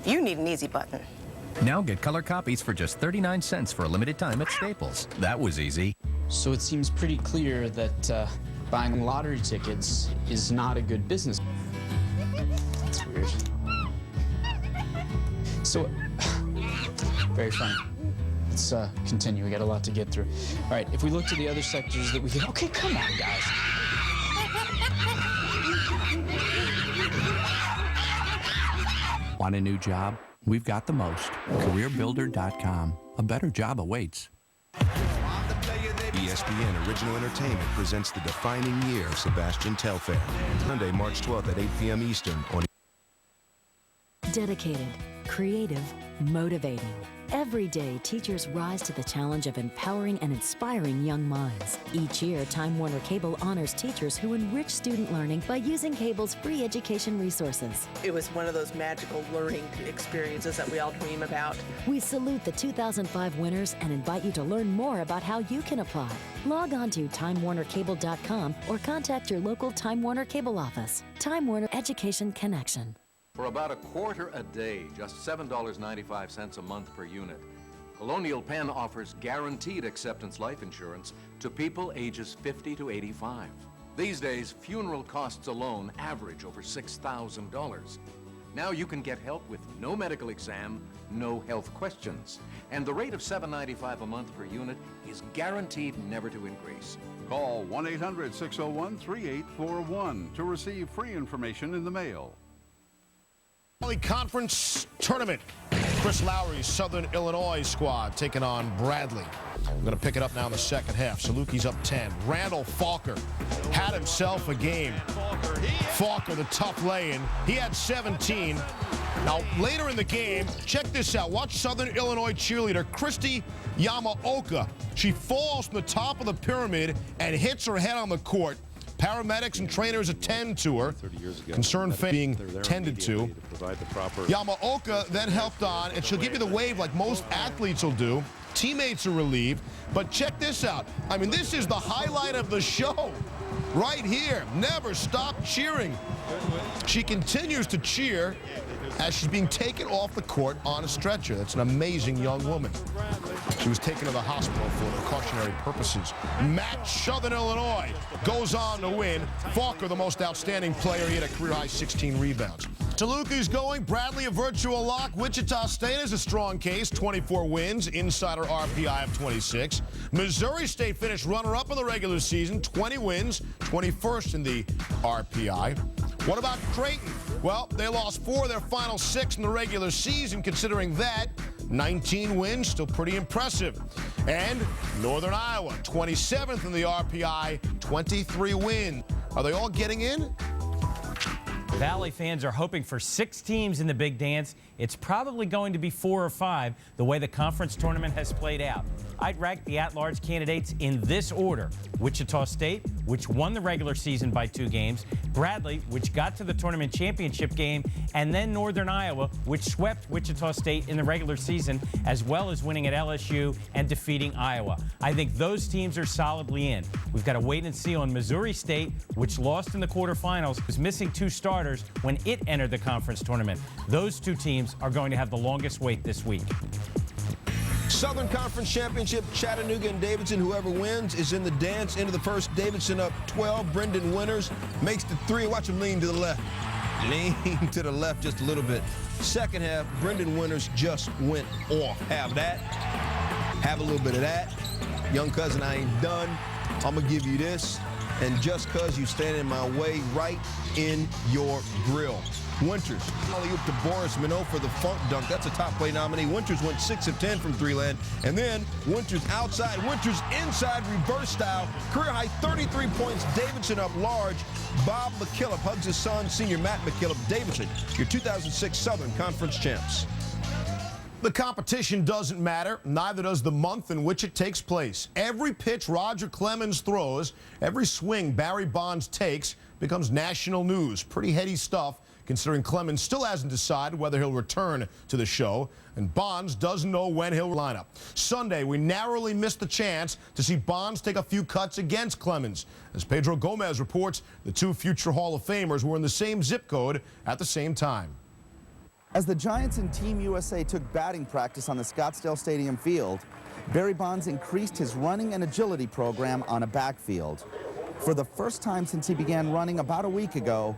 You need an easy button. Now get color copies for just 39 cents for a limited time at Staples. That was easy. So it seems pretty clear that buying lottery tickets is not a good business. That's weird. So, very funny. Let's continue. We got a lot to get through. All right, if we look to the other sectors that we can... Okay, come on, guys. Want a new job? We've got the most. CareerBuilder.com. A better job awaits. ESPN Original Entertainment presents the defining year of Sebastian Telfair. Sunday, March 12th at 8 p.m. Eastern on Dedicated, creative, motivating. Every day, teachers rise to the challenge of empowering and inspiring young minds. Each year, Time Warner Cable honors teachers who enrich student learning by using cable's free education resources. It was one of those magical learning experiences that we all dream about. We salute the 2005 winners and invite you to learn more about how you can apply. Log on to TimeWarnerCable.com or contact your local Time Warner Cable office. Time Warner Education Connection. For about a quarter a day, just $7.95 a month per unit, Colonial Penn offers guaranteed acceptance life insurance to people ages 50 to 85. These days, funeral costs alone average over $6,000. Now you can get help with no medical exam, no health questions. And the rate of $7.95 a month per unit is guaranteed never to increase. Call 1-800-601-3841 to receive free information in the mail. Conference tournament. Chris Lowry's Southern Illinois squad taking on Bradley. I'm going to pick it up now in the second half. Salukis up 10. Randall Falker had himself a game. Falker, the tough lay-in. He had 17. Now, later in the game, check this out. Watch Southern Illinois cheerleader Christy Yamaoka. She falls from the top of the pyramid and hits her head on the court. Paramedics and trainers attend to her. Concerned fan being tended to. Yamaoka then helped on, and she'll give you the wave like most athletes will do. Teammates are relieved, but check this out. I mean, this is the highlight of the show. Right here. Never stop cheering. She continues to cheer as she's being taken off the court on a stretcher. That's an amazing young woman. She was taken to the hospital for precautionary purposes. Match Southern Illinois goes on to win. Falker, the most outstanding player. He had a career-high 16 rebounds. Salukis going. Bradley a virtual lock. Wichita State is a strong case. 24 wins. Insider RPI of 26. Missouri State finished runner-up in the regular season. 20 wins. 21st in the RPI. What about Creighton? Well, they lost 4 of their final 6 in the regular season. Considering that, 19 wins, still pretty impressive. And Northern Iowa, 27th in the RPI, 23 wins. Are they all getting in? Valley fans are hoping for 6 teams in the big dance. It's probably going to be 4 or 5, the way the conference tournament has played out. I'd rank the at-large candidates in this order. Wichita State, which won the regular season by 2 games. Bradley, which got to the tournament championship game. And then Northern Iowa, which swept Wichita State in the regular season, as well as winning at LSU and defeating Iowa. I think those teams are solidly in. We've got to wait and see on Missouri State, which lost in the quarterfinals, was missing 2 starters when it entered the conference tournament. Those 2 teams are going to have the longest wait this week. Southern Conference Championship, Chattanooga and Davidson. Whoever wins is in the dance into the first. Davidson up 12. Brendan Winters makes the 3. Watch him lean to the left. Lean to the left just a little bit. Second half, Brendan Winters just went off. Have that. Have a little bit of that. Young cousin, I ain't done. I'm going to give you this. And just because you stand in my way, right in your grill. Winters, alley-oop to Boris Minot for the funk dunk. That's a top play nominee. Winters went 6 of 10 from 3-land. And then Winters outside, Winters inside reverse style. Career high 33 points. Davidson up large. Bob McKillop hugs his son, senior Matt McKillop. Davidson, your 2006 Southern Conference champs. The competition doesn't matter, neither does the month in which it takes place. Every pitch Roger Clemens throws, every swing Barry Bonds takes becomes national news. Pretty heady stuff, considering Clemens still hasn't decided whether he'll return to the show, and Bonds doesn't know when he'll line up. Sunday, we narrowly missed the chance to see Bonds take a few cuts against Clemens. As Pedro Gomez reports, the 2 future Hall of Famers were in the same zip code at the same time. As the Giants and Team USA took batting practice on the Scottsdale Stadium field, Barry Bonds increased his running and agility program on a backfield. For the first time since he began running about a week ago,